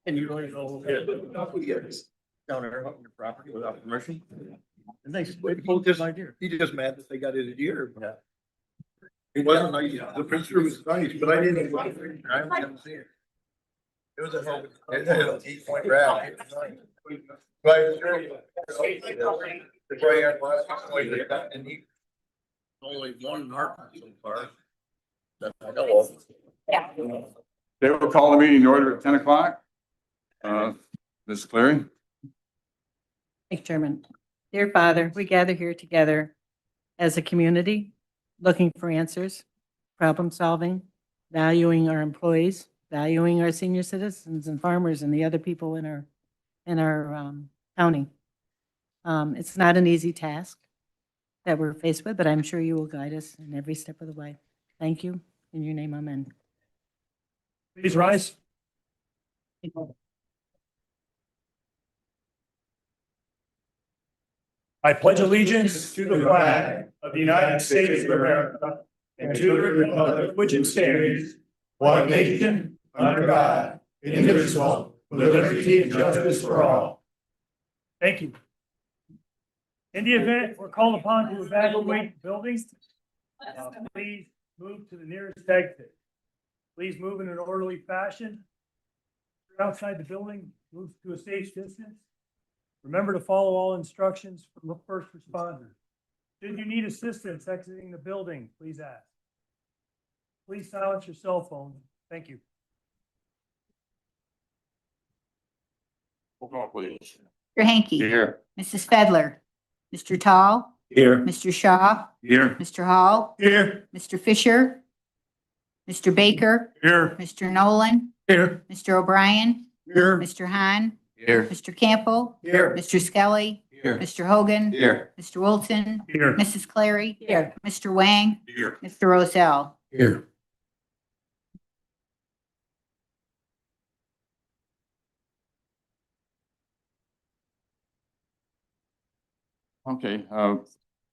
And you don't know down there on your property without permission? And they both just idea. He just mad that they got it a year. Yeah. It wasn't like, the picture was nice, but I didn't. I didn't see it. It was a 8-point round. But the gray had last, and he. Only one mark so far. That I know of. Yeah. They will call the meeting to order at 10 o'clock. Ms. Clary? Thank you, Chairman. Dear Father, we gather here together as a community, looking for answers, problem solving, valuing our employees, valuing our senior citizens and farmers and the other people in our county. It's not an easy task that we're faced with, but I'm sure you will guide us in every step of the way. Thank you. In your name, amen. Please rise. I pledge allegiance to the flag of the United States of America and to the republic which it stands, one nation, under God, indivisible, with liberty and justice for all. Thank you. In the event we're called upon to evacuate buildings, please move to the nearest exit. Please move in an orderly fashion. Outside the building, move to a safe distance. Remember to follow all instructions from the first responders. Should you need assistance exiting the building, please ask. Please silence your cell phone. Thank you. Roll call, please. Mr. Hanky. Here. Mrs. Fedler. Mr. Tall. Here. Mr. Shaw. Here. Mr. Hall. Here. Mr. Fisher. Mr. Baker. Here. Mr. Nolan. Here. Mr. O'Brien. Here. Mr. Hahn. Here. Mr. Campbell. Here. Mr. Skelly. Here. Mr. Hogan. Here. Mr. Wilson. Here. Mrs. Clary. Here. Mr. Wang. Here. Mr. Rozell. Here. Okay,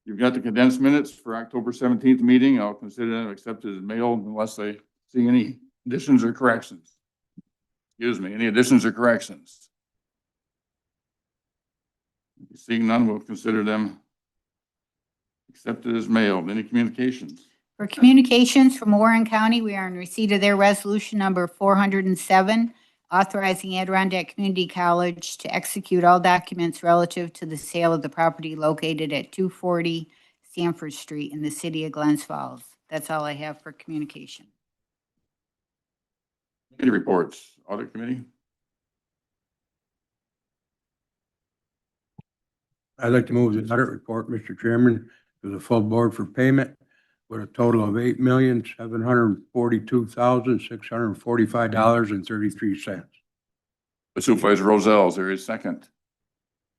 you've got the condensed minutes for October 17th meeting. I'll consider them accepted as mailed unless I see any additions or corrections. Excuse me, any additions or corrections? Seeing none, we'll consider them accepted as mailed. Any communications? For communications from Warren County, we are in receipt of their resolution number 407, authorizing Adirondack Community College to execute all documents relative to the sale of the property located at 240 Sanford Street in the city of Glens Falls. That's all I have for communication. Committee reports, audit committee? I'd like to move the audit report, Mr. Chairman, to the full board for payment with a total of $8,742,645.33. Supervisor Rozell, is there a second?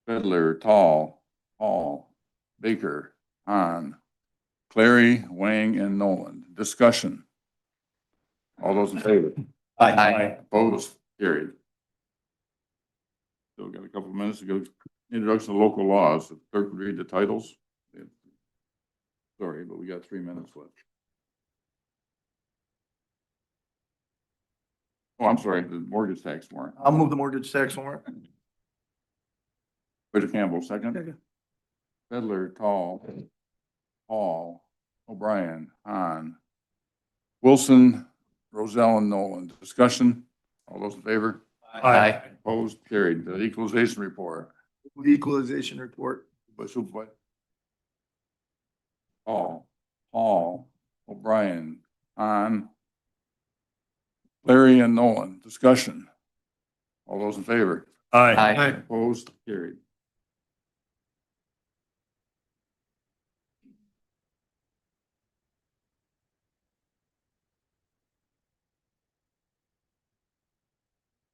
Fedler, Tall, Hall, Baker, Hahn, Clary, Wang, and Nolan. Discussion. All those in favor? Aye. Opposed? Carried. Still got a couple of minutes to go. Introduction of local laws. The clerk would read the titles. Sorry, but we got 3 minutes left. Oh, I'm sorry, the mortgage tax warrant. I'll move the mortgage tax warrant. Supervisor Campbell, second. Fedler, Tall, Hall, O'Brien, Hahn, Wilson, Rozell, and Nolan. Discussion. All those in favor? Aye. Opposed? Carried. The equalization report. The equalization report. By Supervisor Hall, O'Brien, Hahn, Larry, and Nolan. Discussion. All those in favor? Aye. Opposed? Carried.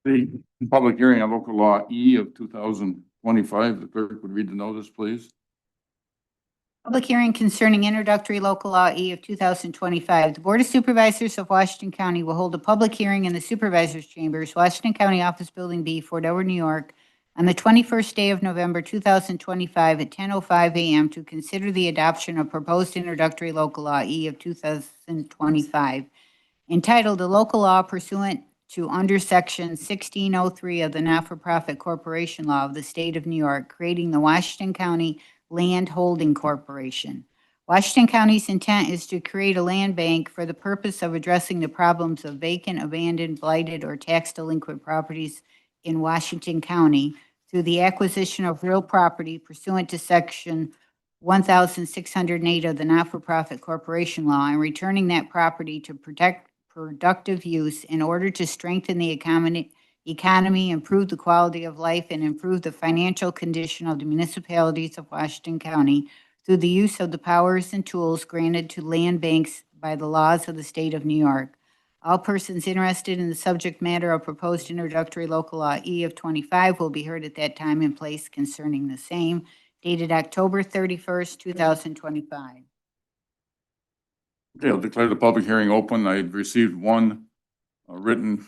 The public hearing on local law E of 2025, the clerk would read the notice, please. Public hearing concerning introductory local law E of 2025. The Board of Supervisors of Washington County will hold a public hearing in the Supervisors Chambers, Washington County Office Building B, Fort Edward, New York, on the 21st day of November 2025 at 10:05 a.m. to consider the adoption of proposed introductory local law E of 2025, entitled "A Local Law Pursuant to under Section 1603 of the Not-for-Profit Corporation Law of the State of New York, creating the Washington County Land Holding Corporation." Washington County's intent is to create a land bank for the purpose of addressing the problems of vacant, abandoned, blighted, or tax delinquent properties in Washington County through the acquisition of real property pursuant to Section 1608 of the Not-for-Profit Corporation Law and returning that property to protect productive use in order to strengthen the economy, improve the quality of life, and improve the financial condition of the municipalities of Washington County through the use of the powers and tools granted to land banks by the laws of the state of New York. All persons interested in the subject matter of proposed introductory local law E of 25 will be heard at that time and place concerning the same, dated October 31st, 2025. Okay, I'll declare the public hearing open. I received one written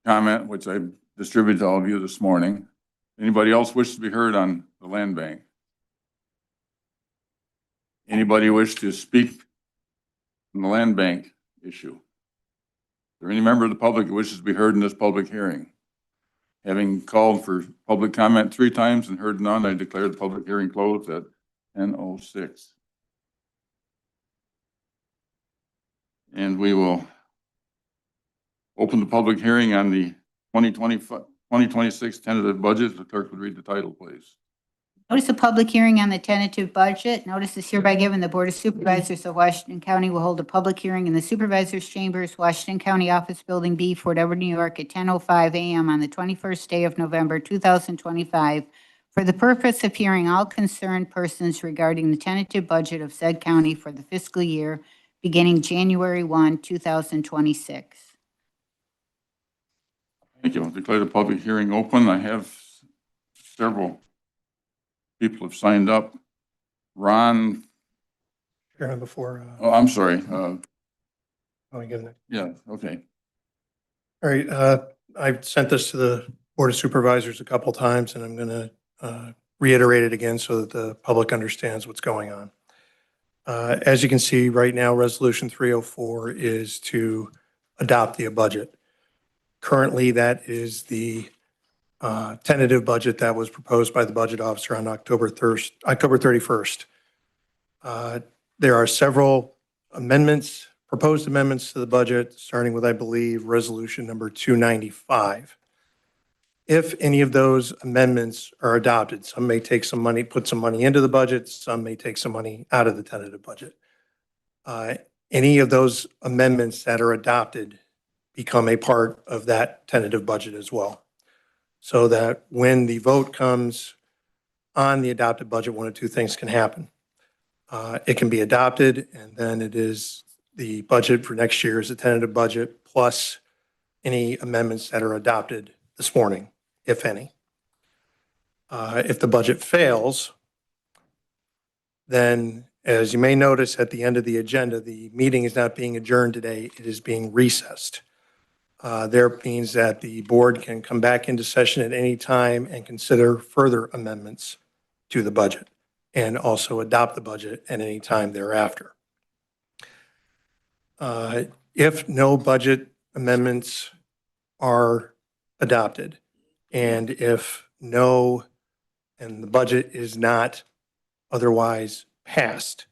comment, which I distributed to all of you this morning. Anybody else wish to be heard on the land bank? Anybody wish to speak on the land bank issue? Is there any member of the public who wishes to be heard in this public hearing? Having called for public comment 3 times and heard none, I declare the public hearing closed at 10:06. And we will open the public hearing on the 2026 tentative budget. The clerk would read the title, please. Notice of public hearing on the tentative budget. Notice is hereby given the Board of Supervisors of Washington County will hold a public hearing in the Supervisors Chambers, Washington County Office Building B, Fort Edward, New York, at 10:05 a.m. on the 21st day of November 2025 for the purpose of hearing all concerned persons regarding the tentative budget of said county for the fiscal year beginning January 1, 2026. Thank you. I'll declare the public hearing open. I have several people have signed up. Ron, Chairman, before, oh, I'm sorry. we get it. Yeah, okay. All right, I've sent this to the Board of Supervisors a couple times, and I'm going to reiterate it again so that the public understands what's going on. As you can see right now, Resolution 304 is to adopt the budget. Currently, that is the tentative budget that was proposed by the budget officer on October 31st. There are several amendments, proposed amendments to the budget, starting with, I believe, resolution number 295. If any of those amendments are adopted, some may take some money, put some money into the budget, some may take some money out of the tentative budget. Any of those amendments that are adopted become a part of that tentative budget as well. So that when the vote comes on the adopted budget, one of 2 things can happen. It can be adopted, and then it is the budget for next year is a tentative budget plus any amendments that are adopted this morning, if any. If the budget fails, then as you may notice at the end of the agenda, the meeting is not being adjourned today, it is being recessed. There means that the board can come back into session at any time and consider further amendments to the budget and also adopt the budget at any time thereafter. If no budget amendments are adopted and if no, and the budget is not otherwise passed,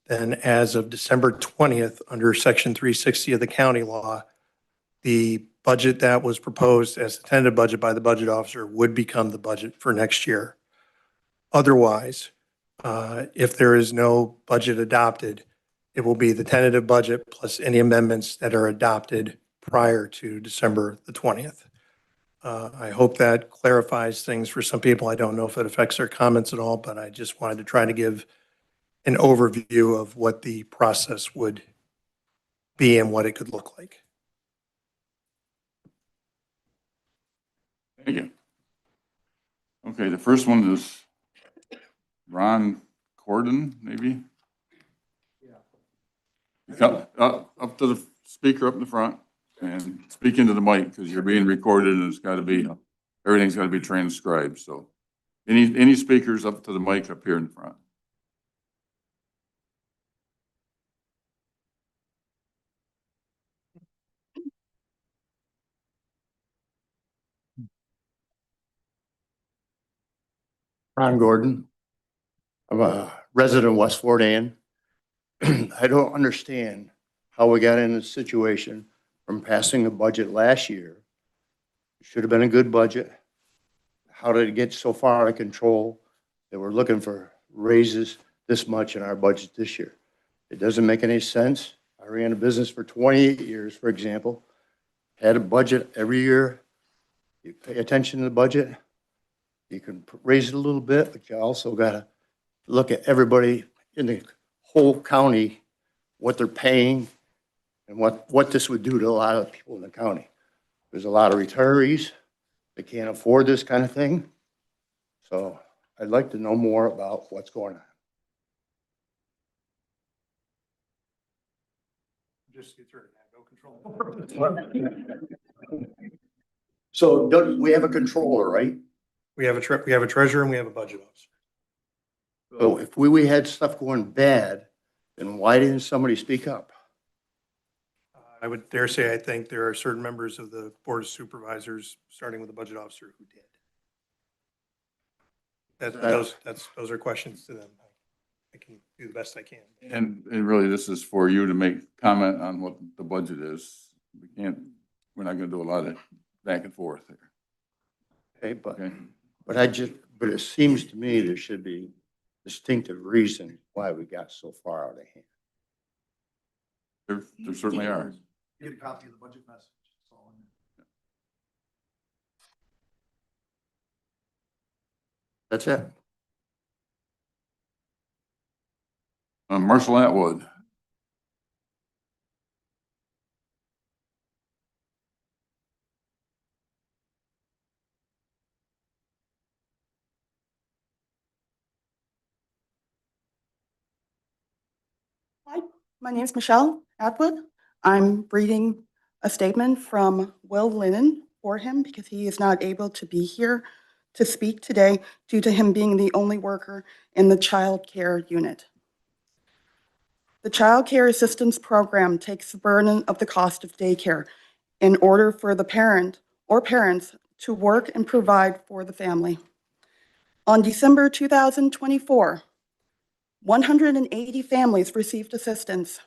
then as of December 20th, under Section 360 of the county law, the budget that was proposed as the tentative budget by the budget officer would become the budget for next year. Otherwise, if there is no budget adopted, it will be the tentative budget plus any amendments that are adopted prior to December the 20th. I hope that clarifies things for some people. I don't know if it affects their comments at all, but I just wanted to try to give an overview of what the process would be and what it could look like. Thank you. Okay, the first one is Ron Corden, maybe? Come up to the speaker up in the front and speak into the mic because you're being recorded and it's got to be, everything's got to be transcribed. So any speakers up to the mic up here in the front? Ron Gordon. I'm a resident of West Fort Ann. I don't understand how we got in this situation from passing a budget last year. It should have been a good budget. How did it get so far out of control that we're looking for raises this much in our budget this year? It doesn't make any sense. I ran a business for 28 years, for example, had a budget every year. You pay attention to the budget. You can raise it a little bit, but you also got to look at everybody in the whole county, what they're paying and what this would do to a lot of people in the county. There's a lot of retirees that can't afford this kind of thing. So I'd like to know more about what's going on. Just get through it, man. No control. So we have a controller, right? We have a treasurer and we have a budget officer. So if we had stuff going bad, then why didn't somebody speak up? I would dare say, I think there are certain members of the Board of Supervisors, starting with the budget officer, who did. Those are questions to them. I can do the best I can. And really, this is for you to make comment on what the budget is. We're not gonna do a lot of back and forth here. Okay, Okay? but but it seems to me there should be distinctive reason why we got so far out of hand. There certainly are. Get a copy of the budget message. That's it. Marshall Atwood. Hi, my name is Michelle Atwood. I'm reading a statement from Will Lennon for him because he is not able to be here to speak today due to him being the only worker in the child care unit. The Child Care Assistance Program takes the burden of the cost of daycare in order for the parent or parents to work and provide for the family. On December 2024, 180 families received assistance.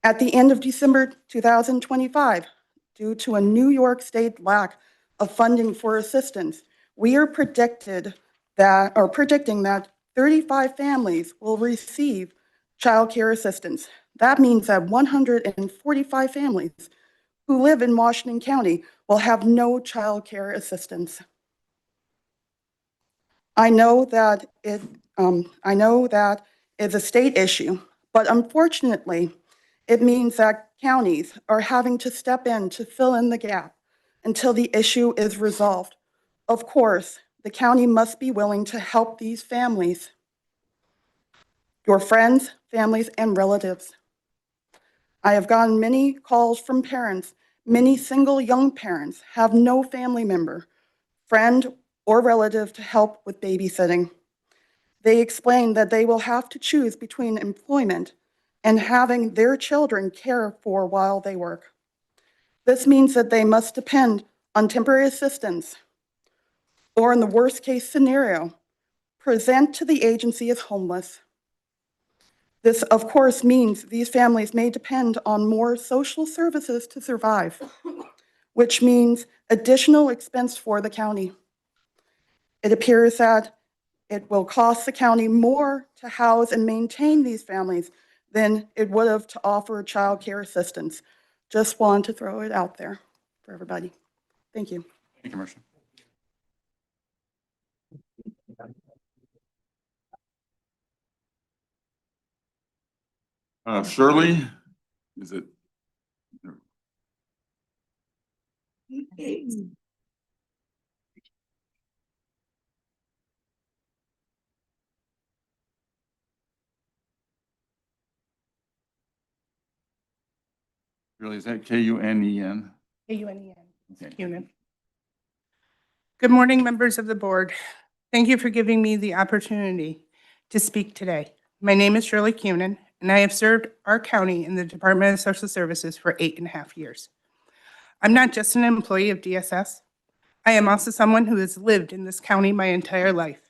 At the end of December 2025, due to a New York State lack of funding for assistance, we are predicting that 35 families will receive child care assistance. That means that 145 families who live in Washington County will have no child care assistance. I know that it's a state issue, but unfortunately, it means that counties are having to step in to fill in the gap until the issue is resolved. Of course, the county must be willing to help these families, your friends, families, and relatives. I have gotten many calls from parents. Many single young parents have no family member, friend, or relative to help with babysitting. They explain that they will have to choose between employment and having their children cared for while they work. This means that they must depend on temporary assistance, or in the worst case scenario, present to the agency as homeless. This, of course, means these families may depend on more social services to survive, which means additional expense for the county. It appears that it will cost the county more to house and maintain these families than it would have to offer child care assistance. Just wanted to throw it out there for everybody. Thank you. Thank you, Commissioner. Shirley, is it? Shirley, is that Kunen? Kunen. Okay. Kunen. Good morning, members of the board. Thank you for giving me the opportunity to speak today. My name is Shirley Kunen, and I have served our county in the Department of Social Services for 8.5 years. I'm not just an employee of DSS. I am also someone who has lived in this county my entire life.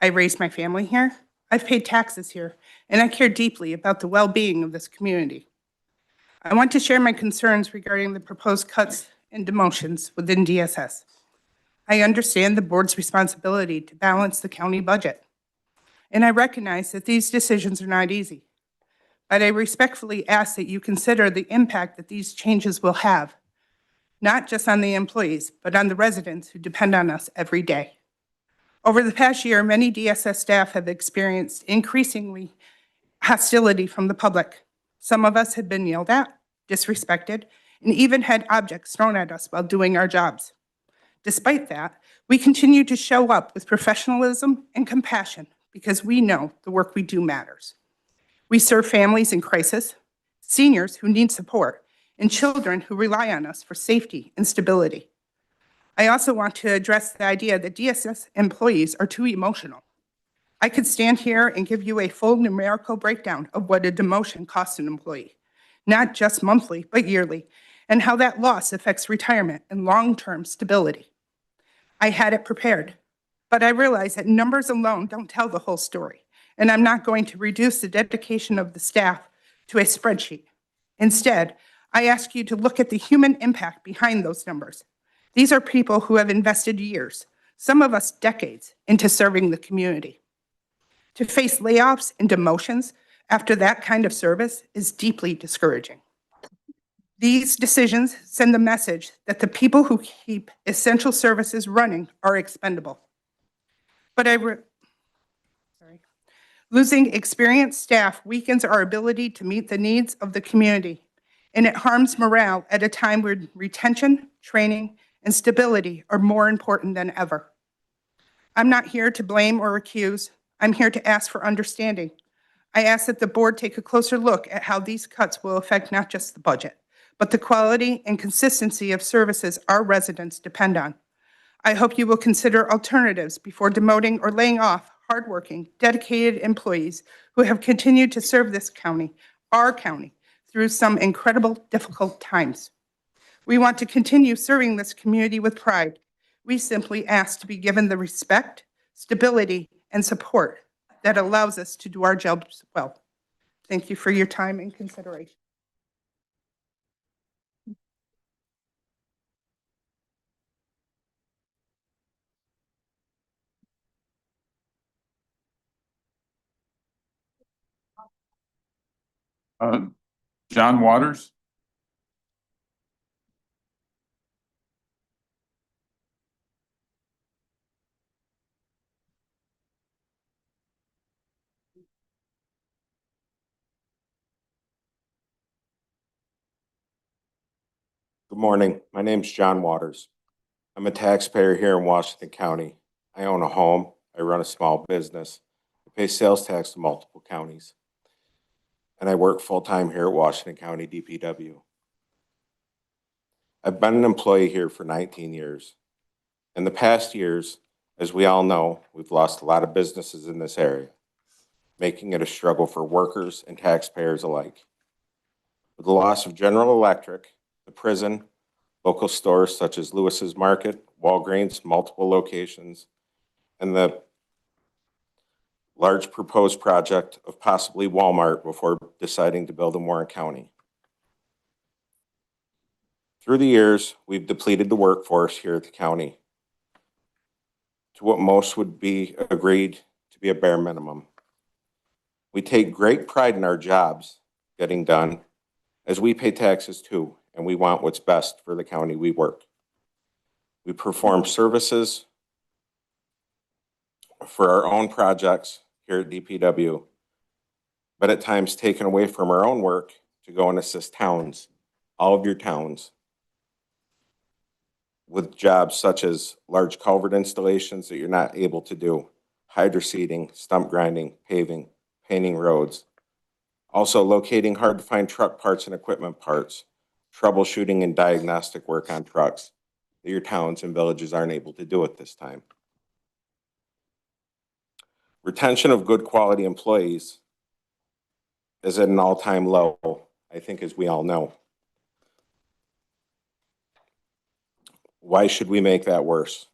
I raised my family here, I've paid taxes here, and I care deeply about the well-being of this community. I want to share my concerns regarding the proposed cuts and demotions within DSS. I understand the board's responsibility to balance the county budget, and I recognize that these decisions are not easy. But I respectfully ask that you consider the impact that these changes will have, not just on the employees, but on the residents who depend on us every day. Over the past year, many DSS staff have experienced increasingly hostility from the public. Some of us have been yelled at, disrespected, and even had objects thrown at us while doing our jobs. Despite that, we continue to show up with professionalism and compassion because we know the work we do matters. We serve families in crisis, seniors who need support, and children who rely on us for safety and stability. I also want to address the idea that DSS employees are too emotional. I could stand here and give you a full numerical breakdown of what a demotion costs an employee, not just monthly, but yearly, and how that loss affects retirement and long-term stability. I had it prepared, but I realize that numbers alone don't tell the whole story, and I'm not going to reduce the dedication of the staff to a spreadsheet. Instead, I ask you to look at the human impact behind those numbers. These are people who have invested years, some of us decades, into serving the community. To face layoffs and demotions after that kind of service is deeply discouraging. These decisions send the message that the people who keep essential services running are expendable. But losing experienced staff weakens our ability to meet the needs of the community, and it harms morale at a time when retention, training, and stability are more important than ever. I'm not here to blame or accuse. I'm here to ask for understanding. I ask that the board take a closer look at how these cuts will affect not just the budget, but the quality and consistency of services our residents depend on. I hope you will consider alternatives before demoting or laying off hardworking, dedicated employees who have continued to serve this county, our county, through some incredible, difficult times. We want to continue serving this community with pride. We simply ask to be given the respect, stability, and support that allows us to do our jobs well. Thank you for your time and consideration. John Waters? Good morning. My name's John Waters. I'm a taxpayer here in Washington County. I own a home. I run a small business. I pay sales tax to multiple counties. And I work full-time here at Washington County DPW. I've been an employee here for 19 years. In the past years, as we all know, we've lost a lot of businesses in this area, making it a struggle for workers and taxpayers alike. With the loss of General Electric, the prison, local stores such as Lewis's Market, Walgreens, multiple locations, and the large proposed project of possibly Walmart before deciding to build in Warren County. Through the years, we've depleted the workforce here at the county to what most would be agreed to be a bare minimum. We take great pride in our jobs getting done, as we pay taxes too, and we want what's best for the county we work. We perform services for our own projects here at DPW, but at times taken away from our own work to go and assist towns, all of your towns, with jobs such as large culvert installations that you're not able to do, hydro seeding, stump grinding, paving, painting roads. Also locating hard to find truck parts and equipment parts, troubleshooting and diagnostic work on trucks that your towns and villages aren't able to do at this time. Retention of good quality employees is at an all-time low, I think, as we all know. Why should we make that worse?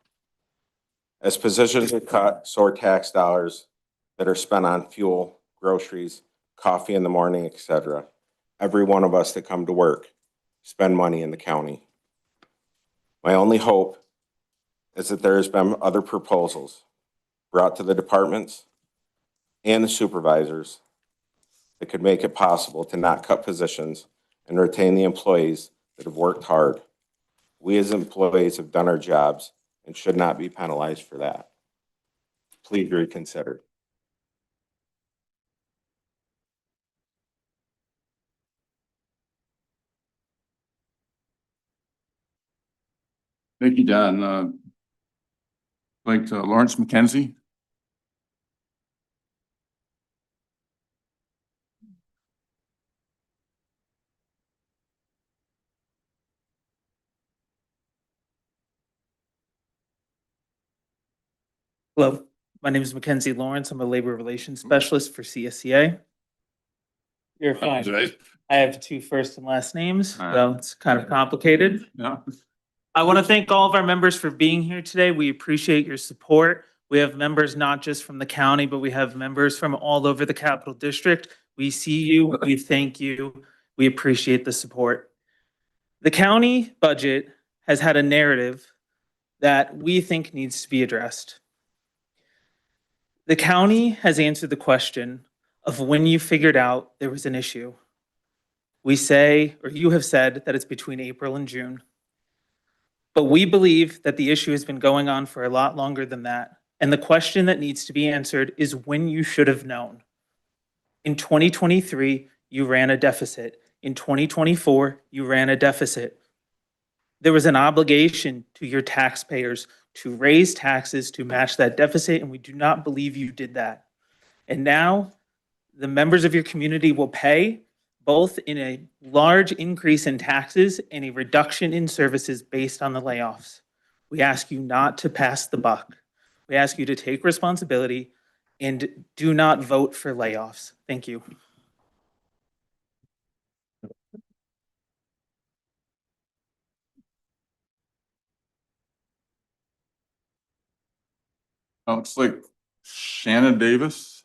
As positions are cut, so are tax dollars that are spent on fuel, groceries, coffee in the morning, etc. Every one of us that come to work spend money in the county. My only hope is that there has been other proposals brought to the departments and the supervisors that could make it possible to not cut positions and retain the employees that have worked hard. We as employees have done our jobs and should not be penalized for that. Please reconsider. Thank you, Don. Lawrence McKenzie. Hello, my name is Mackenzie Lawrence. I'm a labor relations specialist for CSCA. You're fine. I have two first and last names, so it's kind of complicated. Yeah. I want to thank all of our members for being here today. We appreciate your support. We have members not just from the county, but we have members from all over the Capital District. We see you, we thank you, we appreciate the support. The county budget has had a narrative that we think needs to be addressed. The county has answered the question of when you figured out there was an issue. We say, or you have said, that it's between April and June. But we believe that the issue has been going on for a lot longer than that. And the question that needs to be answered is when you should have known. In 2023, you ran a deficit. In 2024, you ran a deficit. There was an obligation to your taxpayers to raise taxes to match that deficit, and we do not believe you did that. And now the members of your community will pay both in a large increase in taxes and a reduction in services based on the layoffs. We ask you not to pass the buck. We ask you to take responsibility and do not vote for layoffs. Thank you. Looks like Shannon Davis.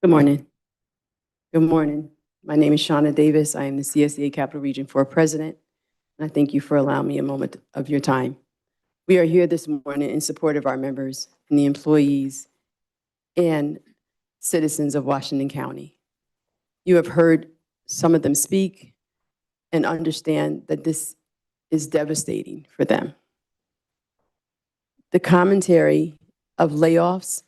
Good morning. Good morning. My name is Shauna Davis. I am the CSCA Capital Region 4 President, and I thank you for allowing me a moment of your time. We are here this morning in support of our members and the employees and citizens of Washington County. You have heard some of them speak and understand that this is devastating for them. The commentary of layoffs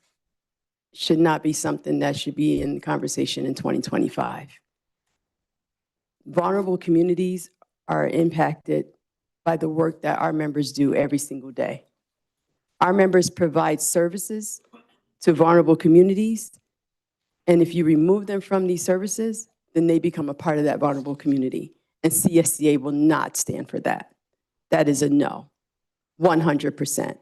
should not be something that should be in conversation in 2025. Vulnerable communities are impacted by the work that our members do every single day. Our members provide services to vulnerable communities, and if you remove them from these services, then they become a part of that vulnerable community, and CSCA will not stand for that. That is a no, 100%.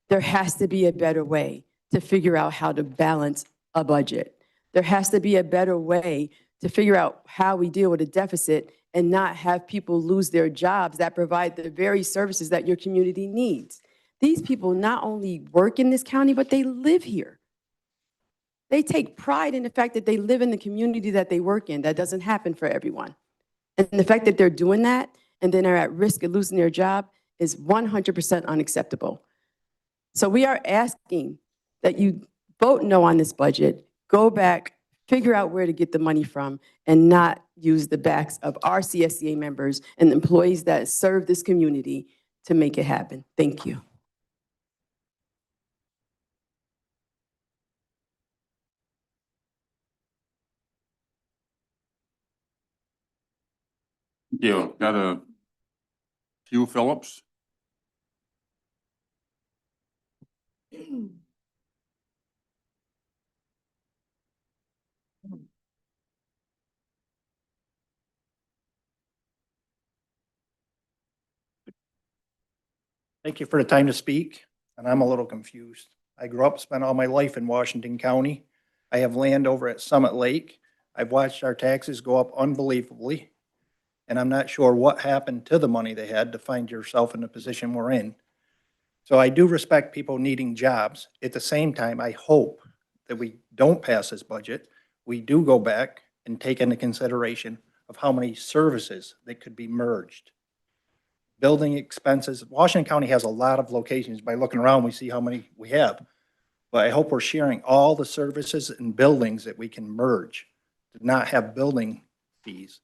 There has to be a better way to figure out how to balance a budget. There has to be a better way to figure out how we deal with a deficit and not have people lose their jobs that provide the very services that your community needs. These people not only work in this county, but they live here. They take pride in the fact that they live in the community that they work in. That doesn't happen for everyone. And the fact that they're doing that and then are at risk of losing their job is 100% unacceptable. So we are asking that you vote no on this budget, go back, figure out where to get the money from, and not use the backs of our CSCA members and employees that serve this community to make it happen. Thank you. You got a Hugh Phillips. Thank you for the time to speak, and I'm a little confused. I grew up, spent all my life in Washington County. I have land over at Summit Lake. I've watched our taxes go up unbelievably, and I'm not sure what happened to the money they had to find yourself in the position we're in. So I do respect people needing jobs. At the same time, I hope that we don't pass this budget. We do go back and take into consideration of how many services that could be merged. Building expenses, Washington County has a lot of locations. By looking around, we see how many we have. But I hope we're sharing all the services and buildings that we can merge, to not have building fees.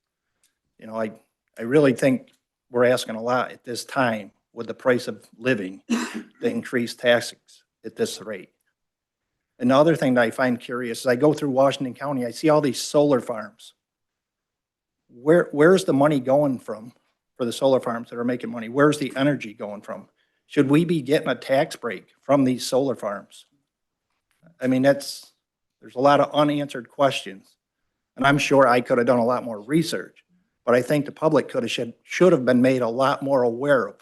You know, I really think we're asking a lot at this time with the price of living to increase taxes at this rate. Another thing that I find curious is I go through Washington County, I see all these solar farms. Where's the money going from for the solar farms that are making money? Where's the energy going from? Should we be getting a tax break from these solar farms? I mean, there's a lot of unanswered questions. And I'm sure I could have done a lot more research, but I think the public should have been made a lot more aware of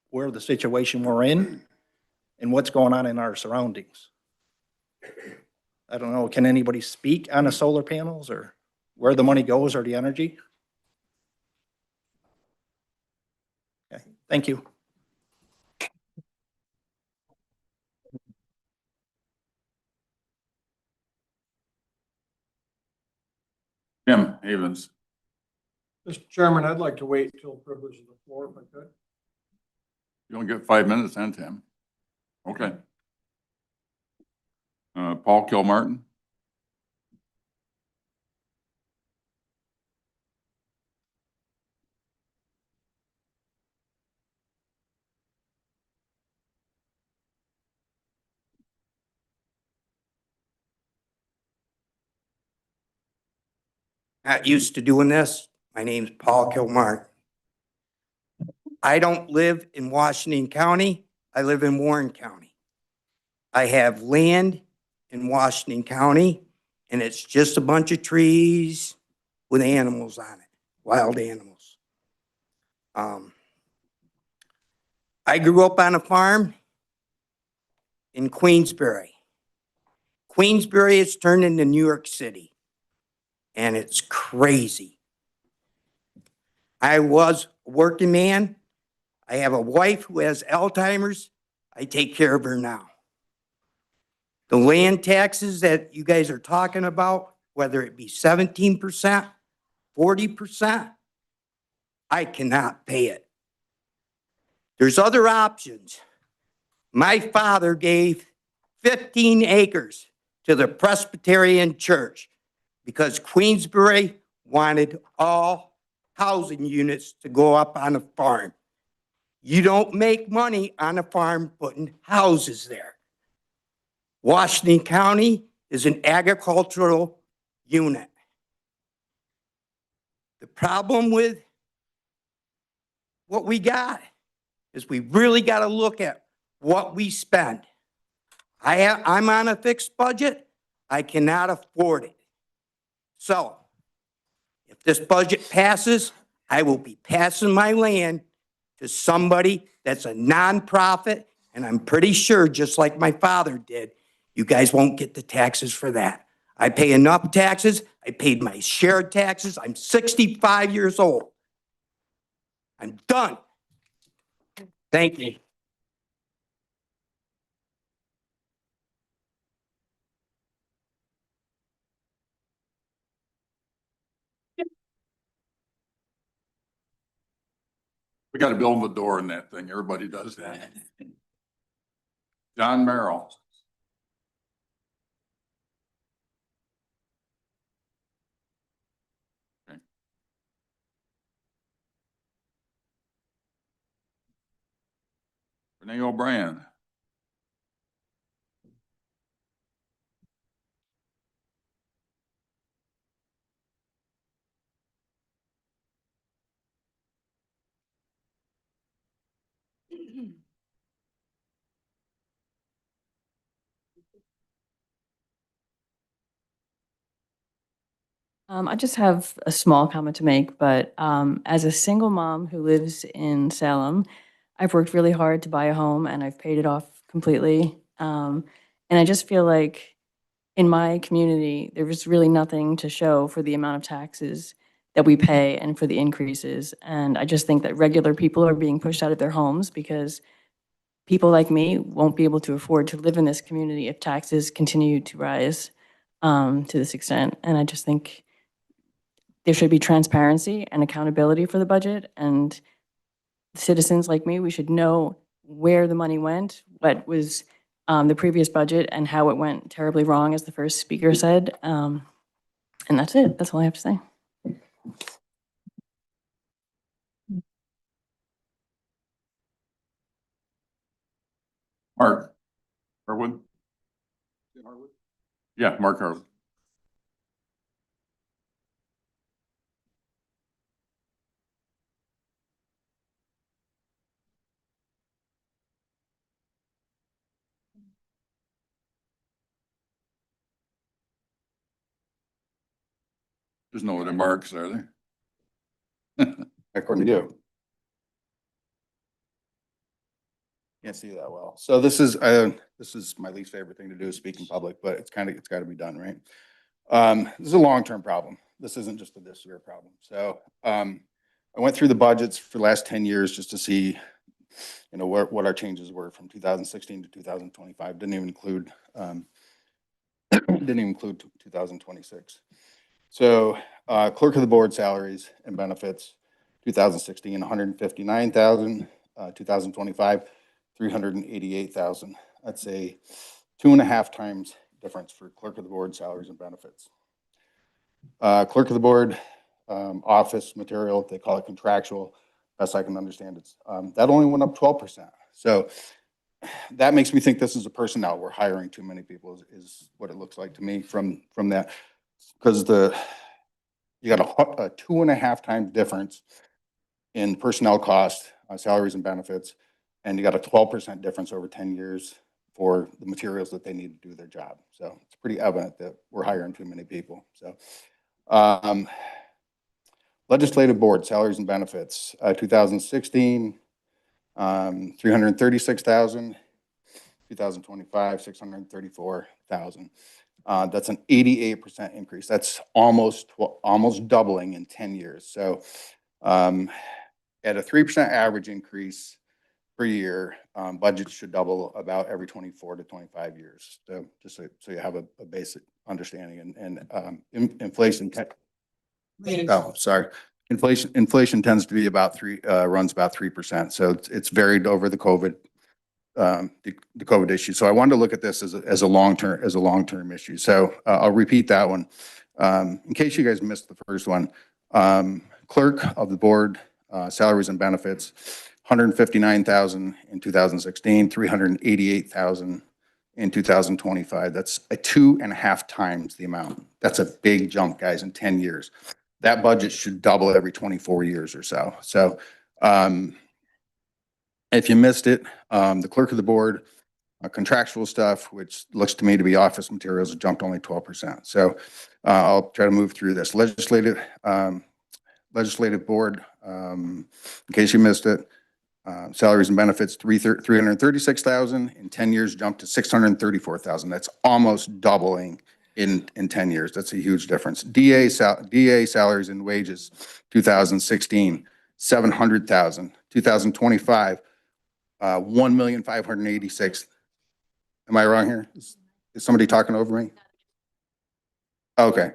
where the situation we're in and what's going on in our surroundings. I don't know, can anybody speak on the solar panels or where the money goes or the energy? Okay, thank you. Tim Havens. Mr. Chairman, I'd like to wait until privilege of the floor if I could. You only get 5 minutes then, Tim. Okay. Paul Kilmartin. Not used to doing this. My name's Paul Kilmartin. I don't live in Washington County. I live in Warren County. I have land in Washington County, and it's just a bunch of trees with animals on it, wild animals. I grew up on a farm in Queensbury. Queensbury has turned into New York City, and it's crazy. I was a working man. I have a wife who has Alzheimer's. I take care of her now. The land taxes that you guys are talking about, whether it be 17%, 40%, I cannot pay it. There's other options. My father gave 15 acres to the Presbyterian Church because Queensbury wanted all housing units to go up on a farm. You don't make money on a farm putting houses there. Washington County is an agricultural unit. The problem with what we got is we really got to look at what we spend. I'm on a fixed budget. I cannot afford it. So if this budget passes, I will be passing my land to somebody that's a nonprofit, and I'm pretty sure, just like my father did, you guys won't get the taxes for that. I pay enough taxes. I paid my share of taxes. I'm 65 years old. I'm done. Thank you. We got to build a door in that thing. Everybody does that. John Merrill. Okay. Renee O'Brien. I just have a small comment to make, but as a single mom who lives in Salem, I've worked really hard to buy a home and I've paid it off completely. And I just feel like in my community, there was really nothing to show for the amount of taxes that we pay and for the increases. And I just think that regular people are being pushed out of their homes because people like me won't be able to afford to live in this community if taxes continue to rise to this extent. And I just think there should be transparency and accountability for the budget, and citizens like me, we should know where the money went, what was the previous budget, and how it went terribly wrong, as the first speaker said. And that's it. That's all I have to say. Mark Harwood? Yeah, Mark Harwood. There's no other marks, are there? According to you. Can't see that well. So this is my least favorite thing to do is speak in public, but it's got to be done, right? This is a long-term problem. This isn't just a this year problem. So I went through the budgets for the last 10 years just to see, you know, what our changes were from 2016 to 2025. Didn't even include 2026. So clerk of the board salaries and benefits, 2016, 159,000, 2025, 388,000. That's a 2.5 times difference for clerk of the board salaries and benefits. Clerk of the board office material, they call it contractual. Best I can understand, it's that only went up 12%. So that makes me think this is a personnel. We're hiring too many people is what it looks like to me from that, because you got a 2.5 times difference in personnel cost, salaries and benefits, and you got a 12% difference over 10 years for the materials that they need to do their job. So it's pretty evident that we're hiring too many people. So legislative board salaries and benefits, 2016, 336,000, 2025, 634,000. That's an 88% increase. That's almost doubling in 10 years. So at a 3% average increase per year, budgets should double about every 24 to 25 years. So just so you have a basic understanding, and inflation. Oh, sorry. Inflation tends to be about runs about 3%. So it's varied over the COVID issue. So I wanted to look at this as a long-term issue. So I'll repeat that one. In case you guys missed the first one, clerk of the board, salaries and benefits, 159,000 in 2016, 388,000 in 2025. That's a 2.5 times the amount. That's a big jump, guys, in 10 years. That budget should double every 24 years or so. So if you missed it, the clerk of the board, contractual stuff, which looks to me to be office materials, jumped only 12%. So I'll try to move through this. Legislative board, in case you missed it, salaries and benefits, 336,000 in 10 years, jumped to 634,000. That's almost doubling in 10 years. That's a huge difference. DA salaries and wages, 2016, 700,000. 2025, 1,586,000. Am I wrong here? Is somebody talking over me? Okay.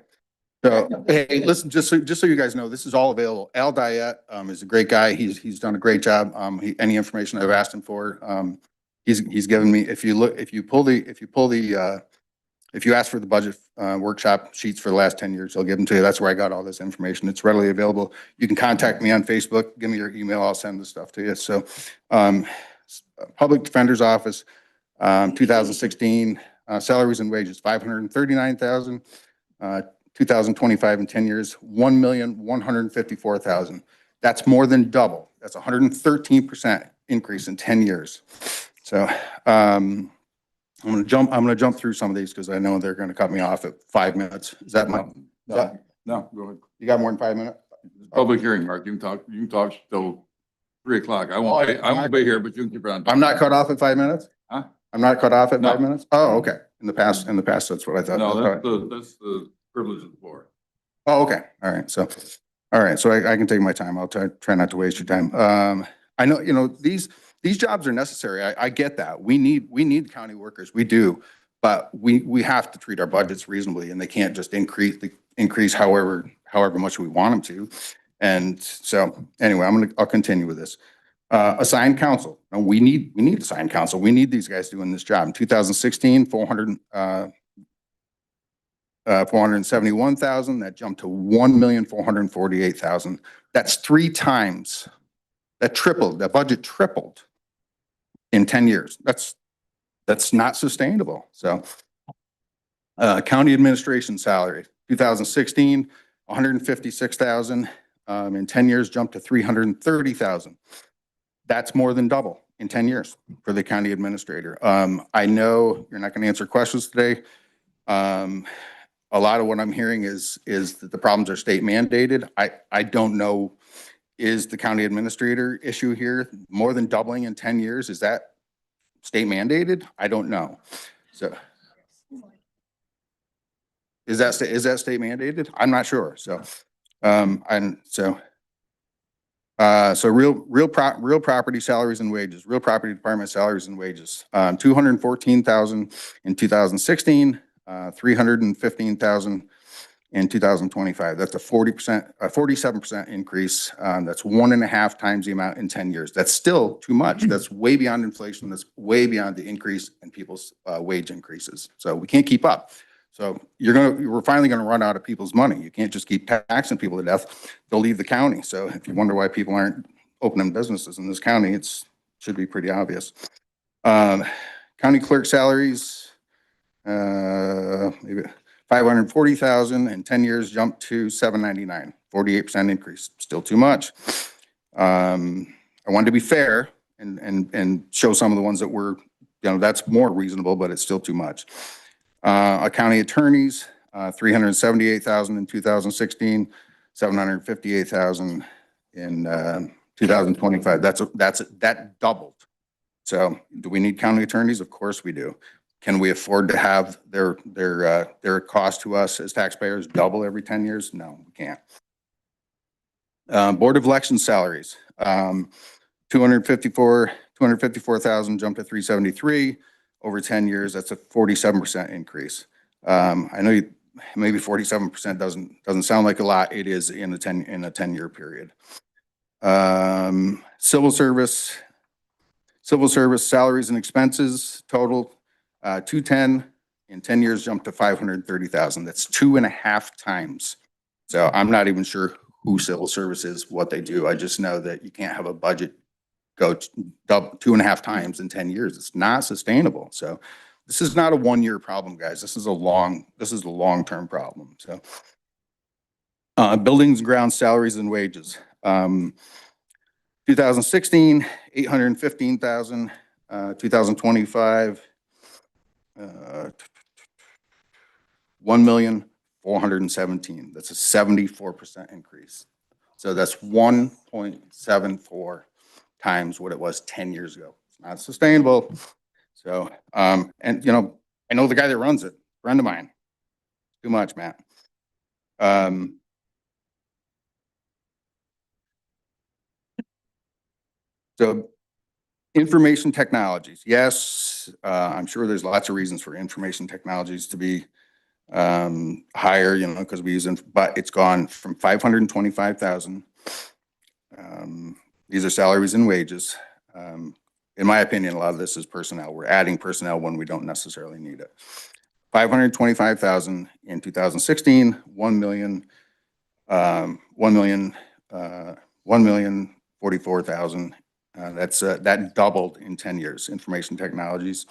So, hey, listen, just so you guys know, this is all available. Al Diet is a great guy. He's done a great job. Any information I've asked him for, he's given me. If you ask for the budget workshop sheets for the last 10 years, he'll give them to you. That's where I got all this information. It's readily available. You can contact me on Facebook. Give me your email. I'll send the stuff to you. So, Public Defender's Office, 2016, salaries and wages, 539,000. 2025 in 10 years, 1,154,000. That's more than double. That's 113% increase in 10 years. So I'm gonna jump through some of these because I know they're gonna cut me off at 5 minutes. Is that my, No, no, go ahead. you got more than 5 minutes? Public hearing, Mark. You can talk till 3 o'clock. I won't be here, but you can keep on. I'm not cut off at 5 minutes? Huh? I'm not cut off at No. 5 minutes? Oh, okay. In the past, that's what I thought. No, Okay. that's the privilege of the board. Oh, okay. All right. So I can take my time. I'll try not to waste your time. I know, these jobs are necessary. I get that. We need county workers. We do. But we have to treat our budgets reasonably, and they can't just increase however much we want them to. And so anyway, I'll continue with this. Assigned counsel. Now, we need assigned counsel. We need these guys doing this job. In 2016, 471,000. That jumped to 1,448,000. That's 3 times. That tripled. That budget tripled in 10 years. That's not sustainable. So, county administration salary, 2016, 156,000. In 10 years, jumped to 330,000. That's more than double in 10 years for the county administrator. I know you're not going to answer questions today. A lot of what I'm hearing is that the problems are state mandated. I don't know, is the county administrator issue here more than doubling in 10 years? Is that state mandated? I don't know. So is that state mandated? I'm not sure. So, real property salaries and wages, real property department salaries and wages, 214,000 in 2016, 315,000 in 2025. That's a 47% increase. That's 1.5 times the amount in 10 years. That's still too much. That's way beyond inflation. That's way beyond the increase in people's wage increases. So we can't keep up. So we're finally gonna run out of people's money. You can't just keep taxing people to death. They'll leave the county. So if you wonder why people aren't opening businesses in this county, should be pretty obvious. County clerk salaries, maybe 540,000 in 10 years, jumped to 799, 48% increase. Still too much. I wanted to be fair and show some of the ones that were, that's more reasonable, but it's still too much. County attorneys, 378,000 in 2016, 758,000 in 2025. That doubled. So do we need county attorneys? Of course we do. Can we afford to have their cost to us as taxpayers double every 10 years? No, we can't. Board of election salaries, 254,000 jumped to 373 over 10 years. That's a 47% increase. I know maybe 47% doesn't sound like a lot. It is in a 10-year period. Civil service salaries and expenses total 210 in 10 years, jumped to 530,000. That's 2.5 times. So I'm not even sure who civil service is, what they do. I just know that you can't have a budget go double 2.5 times in 10 years. It's not sustainable. So this is not a 1-year problem, guys. This is a long-term problem. So buildings and grounds salaries and wages. 2016, 815,000. 2025, 1,417,000. That's a 74% increase. So that's 1.74 times what it was 10 years ago. It's not sustainable. So, and I know the guy that runs it, friend of mine. Too much, Matt. So information technologies. Yes, I'm sure there's lots of reasons for information technologies to be higher, because we use them, but it's gone from 525,000. These are salaries and wages. In my opinion, a lot of this is personnel. We're adding personnel when we don't necessarily need it. 525,000 in 2016, 1,044,000. That doubled in 10 years, information technologies.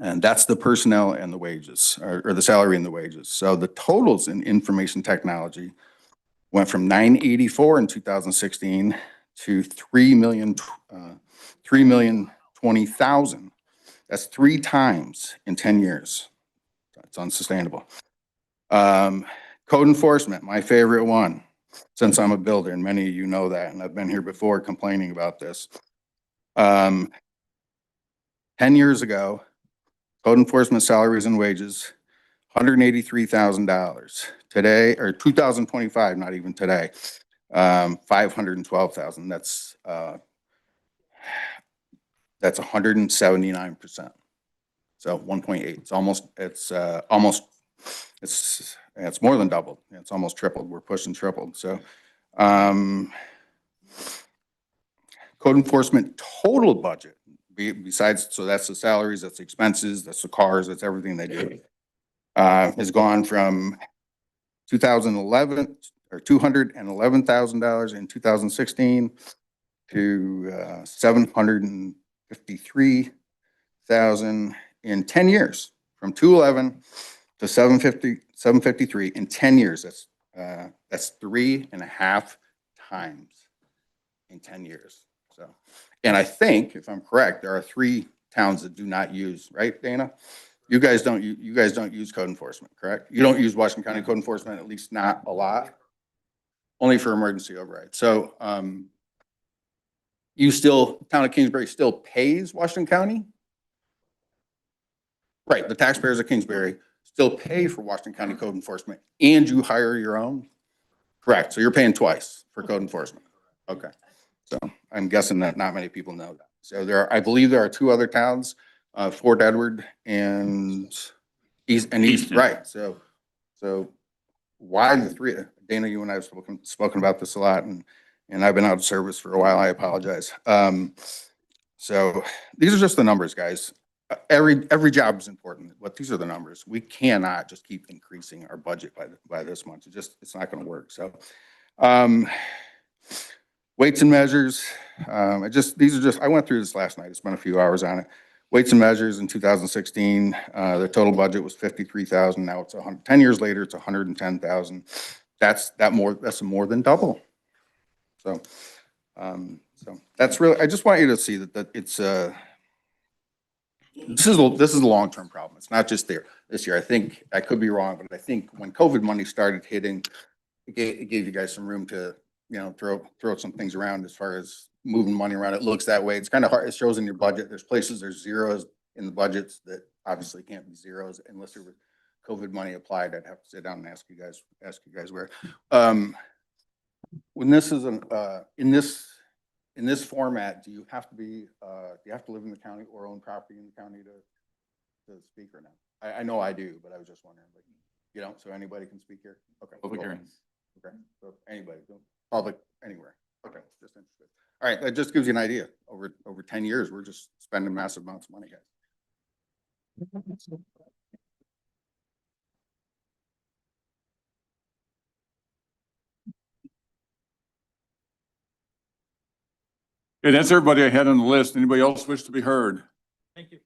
And that's the personnel and the wages, or the salary and the wages. So the totals in information technology went from 984 in 2016 to 3,020,000 That's 3 times in 10 years. It's unsustainable. Code enforcement, my favorite one, since I'm a builder, and many of you know that, and I've been here before complaining about this. 10 years ago, code enforcement salaries and wages, $183,000. Today, or 2025, not even today, 512,000. That's 179%. So 1.8. It's more than doubled. It's almost tripled. We're pushing tripled. So, code enforcement total budget, besides, so that's the salaries, that's the expenses, that's the cars, that's everything they do, has gone from 2011 or $211,000 in 2016 to 753,000 in 10 years, from 211 to 753 in 10 years. That's 3.5 times in 10 years. So, and I think, if I'm correct, there are 3 towns that do not use, right, Dana? You guys don't use code enforcement, correct? You don't use Washington County code enforcement, at least not a lot, only for emergency override. So, town of Kingsbury still pays Washington County? Right, the taxpayers of Kingsbury still pay for Washington County code enforcement, and you hire your own? Correct, so you're paying twice for code enforcement. Okay, so I'm guessing that not many people know that. So I believe there are 2 other towns, Fort Edward and East, right? So why the 3? Dana, you and I have spoken about this a lot, and I've been out of service for a while. I apologize. So these are just the numbers, guys. Every job is important, but these are the numbers. We cannot just keep increasing our budget by this much. It's not going to work. So, weights and measures. I went through this last night. I spent a few hours on it. Weights and measures in 2016, the total budget was 53,000. Now it's 10 years later, it's 110,000. That's more than double. So, that's really, I just want you to see that it's, this is a long-term problem. It's not just this year. I think, I could be wrong, but I think when COVID money started hitting, it gave you guys some room to, throw some things around as far as moving money around. It looks that way. It's kind of hard. It shows in your budget. There's zeros in the budgets that obviously can't be zeros unless there was COVID money applied. I'd have to sit down and ask you guys where. When this is in this format, do you have to live in the county or own property in the county to speak or not? I know I do, but I was just wondering, but you don't, so anybody can speak here? Okay. Public hearing. Okay, so anybody, public, anywhere. Okay, just interested. All right, that just gives you an idea. Over 10 years, we're just spending massive amounts of money, guys. Okay, that's everybody I had on the list. Anybody else wish to be heard? Thank you.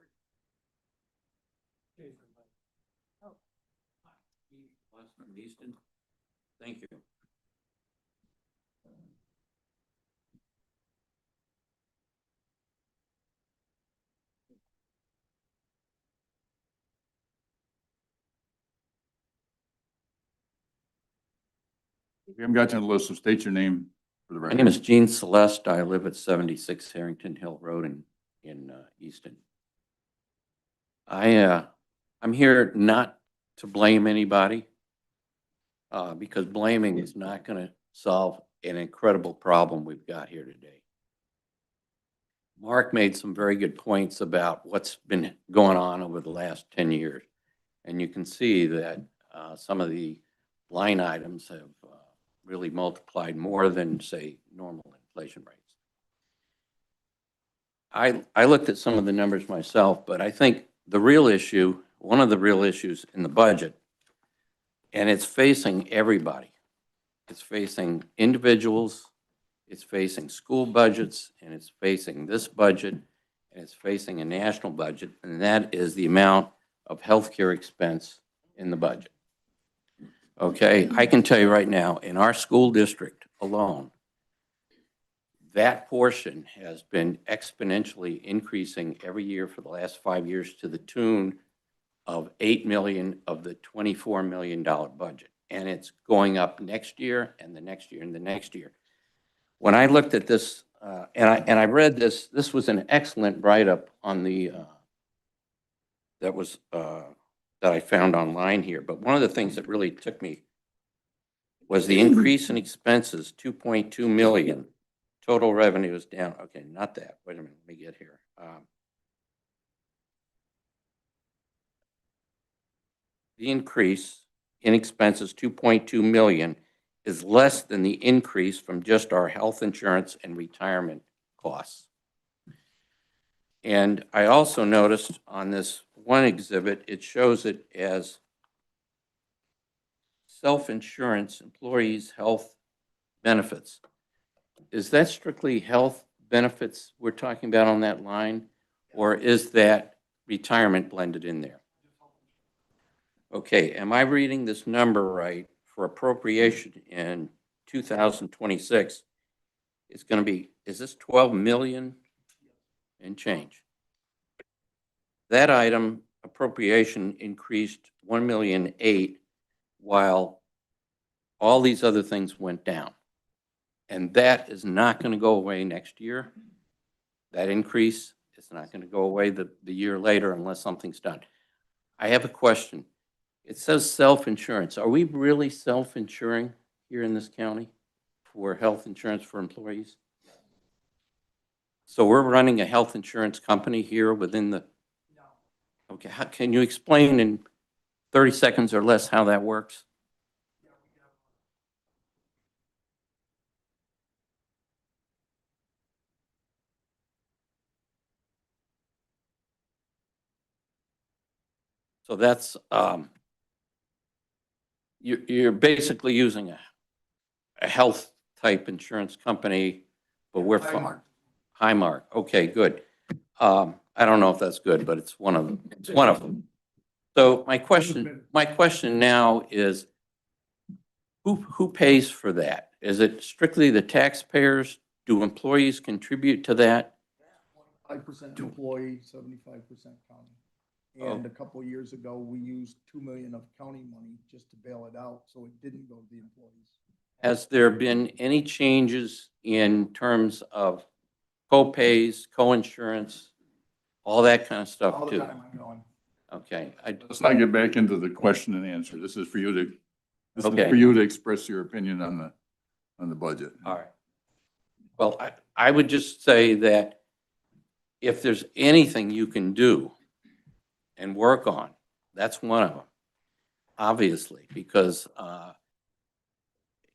Thank you. We haven't got to the list, so state your name for the My record. name is Gene Celeste. I live at 76 Harrington Hill Road in Easton. I'm here not to blame anybody because blaming is not going to solve an incredible problem we've got here today. Mark made some very good points about what's been going on over the last 10 years. And you can see that some of the line items have really multiplied more than, say, normal inflation rates. I looked at some of the numbers myself, but I think the real issue, one of the real issues in the budget, and it's facing everybody. It's facing individuals, it's facing school budgets, and it's facing this budget, and it's facing a national budget, and that is the amount of healthcare expense in the budget. Okay, I can tell you right now, in our school district alone, that portion has been exponentially increasing every year for the last 5 years to the tune of 8 million of the $24 million budget. And it's going up next year and the next year and the next year. When I looked at this, and I read this, this was an excellent write-up on the, that I found online here. But one of the things that really took me was the increase in expenses, 2.2 million. Total revenue is down. Okay, not that. Wait a minute, let me get here. The increase in expenses, 2.2 million, is less than the increase from just our health insurance and retirement costs. And I also noticed on this one exhibit, it shows it as self-insurance, employees' health benefits. Is that strictly health benefits we're talking about on that line, or is that retirement blended in there? Okay, am I reading this number right? For appropriation in 2026, it's going to be, is this 12 million and change? That item appropriation increased 1,000,008, while all these other things went down. And that is not going to go away next year. That increase is not going to go away the year later unless something's done. I have a question. It says self-insurance. Are we really self-insuring here in this county for health insurance for employees? So we're running a health insurance company here within the... Okay, how, can you explain in 30 seconds or less how that works? So that's, you're basically using a health type insurance company, but we're from Highmark. Okay, good. I don't know if that's good, but it's one of them. It's one of them. So my question now is, who pays for that? Is it strictly the taxpayers? Do employees contribute to that? 5% employee, 75% county. And a couple of years ago, we used 2 million of county money just to bail it out, so it didn't go to the employees. Has there been any changes in terms of co-pays, co-insurance, all that kind of stuff All the too? time I'm going. Okay. Let's not get back into the question and answer. This is for you to, this is Okay. for you to express your opinion on the budget. All right. Well, I would just say that if there's anything you can do and work on, that's one of them, obviously, because,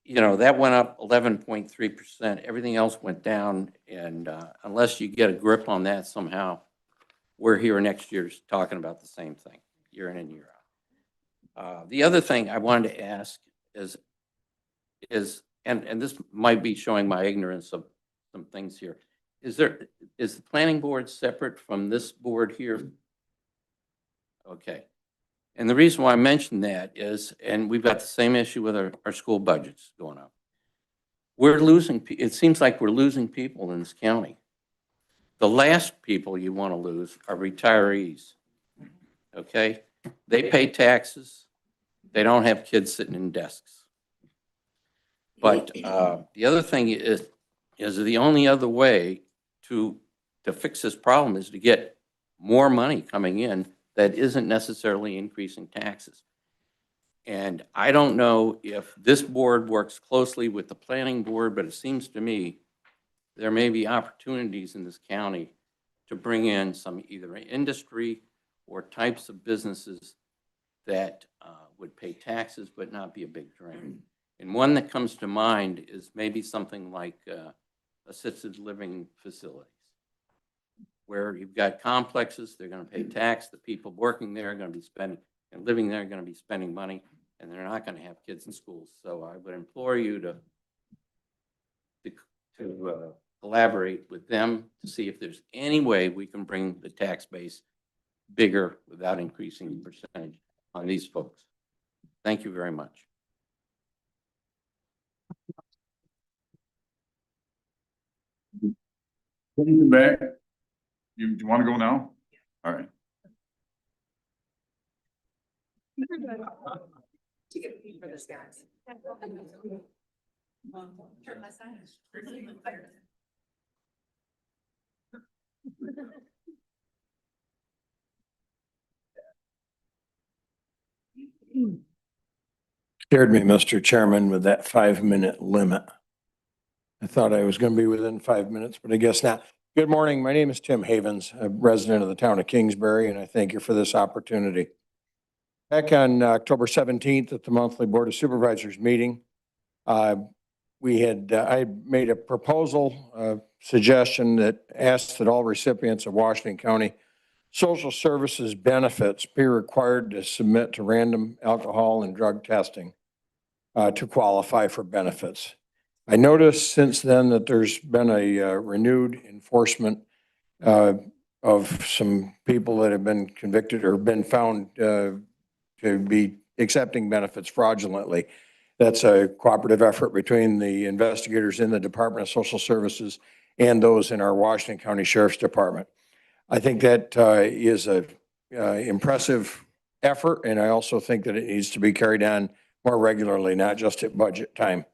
you know, that went up 11.3%. Everything else went down. And unless you get a grip on that somehow, we're here next year talking about the same thing, year in and year out. The other thing I wanted to ask is, and this might be showing my ignorance of some things here. Is the planning board separate from this board here? Okay. And the reason why I mentioned that is, and we've got the same issue with our school budgets going up. We're losing, it seems like we're losing people in this county. The last people you want to lose are retirees. Okay? They pay taxes. They don't have kids sitting in desks. But the other thing is the only other way to fix this problem is to get more money coming in that isn't necessarily increasing taxes. And I don't know if this board works closely with the planning board, but it seems to me there may be opportunities in this county to bring in some either industry or types of businesses that would pay taxes but not be a big drain. And one that comes to mind is maybe something like assisted living facilities, where you've got complexes, they're going to pay tax, the people working there are going to be spending, and living there are going to be spending money, and they're not going to have kids in schools. So I would implore you to collaborate with them to see if there's any way we can bring the tax base bigger without increasing the percentage on these folks. Thank you very much. Back. You want to go now? All right. Scared me, Mr. Chairman, with that 5-minute limit. I thought I was going to be within 5 minutes, but I guess not. Good morning. My name is Tim Havens, a resident of the town of Kingsbury, and I thank you for this opportunity. Back on October 17th at the monthly Board of Supervisors meeting, I made a proposal, suggestion that asked that all recipients of Washington County social services benefits be required to submit to random alcohol and drug testing to qualify for benefits. I noticed since then that there's been a renewed enforcement of some people that have been convicted or been found to be accepting benefits fraudulently. That's a cooperative effort between the investigators in the Department of Social Services and those in our Washington County Sheriff's Department. I think that is a impressive effort, and I also think that it needs to be carried on more regularly, not just at budget time,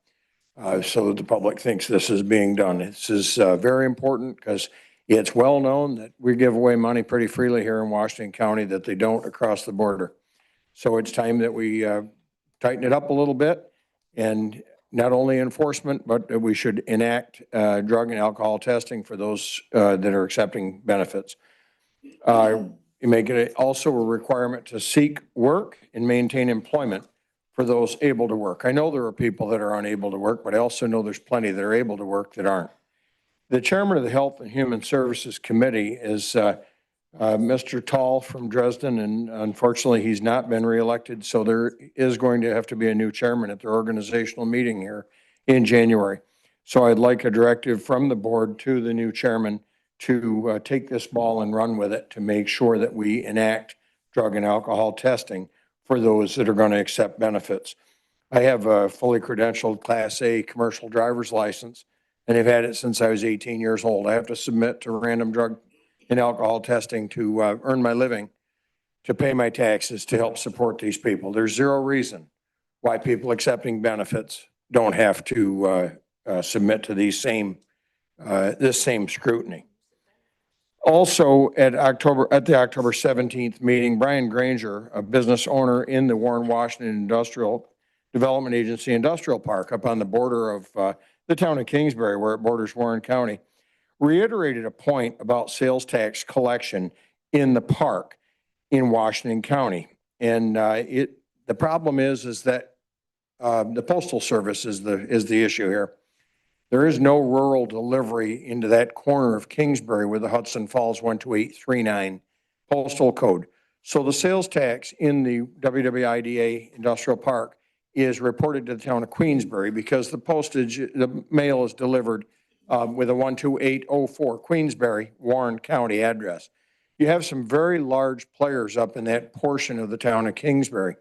so that the public thinks this is being done. This is very important because it's well known that we give away money pretty freely here in Washington County that they don't across the border. So it's time that we tighten it up a little bit, and not only enforcement, but that we should enact drug and alcohol testing for those that are accepting benefits. You make it also a requirement to seek work and maintain employment for those able to work. I know there are people that are unable to work, but I also know there's plenty that are able to work that aren't. The chairman of the Health and Human Services Committee is Mr. Tall from Dresden, and unfortunately, he's not been reelected, so there is going to have to be a new chairman at their organizational meeting here in January. So I'd like a directive from the board to the new chairman to take this ball and run with it to make sure that we enact drug and alcohol testing for those that are going to accept benefits. I have a fully credentialed Class A commercial driver's license, and I've had it since I was 18 years old. I have to submit to random drug and alcohol testing to earn my living, to pay my taxes, to help support these people. There's zero reason why people accepting benefits don't have to submit to this same scrutiny. Also, at the October 17th meeting, Brian Granger, a business owner in the Warren Washington Industrial Development Agency Industrial Park up on the border of the town of Kingsbury, where it borders Warren County, reiterated a point about sales tax collection in the park in Washington County. And the problem is that the Postal Service is the issue here. There is no rural delivery into that corner of Kingsbury with the Hudson Falls 12839 postal code. So the sales tax in the WWIDA Industrial Park is reported to the town of Queensbury because the mail is delivered with a 12804 Queensbury, Warren County address. You have some very large players up in that portion of the town of Kingsbury.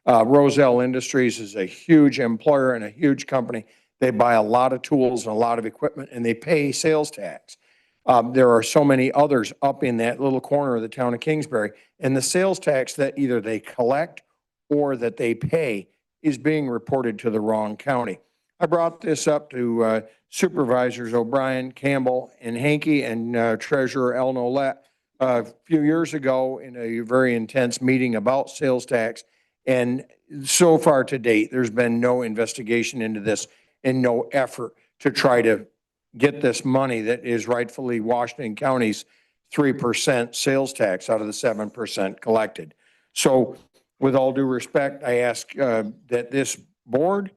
Roselle Industries is a huge employer and a huge company. They buy a lot of tools and a lot of equipment, and they pay sales tax. There are so many others up in that little corner of the town of Kingsbury, and the sales tax that either they collect or that they pay is being reported to the wrong county. I brought this up to Supervisors O'Brien, Campbell, and Hankey, and Treasurer El Nolet a few years ago in a very intense meeting about sales tax. And so far to date, there's been no investigation into this and no effort to try to get this money that is rightfully Washington County's 3% sales tax out of the 7% collected. So with all due respect, I ask that this board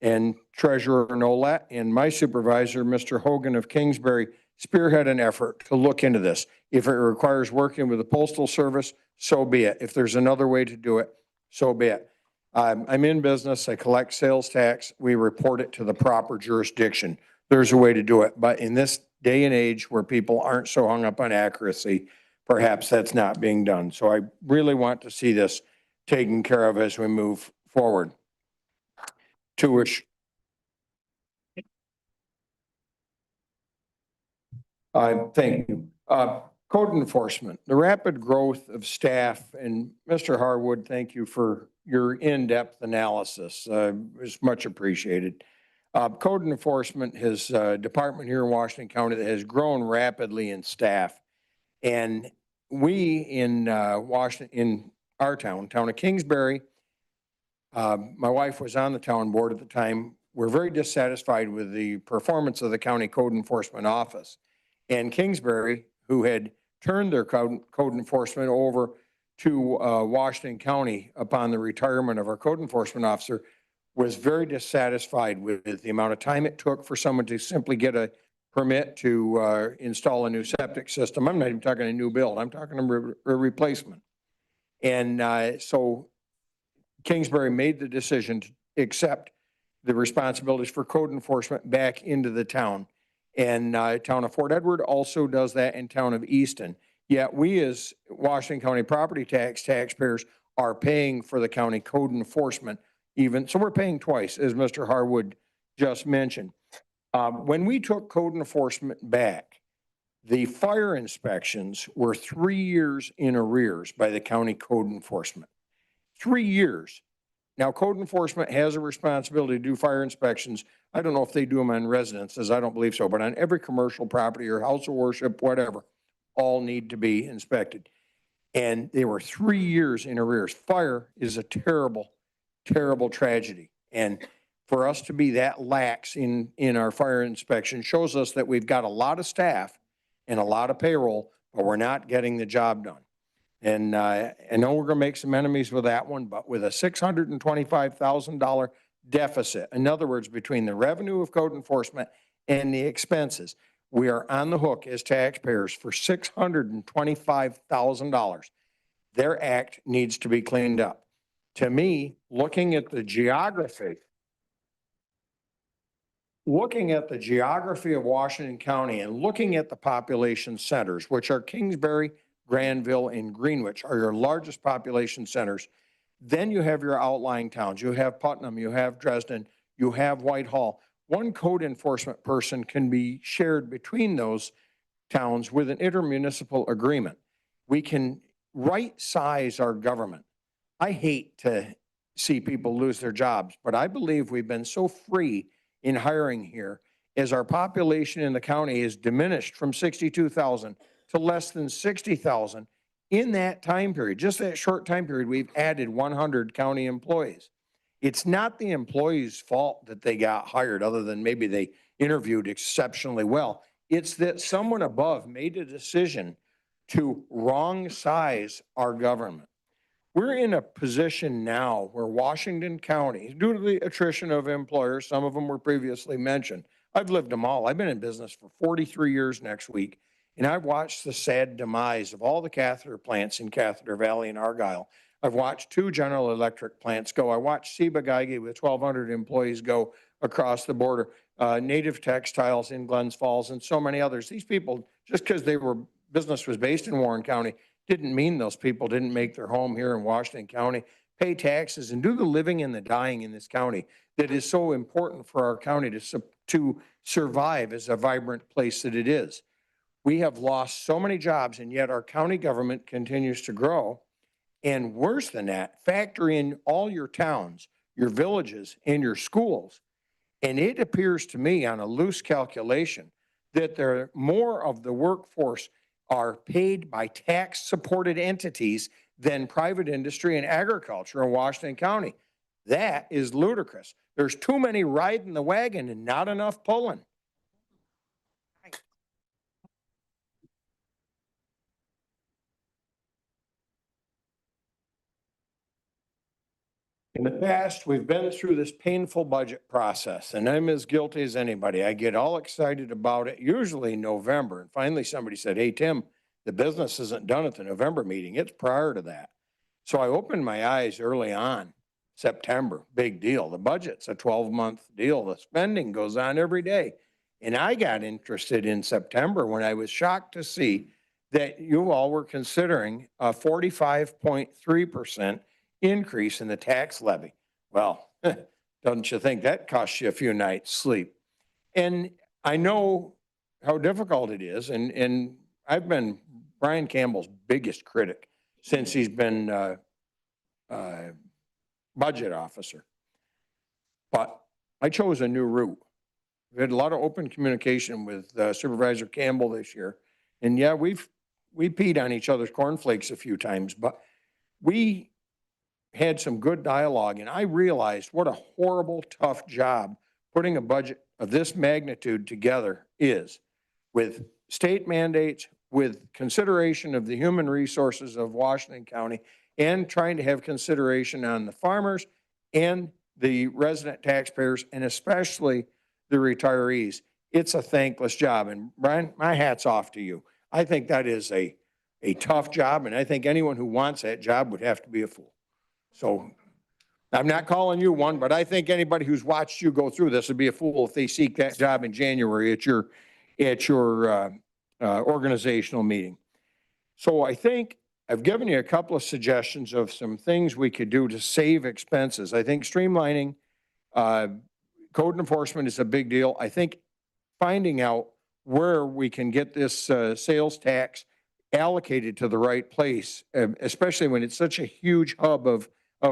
and Treasurer Nolet and my supervisor, Mr. Hogan of Kingsbury, spearhead an effort to look into this. If it requires working with the Postal Service, so be it. If there's another way to do it, so be it. I'm in business. I collect sales tax. We report it to the proper jurisdiction. There's a way to do it. But in this day and age where people aren't so hung up on accuracy, perhaps that's not being done. So I really want to see this taken care of as we move forward. To which Thank you. Code enforcement, the rapid growth of staff, and Mr. Harwood, thank you for your in-depth analysis. It's much appreciated. Code enforcement, his department here in Washington County that has grown rapidly in staff. And we in Washington, in our town of Kingsbury, my wife was on the town board at the time. We're very dissatisfied with the performance of the county code enforcement office. And Kingsbury, who had turned their code enforcement over to Washington County upon the retirement of our code enforcement officer, was very dissatisfied with the amount of time it took for someone to simply get a permit to install a new septic system. I'm not even talking a new build. I'm talking a replacement. And so Kingsbury made the decision to accept the responsibilities for code enforcement back into the town. And town of Fort Edward also does that in town of Easton. Yet we as Washington County property taxpayers are paying for the county code enforcement even. So we're paying twice, as Mr. Harwood just mentioned. When we took code enforcement back, the fire inspections were 3 years in arrears by the county code enforcement. 3 years. Now, code enforcement has a responsibility to do fire inspections. I don't know if they do them on residences. I don't believe so, but on every commercial property or house of worship, whatever, all need to be inspected. And they were 3 years in arrears. Fire is a terrible, terrible tragedy. And for us to be that lax in our fire inspection shows us that we've got a lot of staff and a lot of payroll, but we're not getting the job done. And I know we're going to make some enemies with that one, but with a $625,000 deficit, in other words, between the revenue of code enforcement and the expenses, we are on the hook as taxpayers for $625,000. Their act needs to be cleaned up. To me, looking at the geography of Washington County and looking at the population centers, which are Kingsbury, Granville, and Greenwich are your largest population centers. Then you have your outlying towns. You have Putnam, you have Dresden, you have Whitehall. One code enforcement person can be shared between those towns with an intermunicipal agreement. We can right size our government. I hate to see people lose their jobs, but I believe we've been so free in hiring here as our population in the county is diminished from 62,000 to less than 60,000 in that time period. Just that short time period, we've added 100 county employees. It's not the employee's fault that they got hired, other than maybe they interviewed exceptionally well. It's that someone above made a decision to wrong size our government. We're in a position now where Washington County, due to the attrition of employers, some of them were previously mentioned. I've lived them all. I've been in business for 43 years next week. And I've watched the sad demise of all the catheter plants in Catheter Valley and Argyle. I've watched 2 General Electric plants go. I watched Ciba-Geigy with 1,200 employees go across the border. Native Textiles in Glens Falls and so many others. These people, just because business was based in Warren County, didn't mean those people didn't make their home here in Washington County, pay taxes, and do the living and the dying in this county that is so important for our county to survive as a vibrant place that it is. We have lost so many jobs, and yet our county government continues to grow. And worse than that, factor in all your towns, your villages, and your schools. And it appears to me on a loose calculation that more of the workforce are paid by tax-supported entities than private industry and agriculture in Washington County. That is ludicrous. There's too many riding the wagon and not enough pulling. In the past, we've been through this painful budget process, and I'm as guilty as anybody. I get all excited about it, usually in November, and finally somebody said, "Hey, Tim, the business isn't done at the November meeting. It's prior to that." So I opened my eyes early on, September, big deal. The budget's a 12-month deal. The spending goes on every day. And I got interested in September when I was shocked to see that you all were considering a 45.3% increase in the tax levy. Well, don't you think that costs you a few nights' sleep? And I know how difficult it is. And I've been Brian Campbell's biggest critic since he's been, budget officer. But I chose a new route. We had a lot of open communication with Supervisor Campbell this year. And yeah, we peed on each other's cornflakes a few times, but we had some good dialogue, and I realized what a horrible, tough job putting a budget of this magnitude together is, with state mandates, with consideration of the human resources of Washington County, and trying to have consideration on the farmers and the resident taxpayers, and especially the retirees. It's a thankless job. And Brian, my hat's off to you. I think that is a tough job, and I think anyone who wants that job would have to be a fool. So I'm not calling you one, but I think anybody who's watched you go through this would be a fool if they seek that job in January at your organizational meeting. So I think I've given you a couple of suggestions of some things we could do to save expenses. I think streamlining code enforcement is a big deal. I think finding out where we can get this sales tax allocated to the right place, especially when it's such a huge hub of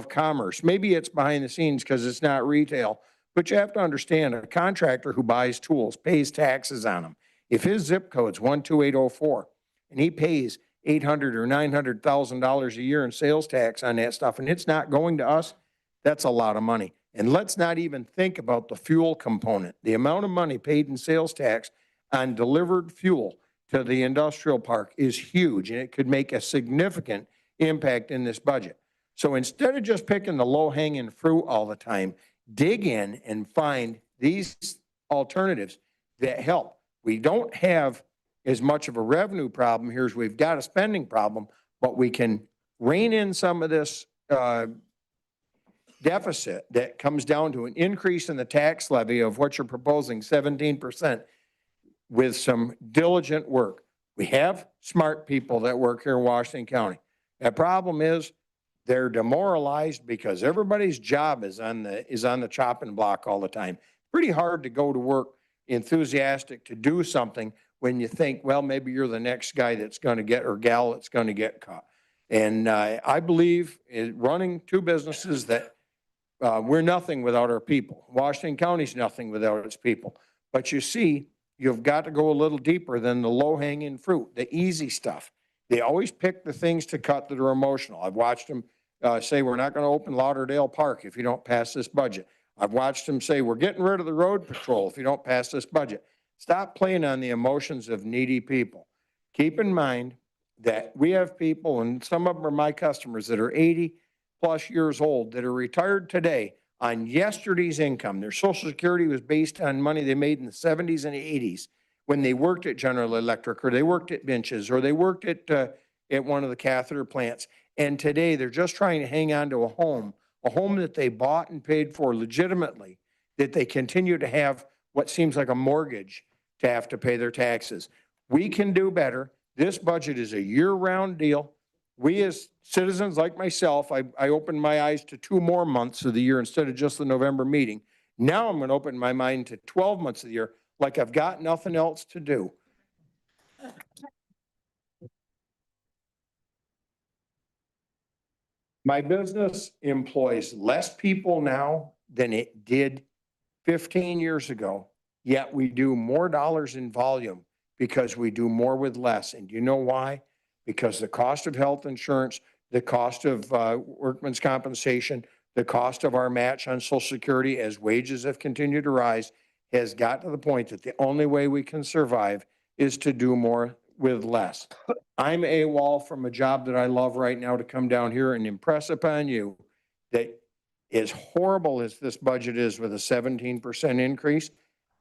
commerce. Maybe it's behind the scenes because it's not retail, but you have to understand a contractor who buys tools pays taxes on them. If his zip code's 12804 and he pays $800,000 or $900,000 a year in sales tax on that stuff, and it's not going to us, that's a lot of money. And let's not even think about the fuel component. The amount of money paid in sales tax on delivered fuel to the industrial park is huge, and it could make a significant impact in this budget. So instead of just picking the low-hanging fruit all the time, dig in and find these alternatives that help. We don't have as much of a revenue problem here as we've got a spending problem, but we can rein in some of this deficit that comes down to an increase in the tax levy of what you're proposing, 17%, with some diligent work. We have smart people that work here in Washington County. The problem is they're demoralized because everybody's job is on the chopping block all the time. Pretty hard to go to work enthusiastic to do something when you think, well, maybe you're the next guy that's going to get, or gal that's going to get caught. And I believe in running two businesses that we're nothing without our people. Washington County's nothing without its people. But you see, you've got to go a little deeper than the low-hanging fruit, the easy stuff. They always pick the things to cut that are emotional. I've watched them say, we're not going to open Lauderdale Park if you don't pass this budget. I've watched them say, we're getting rid of the road patrol if you don't pass this budget. Stop playing on the emotions of needy people. Keep in mind that we have people, and some of them are my customers, that are 80+ years old, that are retired today on yesterday's income. Their Social Security was based on money they made in the 70s and 80s when they worked at General Electric, or they worked at Benches, or they worked at one of the catheter plants. And today they're just trying to hang on to a home that they bought and paid for legitimately, that they continue to have what seems like a mortgage to have to pay their taxes. We can do better. This budget is a year-round deal. We as citizens like myself, I opened my eyes to 2 more months of the year instead of just the November meeting. Now I'm going to open my mind to 12 months of the year, like I've got nothing else to do. My business employs less people now than it did 15 years ago, yet we do more dollars in volume because we do more with less. And you know why? Because the cost of health insurance, the cost of workman's compensation, the cost of our match on Social Security as wages have continued to rise has got to the point that the only way we can survive is to do more with less. I'm AWOL from a job that I love right now to come down here and impress upon you that as horrible as this budget is with a 17% increase,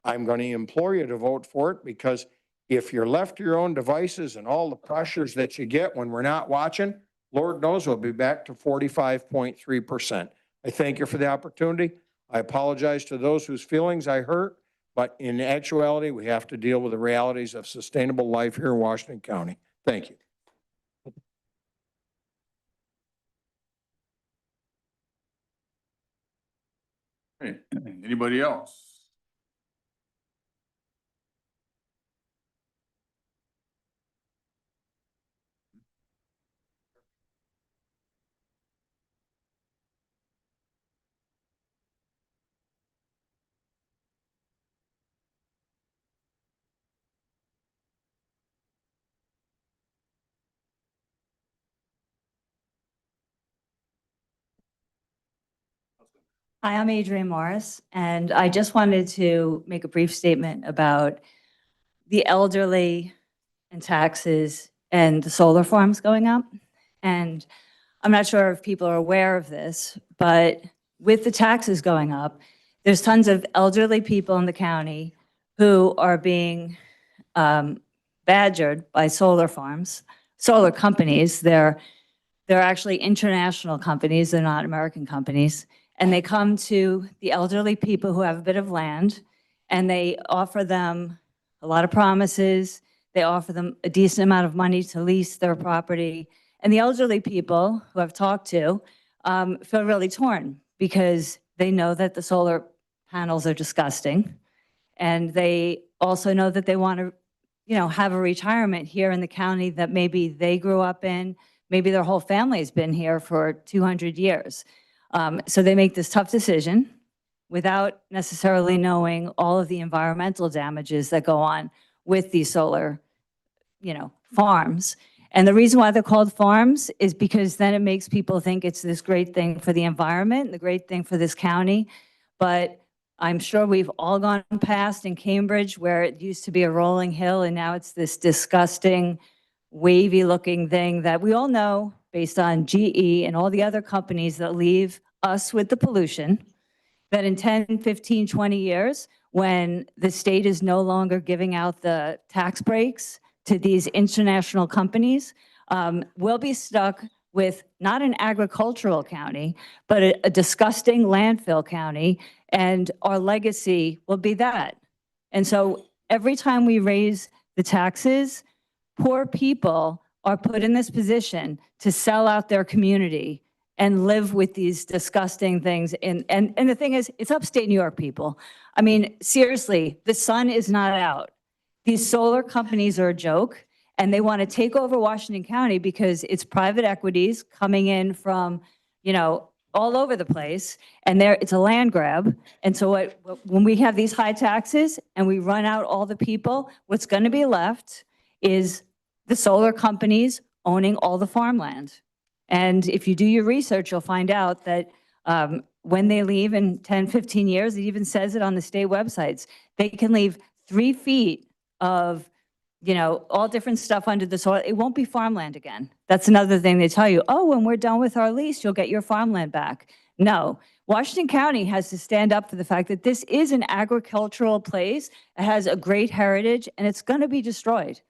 I'm going to implore you to vote for it, because if you're left to your own devices and all the pressures that you get when we're not watching, Lord knows we'll be back to 45.3%. I thank you for the opportunity. I apologize to those whose feelings I hurt, but in actuality, we have to deal with the realities of sustainable life here in Washington County. Thank you. Hey, anybody else? Hi, I'm Adrienne Morris, and I just wanted to make a brief statement about the elderly and taxes and the solar farms going up. And I'm not sure if people are aware of this, but with the taxes going up, there's tons of elderly people in the county who are being badgered by solar farms, solar companies. They're actually international companies, they're not American companies. And they come to the elderly people who have a bit of land, and they offer them a lot of promises. They offer them a decent amount of money to lease their property. And the elderly people who I've talked to feel really torn because they know that the solar panels are disgusting. And they also know that they want to, have a retirement here in the county that maybe they grew up in. Maybe their whole family's been here for 200 years. So they make this tough decision without necessarily knowing all of the environmental damages that go on with these solar, farms. And the reason why they're called farms is because then it makes people think it's this great thing for the environment, the great thing for this county. But I'm sure we've all gone past in Cambridge where it used to be a rolling hill and now it's this disgusting, wavy looking thing that we all know based on GE and all the other companies that leave us with the pollution, that in 10, 15, 20 years, when the state is no longer giving out the tax breaks to these international companies, we'll be stuck with not an agricultural county, but a disgusting landfill county, and our legacy will be that. And so every time we raise the taxes, poor people are put in this position to sell out their community and live with these disgusting things. And the thing is, it's upstate New York, people. I mean, seriously, the sun is not out. These solar companies are a joke, and they want to take over Washington County because it's private equities coming in from, all over the place, and it's a land grab. And so when we have these high taxes and we run out all the people, what's going to be left is the solar companies owning all the farmland. And if you do your research, you'll find out that when they leave in 10, 15 years, it even says it on the state websites, they can leave 3 feet of, all different stuff under the soil. It won't be farmland again. That's another thing they tell you. Oh, when we're done with our lease, you'll get your farmland back. No, Washington County has to stand up for the fact that this is an agricultural place. It has a great heritage, and it's going to be destroyed.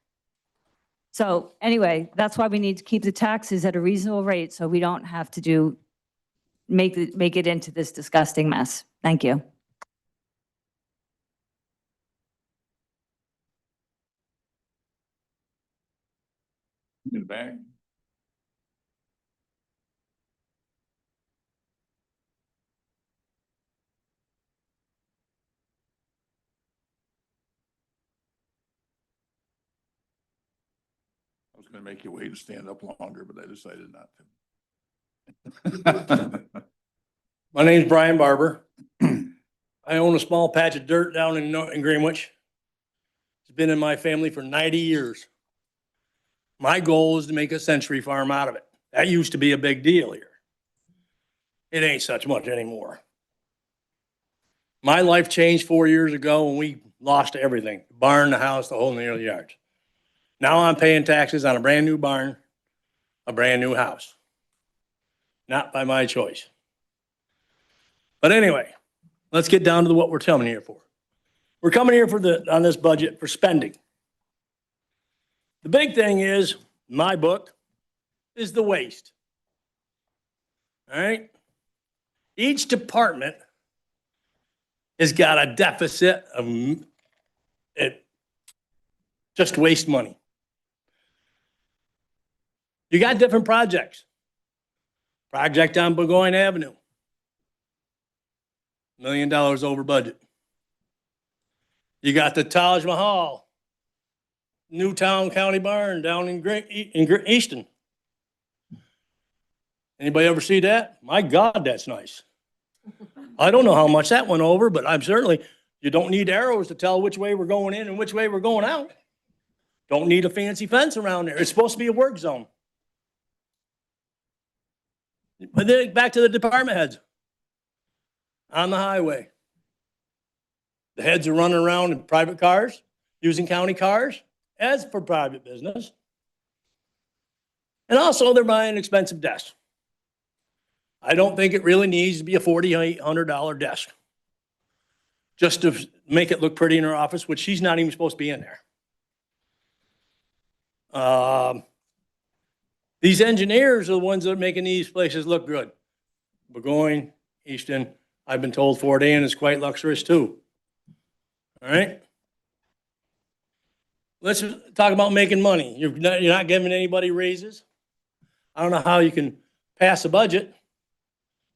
So anyway, that's why we need to keep the taxes at a reasonable rate so we don't have to make it into this disgusting mess. Thank you. In the back. I was gonna make you wait and stand up longer, but I decided not to. My name's Brian Barber. I own a small patch of dirt down in Greenwich. It's been in my family for 90 years. My goal is to make a century farm out of it. That used to be a big deal here. It ain't such much anymore. My life changed 4 years ago when we lost everything. The barn, the house, the whole near yards. Now I'm paying taxes on a brand new barn, a brand new house. Not by my choice. But anyway, let's get down to what we're coming here for. We're coming here on this budget for spending. The big thing is, in my book, is the waste. All right? Each department has got a deficit of just waste money. You got different projects. Project on Burgoyne Avenue, $1 million over budget. You got the Taj Mahal, Newtown County Barn down in Easton. Anybody ever see that? My God, that's nice. I don't know how much that went over, but I'm certainly, you don't need arrows to tell which way we're going in and which way we're going out. Don't need a fancy fence around there. It's supposed to be a work zone. But then back to the department heads. on the highway. The heads are running around in private cars, using county cars as for private business. And also they're buying expensive desks. I don't think it really needs to be a $4,800 desk just to make it look pretty in her office, which she's not even supposed to be in there. These engineers are the ones that are making these places look good. Burgoyne, Easton, I've been told Fort Ann is quite luxurious too. All right? Let's talk about making money. You're not giving anybody raises. I don't know how you can pass a budget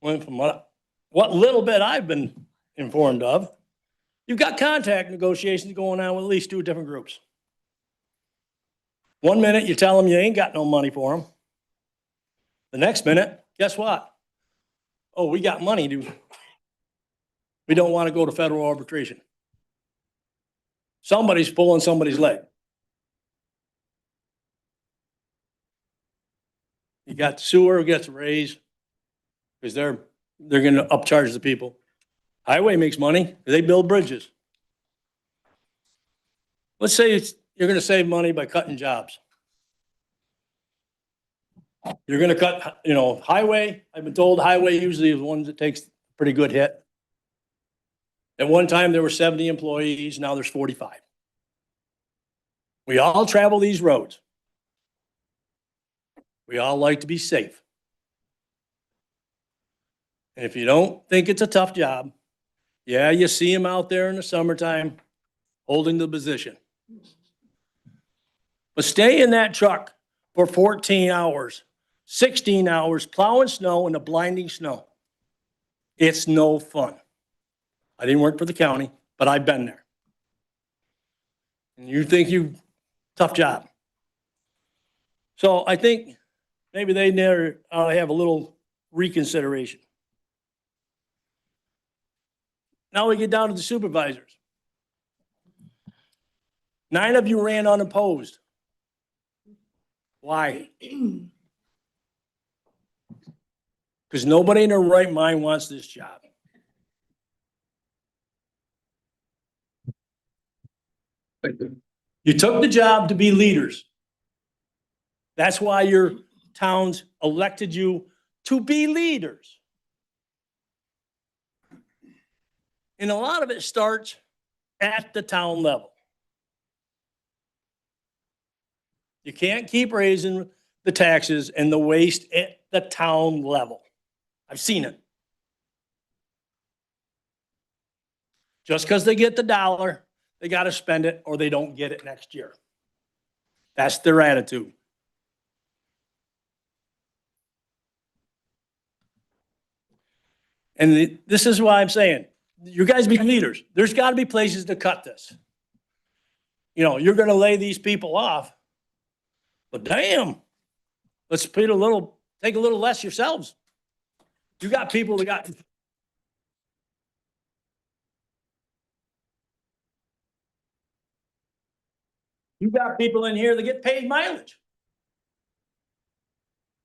when from what little bit I've been informed of, you've got contract negotiations going on with at least 2 different groups. One minute you tell them you ain't got no money for them. The next minute, guess what? Oh, we got money, dude. We don't want to go to federal arbitration. Somebody's pulling somebody's leg. You got the sewer gets a raise because they're going to upcharge the people. Highway makes money. They build bridges. Let's say you're going to save money by cutting jobs. You're going to cut, highway. I've been told highway usually is one that takes a pretty good hit. At one time, there were 70 employees. Now there's 45. We all travel these roads. We all like to be safe. And if you don't think it's a tough job, yeah, you see them out there in the summertime holding the position. But stay in that truck for 14 hours, 16 hours, plowing snow in the blinding snow. It's no fun. I didn't work for the county, but I've been there. And you think tough job. So I think maybe they never have a little reconsideration. Now we get down to the supervisors. 9 of you ran unopposed. Why? Because nobody in their right mind wants this job. You took the job to be leaders. That's why your towns elected you to be leaders. And a lot of it starts at the town level. You can't keep raising the taxes and the waste at the town level. I've seen it. Just because they get the dollar, they got to spend it or they don't get it next year. That's their attitude. And this is why I'm saying, you guys be leaders. There's got to be places to cut this. You're going to lay these people off, but damn, let's take a little less yourselves. You got people that got. You got people in here that get paid mileage.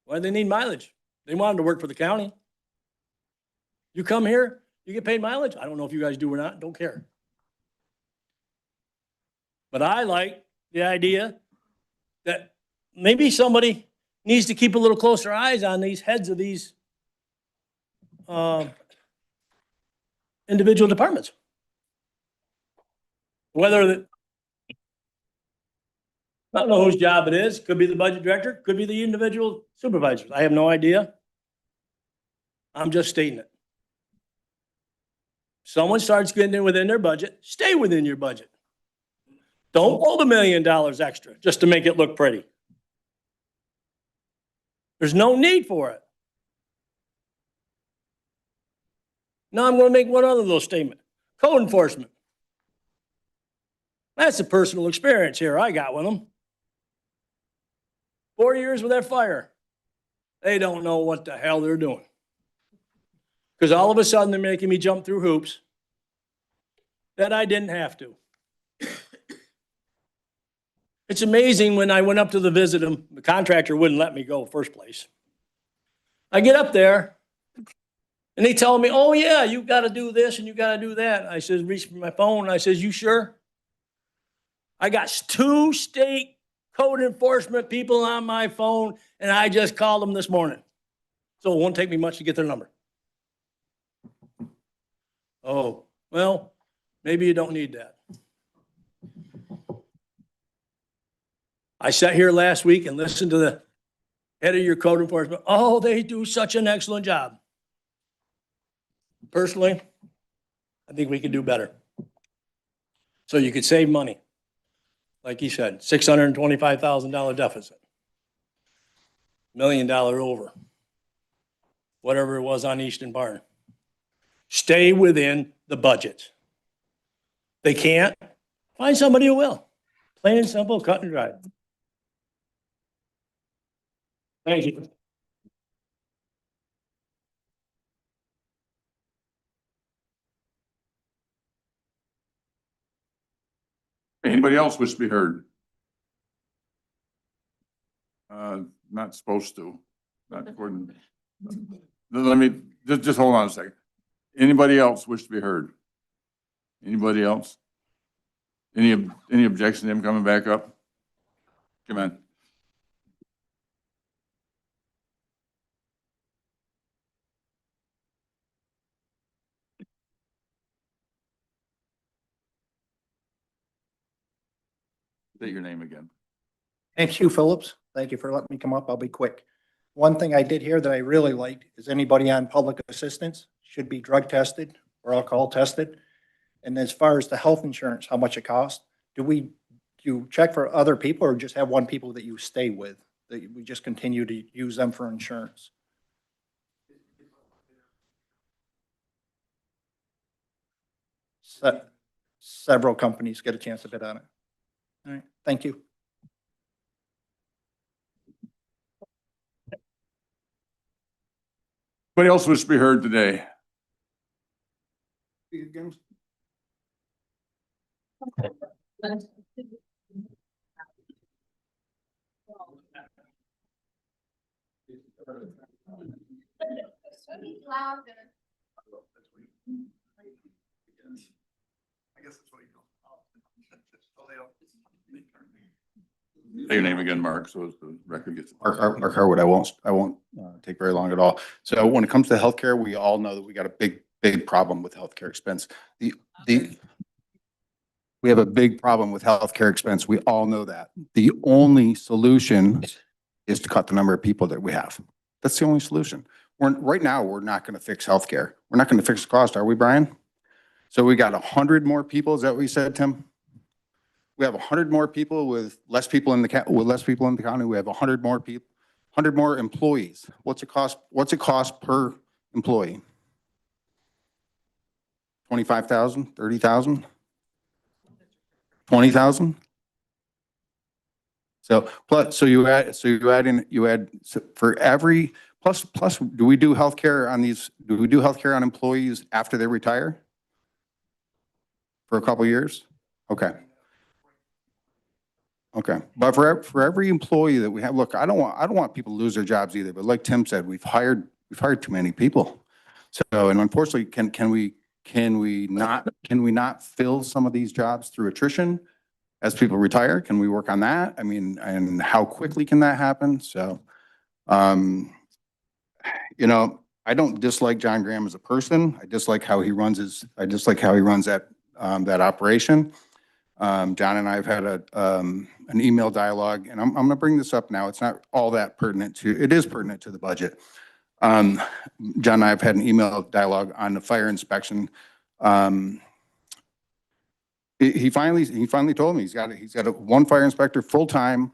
Why do they need mileage? They want them to work for the county. You come here, you get paid mileage. I don't know if you guys do or not, don't care. But I like the idea that maybe somebody needs to keep a little closer eyes on these heads of these individual departments. Whether I don't know whose job it is. Could be the budget director, could be the individual supervisors. I have no idea. I'm just stating it. Someone starts getting within their budget, stay within your budget. Don't hold $1 million extra just to make it look pretty. There's no need for it. Now I'm going to make one other little statement. Code enforcement. That's a personal experience here I got with them. 4 years with that fire. They don't know what the hell they're doing. Because all of a sudden they're making me jump through hoops that I didn't have to. It's amazing when I went up to visit him, the contractor wouldn't let me go first place. I get up there, And they tell me, oh yeah, you gotta do this and you gotta do that. I says, reach for my phone, and I says, you sure? I got 2 state code enforcement people on my phone, and I just called them this morning. So it won't take me much to get their number. Oh, well, maybe you don't need that. I sat here last week and listened to the head of your code enforcement. Oh, they do such an excellent job. Personally, I think we could do better. So you could save money. Like he said, $625,000 deficit. $1 million over. Whatever it was on Easton Barn. Stay within the budget. They can't, find somebody who will. Plain and simple, cut and dry. Thank you. Anybody else wish to be heard? Not supposed to, not according. Let me, just hold on a second. Anybody else wish to be heard? Anybody else? Any objection to him coming back up? Come on. State your name again. Thanks, Hugh Phillips. Thank you for letting me come up. I'll be quick. One thing I did hear that I really liked is anybody on public assistance should be drug tested or alcohol tested. And as far as the health insurance, how much it costs, do you check for other people or just have one people that you stay with? That we just continue to use them for insurance? Several companies get a chance to bid on it. All right, thank you. Anybody else wish to be heard today? Say your name again, Mark, so as the record gets. Mark Harwood, I won't take very long at all. So when it comes to healthcare, we all know that we got a big problem with healthcare expense. We have a big problem with healthcare expense. We all know that. The only solution is to cut the number of people that we have. That's the only solution. Right now, we're not going to fix healthcare. We're not going to fix the cost, are we, Brian? So we got 100 more people. Is that what you said, Tim? We have 100 more people with less people in the county. We have 100 more people, 100 more employees. What's it cost? What's it cost per employee? 25,000, 30,000, 20,000. So you add for every plus. Do we do healthcare on these? Do we do healthcare on employees after they retire? For a couple of years? Okay. Okay, but for every employee that we have, look, I don't want people to lose their jobs either. But like Tim said, we've hired too many people. So, and unfortunately, can we not fill some of these jobs through attrition as people retire? Can we work on that? I mean, and how quickly can that happen? So, you know, I don't dislike John Graham as a person. I dislike how he runs that operation. John and I have had an email dialogue, and I'm going to bring this up now. It's not all that pertinent to, it is pertinent to the budget. John and I have had an email dialogue on the fire inspection. He finally told me he's got one fire inspector full-time,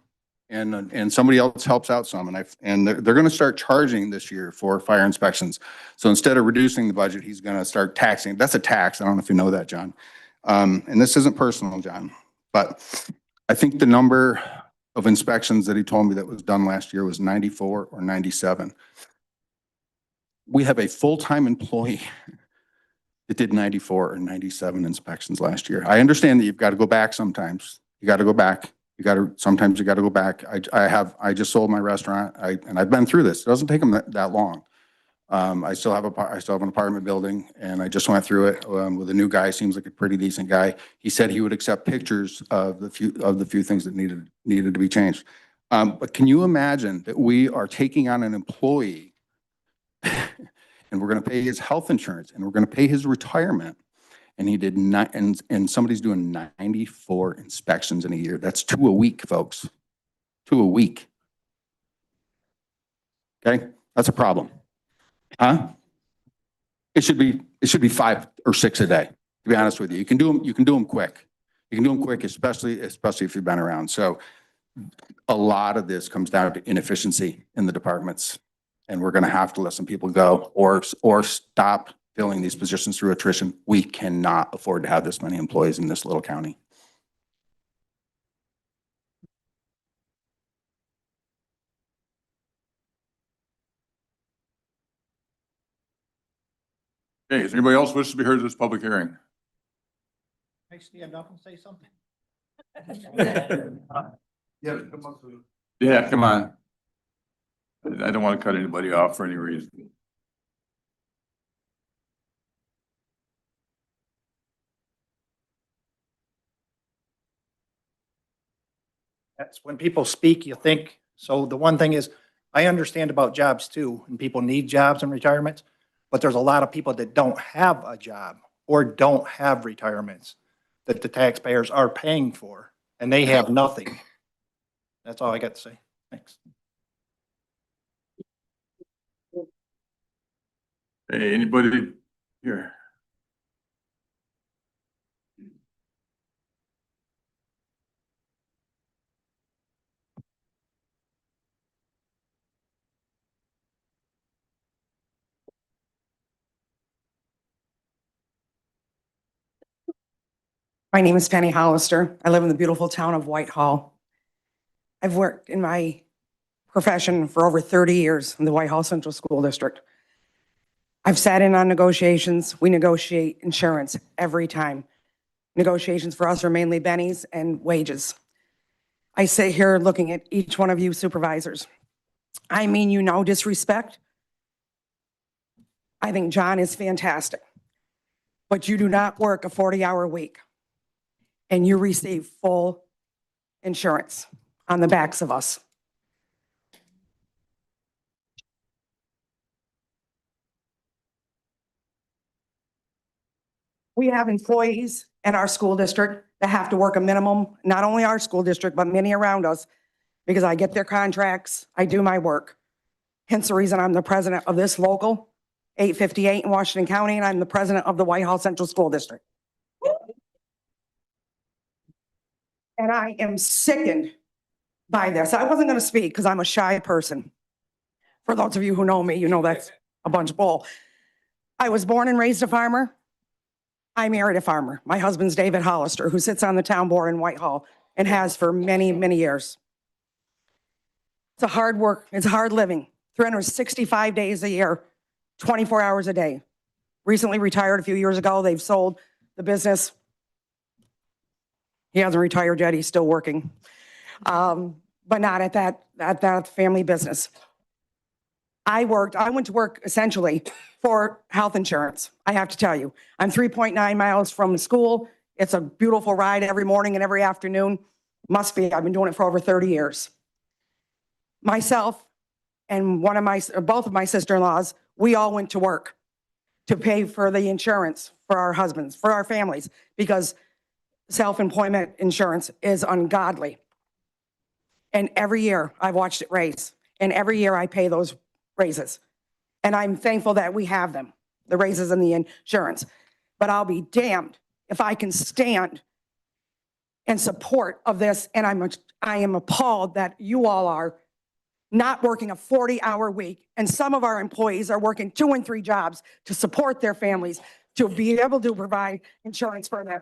and somebody else helps out some, and they're going to start charging this year for fire inspections. So instead of reducing the budget, he's going to start taxing. That's a tax. I don't know if you know that, John. And this isn't personal, John, but I think the number of inspections that he told me that was done last year was 94 or 97. We have a full-time employee that did 94 or 97 inspections last year. I understand that you've got to go back sometimes. You got to go back. Sometimes you got to go back. I just sold my restaurant, and I've been through this. It doesn't take them that long. I still have an apartment building, and I just went through it, with a new guy, seems like a pretty decent guy. He said he would accept pictures of the few things that needed to be changed. But can you imagine that we are taking on an employee and we're gonna pay his health insurance and we're gonna pay his retirement? And he did not, and somebody's doing 94 inspections in a year. That's 2 a week, folks. 2 a week. Okay, that's a problem. Huh? It should be 5 or 6 a day, to be honest with you. You can do them quick. You can do them quick, especially if you've been around. So a lot of this comes down to inefficiency in the departments. And we're gonna have to let some people go or stop filling these positions through attrition. We cannot afford to have this many employees in this little county. Okay, is anybody else wish to be heard at this public hearing? Can I stand up and say something? Yeah, come on. I don't want to cut anybody off for any reason. That's when people speak, you think. So the one thing is, I understand about jobs too, and people need jobs and retirements, but there's a lot of people that don't have a job or don't have retirements that the taxpayers are paying for, and they have nothing. That's all I got to say. Thanks. Hey, anybody here? My name is Penny Hollister. I live in the beautiful town of Whitehall. I've worked in my profession for over 30 years in the Whitehall Central School District. I've sat in on negotiations. We negotiate insurance every time. Negotiations for us are mainly bennies and wages. I sit here looking at each one of you supervisors. I mean you no disrespect. I think John is fantastic, but you do not work a 40-hour week and you receive full insurance on the backs of us. We have employees in our school district that have to work a minimum, not only our school district, but many around us, because I get their contracts, I do my work. Hence the reason I'm the president of this local 858 in Washington County, and I'm the president of the Whitehall Central School District. And I am sickened by this. I wasn't going to speak because I'm a shy person. For those of you who know me, you know that's a bunch of bull. I was born and raised a farmer. I married a farmer. My husband's David Hollister, who sits on the town board in Whitehall and has for many, many years. It's a hard work. It's hard living. 365 days a year, 24 hours a day. Recently retired a few years ago. They've sold the business. He hasn't retired yet. He's still working. But not at that family business. I went to work essentially for health insurance. I have to tell you, I'm 3.9 miles from the school. It's a beautiful ride every morning and every afternoon. Must be, I've been doing it for over 30 years. Myself and both of my sister-in-laws, we all went to work to pay for the insurance for our husbands, for our families, because self-employment insurance is ungodly. And every year I've watched it raise, and every year I pay those raises. And I'm thankful that we have them, the raises and the insurance. But I'll be damned if I can stand in support of this. And I am appalled that you all are not working a 40-hour week. And some of our employees are working 2 and 3 jobs to support their families, to be able to provide insurance for them.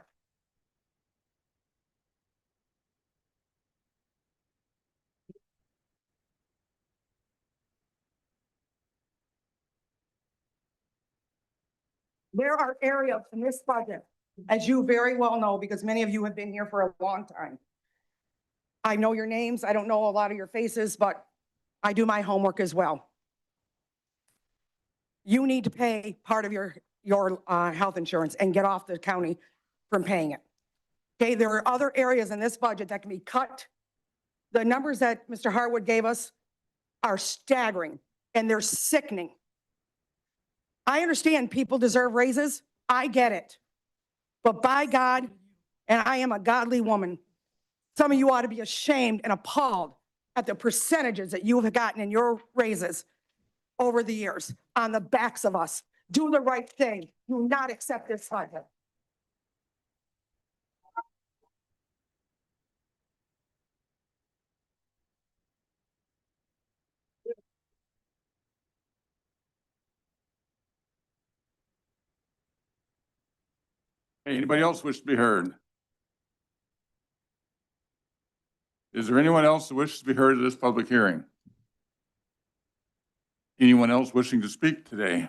There are areas in this budget, as you very well know, because many of you have been here for a long time. I know your names. I don't know a lot of your faces, but I do my homework as well. you need to pay part of your health insurance and get off the county from paying it. Okay, there are other areas in this budget that can be cut. The numbers that Mr. Harwood gave us are staggering and they're sickening. I understand people deserve raises. I get it. But by God, and I am a godly woman, some of you ought to be ashamed and appalled at the percentages that you have gotten in your raises over the years on the backs of us. Do the right thing. Do not accept this budget. Anybody else wish to be heard? Is there anyone else who wishes to be heard at this public hearing? Anyone else wishing to speak today?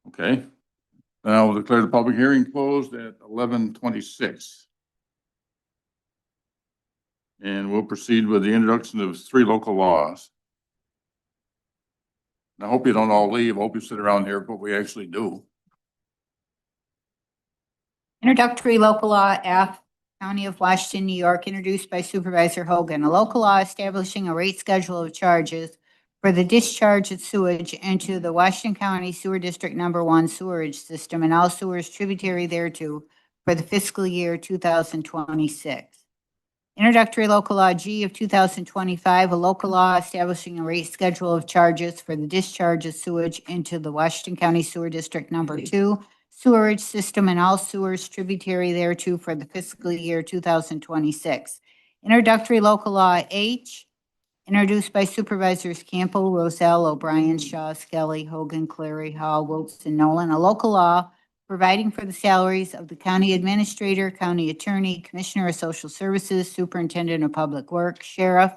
Okay, then I will declare the public hearing closed at 11:26. And we'll proceed with the introduction of 3 local laws. And I hope you don't all leave. I hope you sit around here, but we actually do. Introductory local law F, County of Washington, New York, introduced by Supervisor Hogan. A local law establishing a rate schedule of charges for the discharge of sewage into the Washington County Sewer District Number 1 sewerage system and all sewers tributary thereto for the fiscal year 2026. Introductory local law G of 2025, a local law establishing a rate schedule of charges for the discharge of sewage into the Washington County Sewer District Number 2 sewerage system and all sewers tributary thereto for the fiscal year 2026. Introductory local law H, introduced by Supervisors Campbell, Roselle, O'Brien, Shaw, Skelly, Hogan, Clary, Hall, Wilson, Nolan, a local law providing for the salaries of the county administrator, county attorney, commissioner of social services, superintendent of public works, sheriff,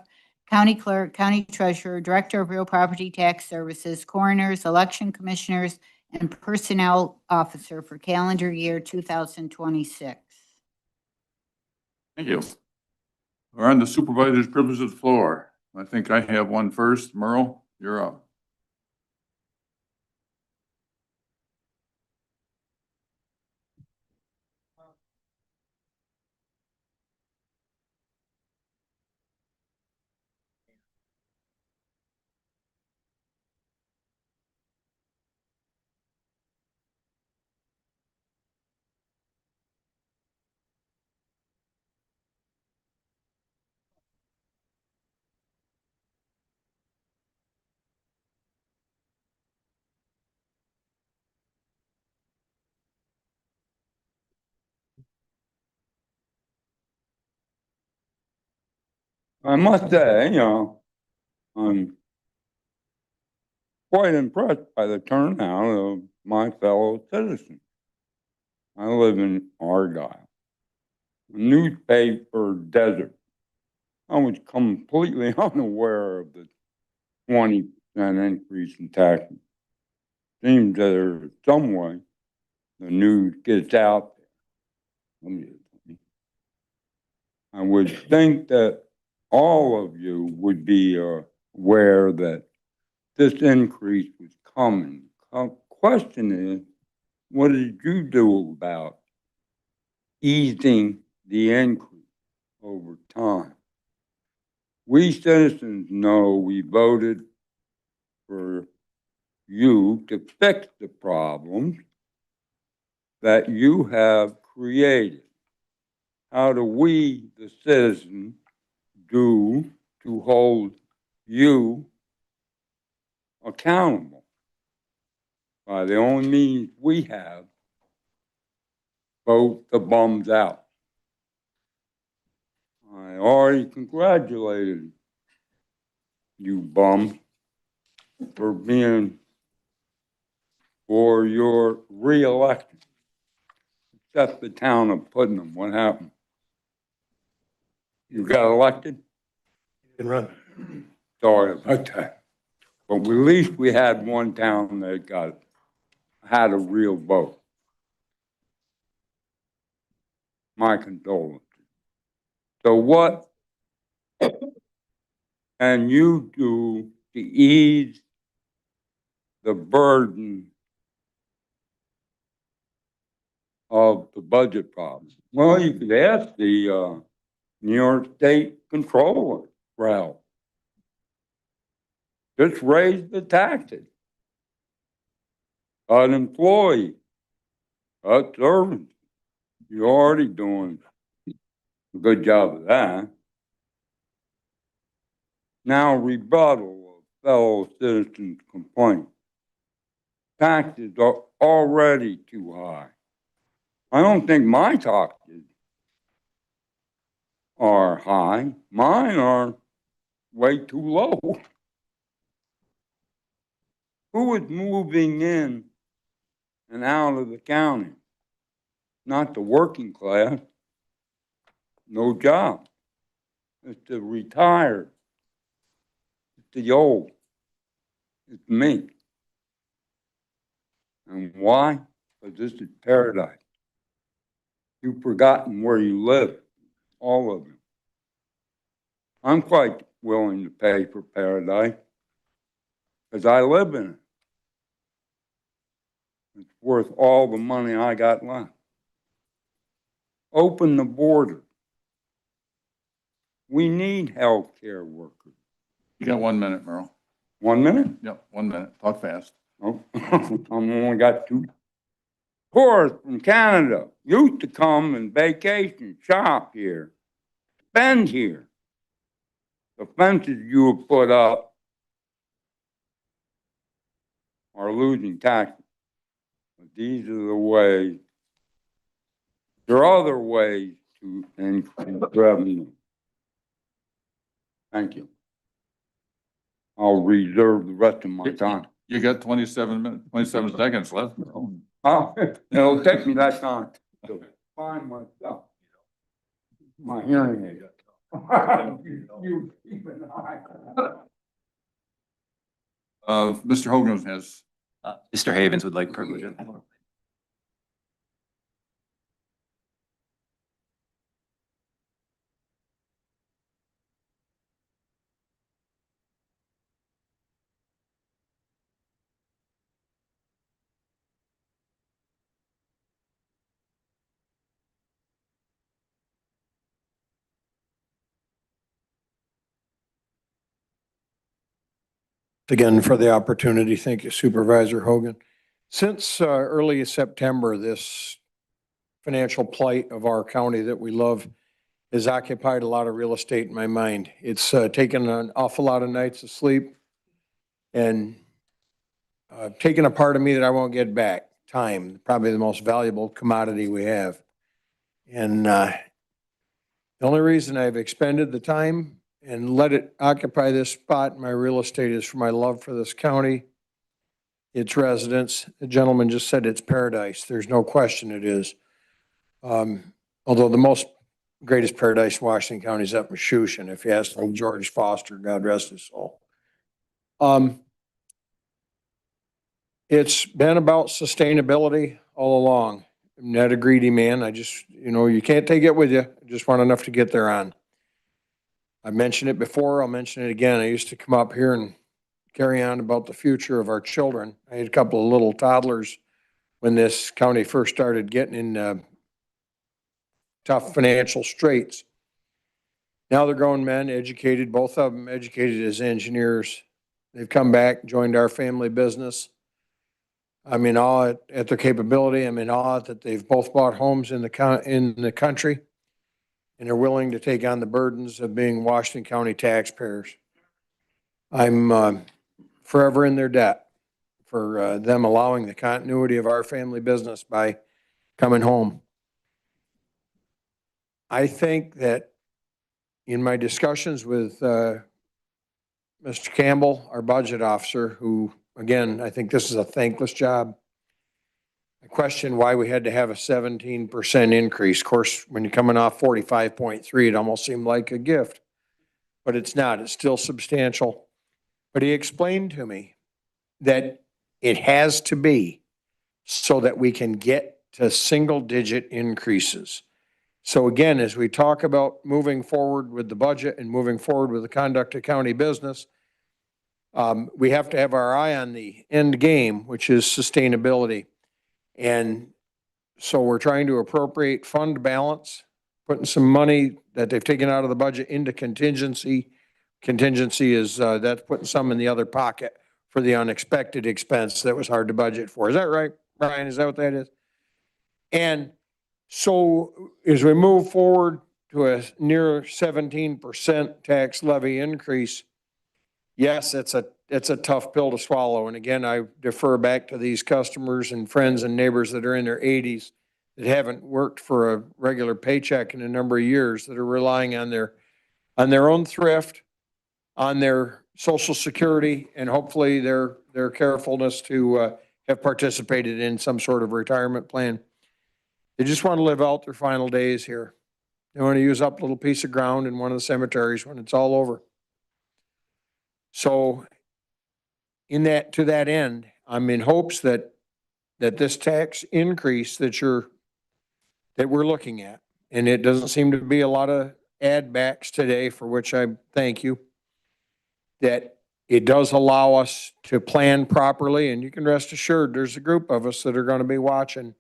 county clerk, county treasurer, director of real property tax services, coroners, election commissioners, and personnel officer for calendar year 2026. Thank you. We're on the supervisor's privilege of the floor. I think I have one first. Merle, you're up. I must say, I'm quite impressed by the turnout of my fellow citizens. I live in Argyle, a newspaper desert. I was completely unaware of the 20% increase in taxes. Seems that there's some way the news gets out there. I would think that all of you would be aware that this increase was coming. Question is, what did you do about easing the increase over time? We citizens know we voted for you to fix the problems that you have created. How do we, the citizens, do to hold you accountable? By the only means we have, vote the bums out. I already congratulated you bums for your re-election. Except the town of Putnam, what happened? You got elected? Can run. Sorry about that. But at least we had one town that had a real vote. My condolences. So what can you do to ease the burden of the budget problems? Well, you could ask the New York State Controller, Ralph. Just raise the taxes. Cut employees, cut servants. You're already doing a good job of that. Now rebuttal of fellow citizens' complaints. Taxes are already too high. I don't think my taxes are high. Mine are way too low. Who is moving in and out of the county? Not the working class. No job. It's the retired. It's the old. It's me. And why? Because this is paradise. You've forgotten where you live, all of you. I'm quite willing to pay for paradise because I live in it. It's worth all the money I got left. Open the border. We need healthcare workers. You got 1 minute, Merle. 1 minute? Yep, 1 minute. Talk fast. Oh, I'm only got 2. Tourists from Canada used to come and vacation, shop here, spend here. The fences you have put up are losing taxes. But these are the ways. There are other ways to increase revenue. Thank you. I'll reserve the rest of my time. You got 27 seconds left. Oh, it'll take me that time to find my stuff. My hearing aid. You keep an eye. Mr. Hogan has. Mr. Havens would like privilege. Again, for the opportunity. Thank you, Supervisor Hogan. Since early September, this financial plight of our county that we love has occupied a lot of real estate in my mind. It's taken an awful lot of nights of sleep and taken a part of me that I won't get back. Time, probably the most valuable commodity we have. And the only reason I've expended the time and let it occupy this spot in my real estate is for my love for this county, its residents. The gentleman just said it's paradise. There's no question it is. Although the greatest paradise in Washington County is up in Shushan, if you ask old George Foster, God rest his soul. It's been about sustainability all along. I'm not a greedy man. I just, you can't take it with you. I just want enough to get there on. I mentioned it before. I'll mention it again. I used to come up here and carry on about the future of our children. I had a couple of little toddlers when this county first started getting in tough financial straits. Now they're grown men, educated, both of them educated as engineers. They've come back, joined our family business. I'm in awe at their capability. I'm in awe that they've both bought homes in the country and are willing to take on the burdens of being Washington County taxpayers. I'm forever in their debt for them allowing the continuity of our family business by coming home. I think that in my discussions with Mr. Campbell, our budget officer, who, again, I think this is a thankless job. I question why we had to have a 17% increase. Of course, when you're coming off 45.3, it almost seemed like a gift, but it's not. It's still substantial. But he explained to me that it has to be so that we can get to single-digit increases. So again, as we talk about moving forward with the budget and moving forward with the conduct of county business, we have to have our eye on the end game, which is sustainability. And so we're trying to appropriate fund balance, putting some money that they've taken out of the budget into contingency. Contingency is, that's putting some in the other pocket for the unexpected expense that was hard to budget for. Is that right, Brian? Is that what that is? And so as we move forward to a near 17% tax levy increase, yes, it's a tough pill to swallow. And again, I defer back to these customers and friends and neighbors that are in their 80s that haven't worked for a regular paycheck in a number of years, that are relying on their own thrift, on their Social Security, and hopefully their carefulness to have participated in some sort of retirement plan. They just want to live out their final days here. They want to use up a little piece of ground in one of the cemeteries when it's all over. So to that end, I'm in hopes that this tax increase that we're looking at, and it doesn't seem to be a lot of add backs today, for which I thank you, that it does allow us to plan properly. And you can rest assured there's a group of us that are going to be watching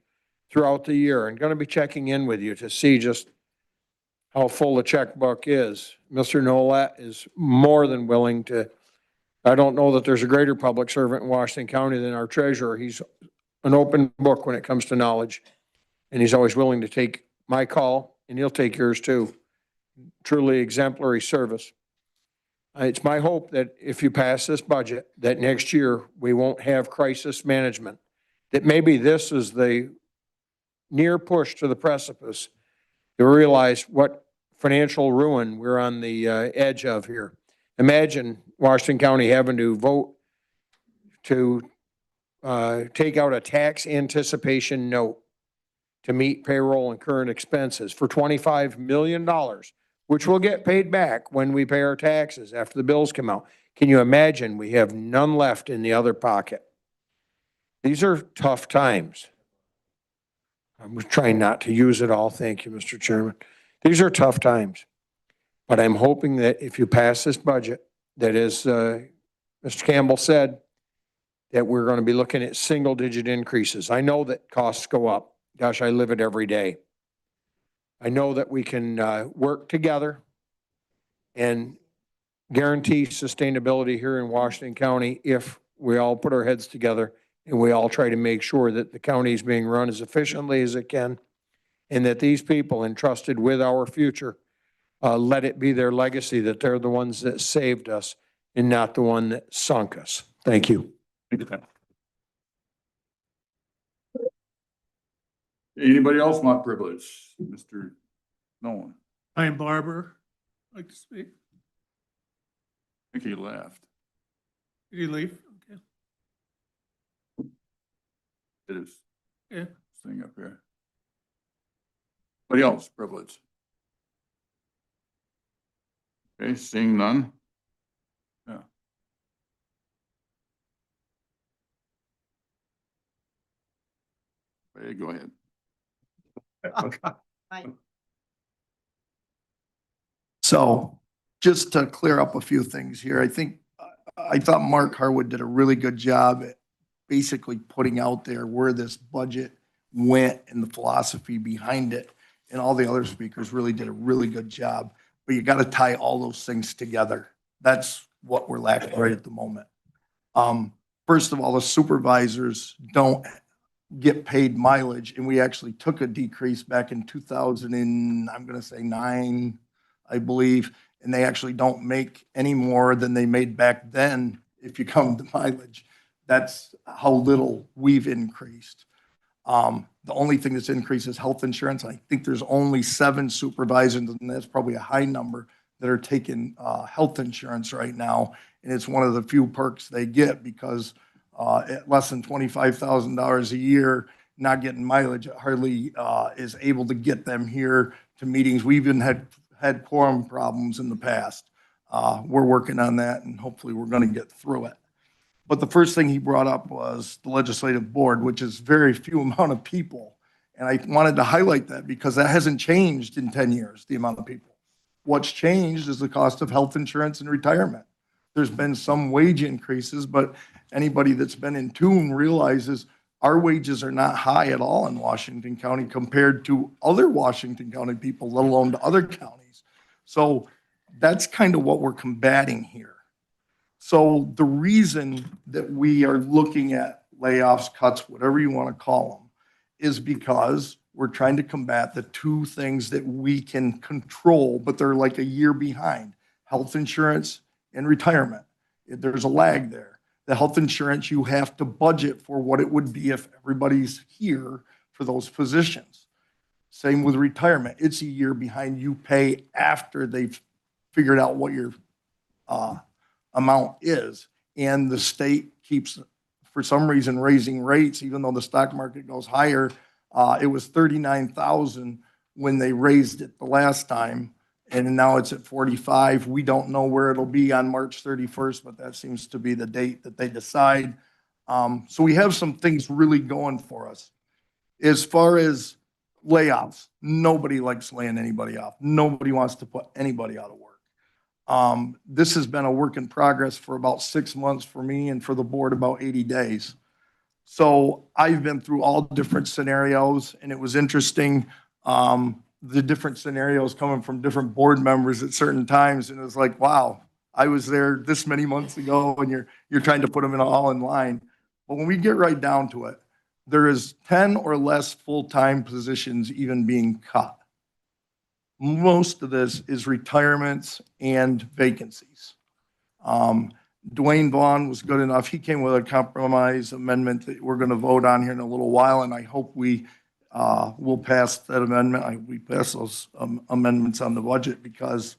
throughout the year and going to be checking in with you to see just how full the checkbook is. Mr. Nolet is more than willing to. I don't know that there's a greater public servant in Washington County than our treasurer. He's an open book when it comes to knowledge, and he's always willing to take my call, and he'll take yours too. Truly exemplary service. It's my hope that if you pass this budget, that next year we won't have crisis management, that maybe this is the near push to the precipice to realize what financial ruin we're on the edge of here. Imagine Washington County having to vote to take out a tax anticipation note to meet payroll and current expenses for $25 million, which will get paid back when we pay our taxes after the bills come out. Can you imagine? We have none left in the other pocket. These are tough times. I'm trying not to use it all. Thank you, Mr. Chairman. These are tough times. But I'm hoping that if you pass this budget, that as Mr. Campbell said, that we're going to be looking at single-digit increases. I know that costs go up. Gosh, I live it every day. I know that we can work together and guarantee sustainability here in Washington County if we all put our heads together and we all try to make sure that the county is being run as efficiently as it can, and that these people entrusted with our future, let it be their legacy that they're the ones that saved us and not the one that sunk us. Thank you. Thank you, Pat. Anybody else want privilege? Mr. Nolan. Brian Barber, like to speak. I think he left. Did you leave? Okay. It is. Yeah. Thing up here. Anybody else privilege? Okay, seeing none. Yeah. Okay, go ahead. So just to clear up a few things here, I thought Mark Harwood did a really good job at basically putting out there where this budget went and the philosophy behind it. And all the other speakers really did a really good job, but you got to tie all those things together. That's what we're lacking right at the moment. First of all, the supervisors don't get paid mileage, and we actually took a decrease back in 2000 and I'm going to say 9, I believe, and they actually don't make any more than they made back then if you come to mileage. That's how little we've increased. The only thing that's increased is health insurance. I think there's only 7 supervisors, and that's probably a high number, that are taking health insurance right now. And it's one of the few perks they get because at less than $25,000 a year, not getting mileage hardly is able to get them here to meetings. We've even had quorum problems in the past. We're working on that, and hopefully we're going to get through it. But the first thing he brought up was the legislative board, which is very few amount of people. And I wanted to highlight that because that hasn't changed in 10 years, the amount of people. What's changed is the cost of health insurance and retirement. there's been some wage increases, but anybody that's been in tune realizes our wages are not high at all in Washington County compared to other Washington County people, let alone to other counties. So that's kind of what we're combating here. So the reason that we are looking at layoffs, cuts, whatever you want to call them, is because we're trying to combat the two things that we can control, but they're like a year behind: health insurance and retirement. There's a lag there. The health insurance, you have to budget for what it would be if everybody's here for those positions. Same with retirement. It's a year behind. You pay after they've figured out what your amount is. And the state keeps, for some reason, raising rates, even though the stock market goes higher. It was 39,000 when they raised it the last time, and now it's at 45. We don't know where it'll be on March 31st, but that seems to be the date that they decide. So we have some things really going for us. As far as layoffs, nobody likes laying anybody off. Nobody wants to put anybody out of work. This has been a work in progress for about 6 months for me, and for the board about 80 days. So I've been through all different scenarios, and it was interesting, the different scenarios coming from different board members at certain times. And it was like, wow, I was there this many months ago, and you're trying to put them all in line. But when we get right down to it, there is 10 or less full-time positions even being cut. Most of this is retirements and vacancies. Dwayne Vaughn was good enough. He came with a compromise amendment that we're going to vote on here in a little while, and I hope we will pass that amendment. We pass those amendments on the budget because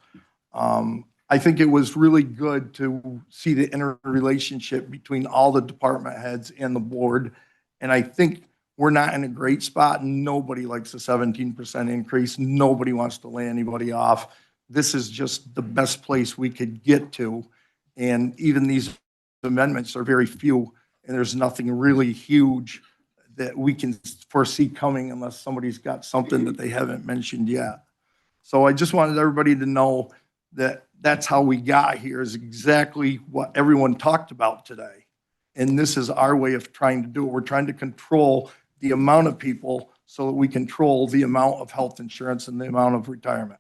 I think it was really good to see the interrelationship between all the department heads and the board. And I think we're not in a great spot. Nobody likes a 17% increase. Nobody wants to lay anybody off. This is just the best place we could get to. And even these amendments are very few, and there's nothing really huge that we can foresee coming unless somebody's got something that they haven't mentioned yet. So I just wanted everybody to know that that's how we got here, is exactly what everyone talked about today. And this is our way of trying to do it. We're trying to control the amount of people so that we control the amount of health insurance and the amount of retirement.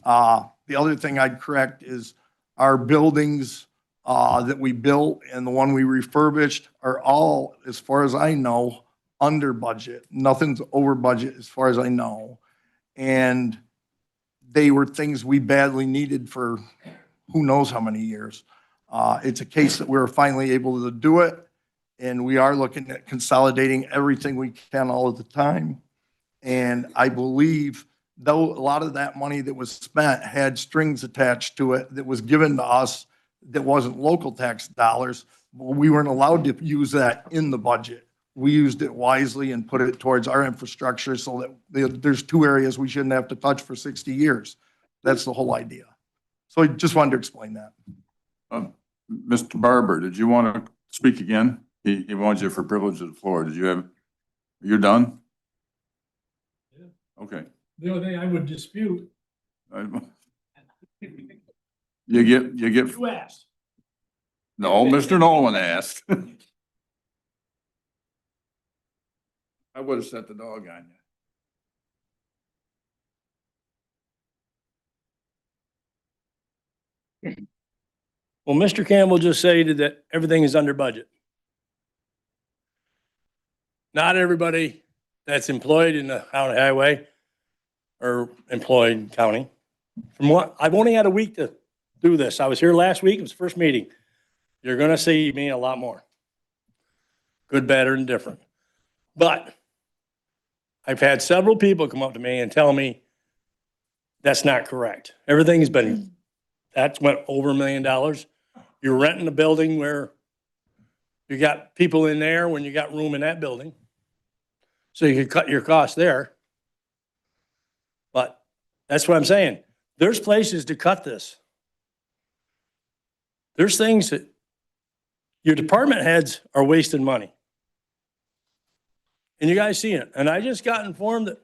The other thing I'd correct is our buildings that we built and the one we refurbished are all, as far as I know, under budget. Nothing's over budget as far as I know. And they were things we badly needed for who knows how many years. It's a case that we were finally able to do it, and we are looking at consolidating everything we can all of the time. And I believe, though a lot of that money that was spent had strings attached to it that was given to us that wasn't local tax dollars, we weren't allowed to use that in the budget. We used it wisely and put it towards our infrastructure so that there's two areas we shouldn't have to touch for 60 years. That's the whole idea. So I just wanted to explain that. Mr. Barber, did you want to speak again? He wants you for privilege of the floor. You're done? Yeah. Okay. The only thing I would dispute. You get. You asked. No, Mr. Nolan asked. I would have set the dog on you. Well, Mr. Campbell just stated that everything is under budget. Not everybody that's employed in the county highway or employed in county. From what, I've only had a week to do this. I was here last week. It was the first meeting. You're going to see me a lot more. Good, bad, or indifferent. But I've had several people come up to me and tell me that's not correct. Everything has been, that's went over $1 million. You're renting a building where you got people in there when you got room in that building. So you could cut your costs there. But that's what I'm saying. There's places to cut this. There's things that your department heads are wasting money. And you guys see it. And I just got informed that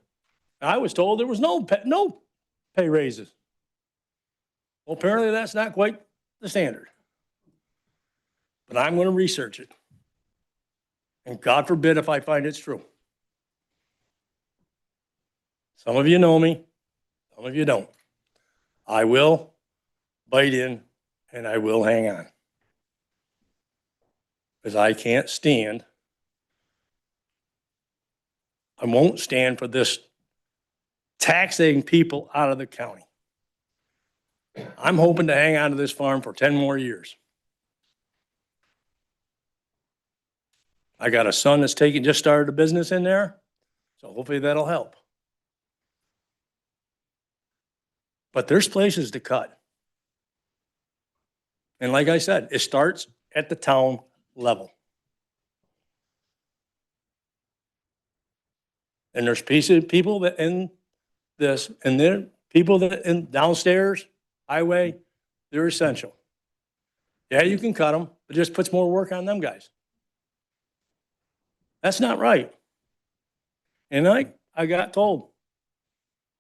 I was told there was no pay raises. Well, apparently that's not quite the standard. but I'm going to research it. And God forbid if I find it's true. Some of you know me, some of you don't. I will bite in and I will hang on. Because I can't stand, I won't stand for this taxing people out of the county. I'm hoping to hang on to this farm for 10 more years. I got a son that's just started a business in there, so hopefully that'll help. But there's places to cut. And like I said, it starts at the town level. And there's people that in this, and then people that in downstairs, highway, they're essential. Yeah, you can cut them, but it just puts more work on them guys. That's not right. And I got told,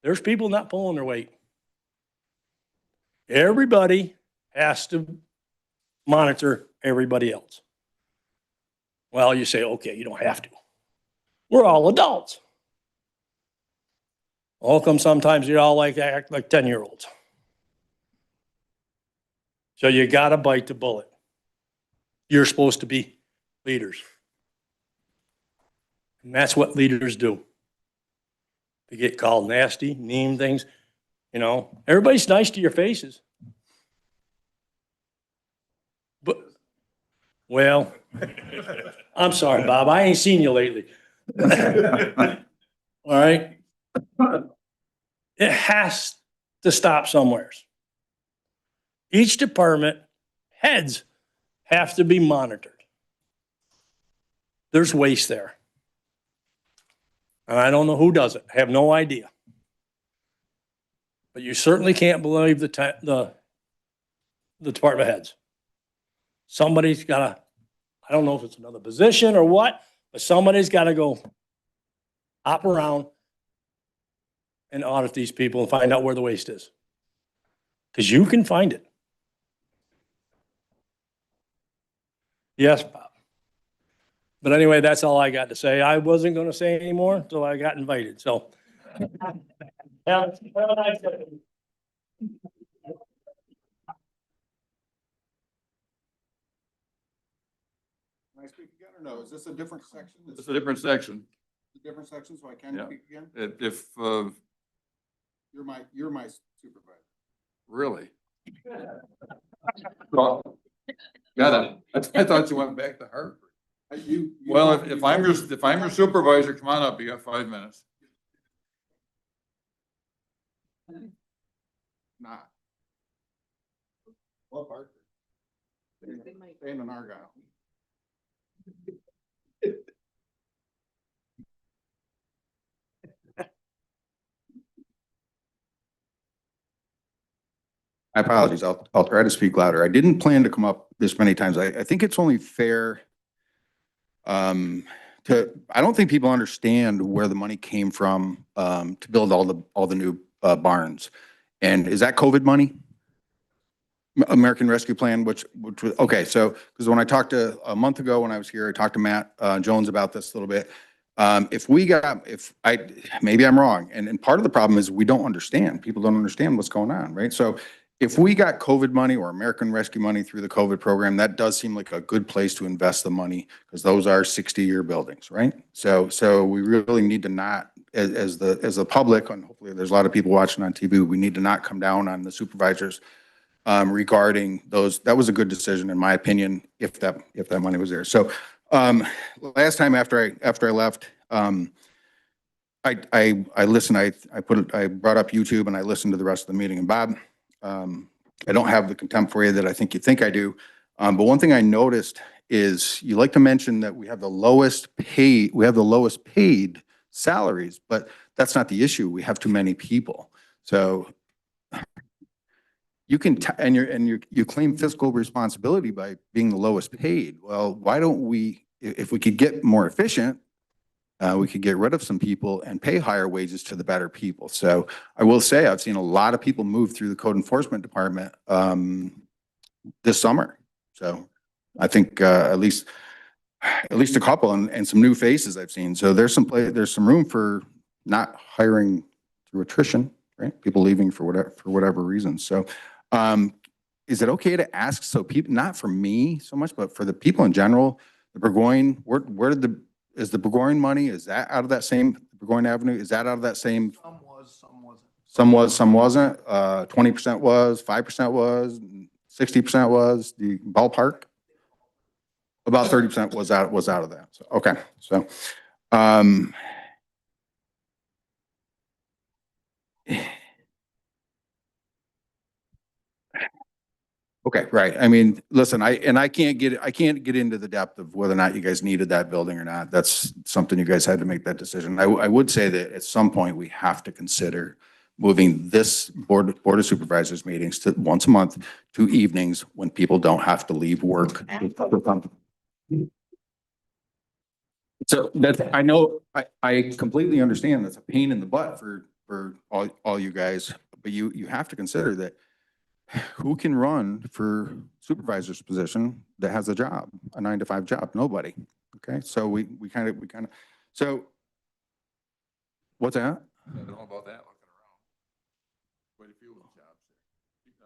there's people not pulling their weight. Everybody has to monitor everybody else. Well, you say, okay, you don't have to. We're all adults. All come sometimes you're all act like 10-year-olds. So you got to bite the bullet. You're supposed to be leaders. And that's what leaders do. They get called nasty, mean things. You know, everybody's nice to your faces. But, well, I'm sorry, Bob. I ain't seen you lately. All right. It has to stop somewhere. Each department heads have to be monitored. There's waste there. And I don't know who does it. I have no idea. But you certainly can't believe the department heads. Somebody's got to, I don't know if it's another position or what, but somebody's got to go hop around and audit these people and find out where the waste is. Because you can find it. Yes, Bob. But anyway, that's all I got to say. I wasn't going to say anymore until I got invited. So, have a nice day. Can I speak again or no? Is this a different section? It's a different section. A different section, so I can Yeah. speak again? If, You're my supervisor. really. Well, got it. I thought you went back to Hartford. Well, if I'm your supervisor, come on up. You got 5 minutes. Not. Well, Hartford. Staying in Argyle. My apologies. I'll try to speak louder. I didn't plan to come up this many times. I think it's only fair I don't think people understand where the money came from to build all the new barns. And is that COVID money? American Rescue Plan, which was, okay, so, because when I talked to, a month ago when I was here, I talked to Matt Jones about this a little bit. Maybe I'm wrong, and part of the problem is we don't understand. People don't understand what's going on, right? So if we got COVID money or American Rescue money through the COVID program, that does seem like a good place to invest the money, because those are 60-year buildings, right? So we really need to not, as the public, and hopefully there's a lot of people watching on TV, we need to not come down on the supervisors regarding those. That was a good decision, in my opinion, if that money was there. So last time after I left, I listened. I brought up YouTube and I listened to the rest of the meeting. And Bob, I don't have the contempt for you that I think you think I do. But one thing I noticed is you like to mention that we have the lowest paid salaries, but that's not the issue. We have too many people. So you can, you claim fiscal responsibility by being the lowest paid. Well, why don't we, if we could get more efficient, we could get rid of some people and pay higher wages to the better people. So I will say I've seen a lot of people move through the code enforcement department this summer. So I think, at least a couple and some new faces I've seen. So there's some room for not hiring through attrition, right? People leaving for whatever reason. So, is it okay to ask, so people, not for me so much, but for the people in general, the Burgoyne, is the Burgoyne money, is that out of that same, Burgoyne Avenue, is that out of that same? Some was, some wasn't. Some was, some wasn't, 20% was, 5% was, 60% was, the ballpark? About 30% was out of that. So, okay, so, okay, right. I mean, listen, I can't get into the depth of whether or not you guys needed that building or not. That's something you guys had to make that decision. I would say that at some point we have to consider moving this Board of Supervisors meetings to once a month to evenings when people don't have to leave work. So that's, I know, I completely understand that's a pain in the butt for all you guys, but you have to consider that who can run for supervisor's position that has a job, a 9-to-5 job? Nobody. Okay, so we kind of, so what's that? I don't know about that, looking around. Quite a few of these jobs.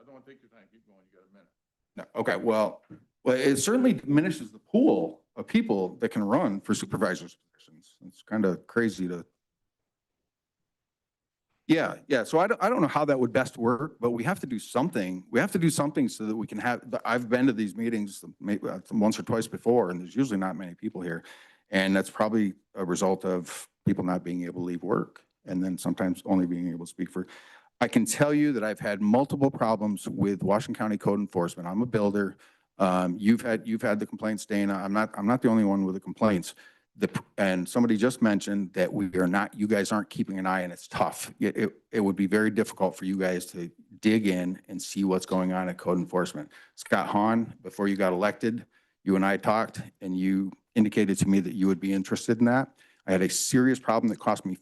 I don't want to take your time, keep going, you got a minute. No, okay, well, it certainly diminishes the pool of people that can run for supervisor's positions. It's kind of crazy to. Yeah. So I don't know how that would best work, but we have to do something. We have to do something so that we can have, I've been to these meetings maybe once or twice before, and there's usually not many people here. And that's probably a result of people not being able to leave work and then sometimes only being able to speak for. I can tell you that I've had multiple problems with Washington County code enforcement. I'm a builder. You've had the complaints, Dana. I'm not the only one with the complaints. And somebody just mentioned that you guys aren't keeping an eye, and it's tough. It would be very difficult for you guys to dig in and see what's going on at code enforcement. Scott Hahn, before you got elected, you and I talked, and you indicated to me that you would be interested in that. I had a serious problem that cost me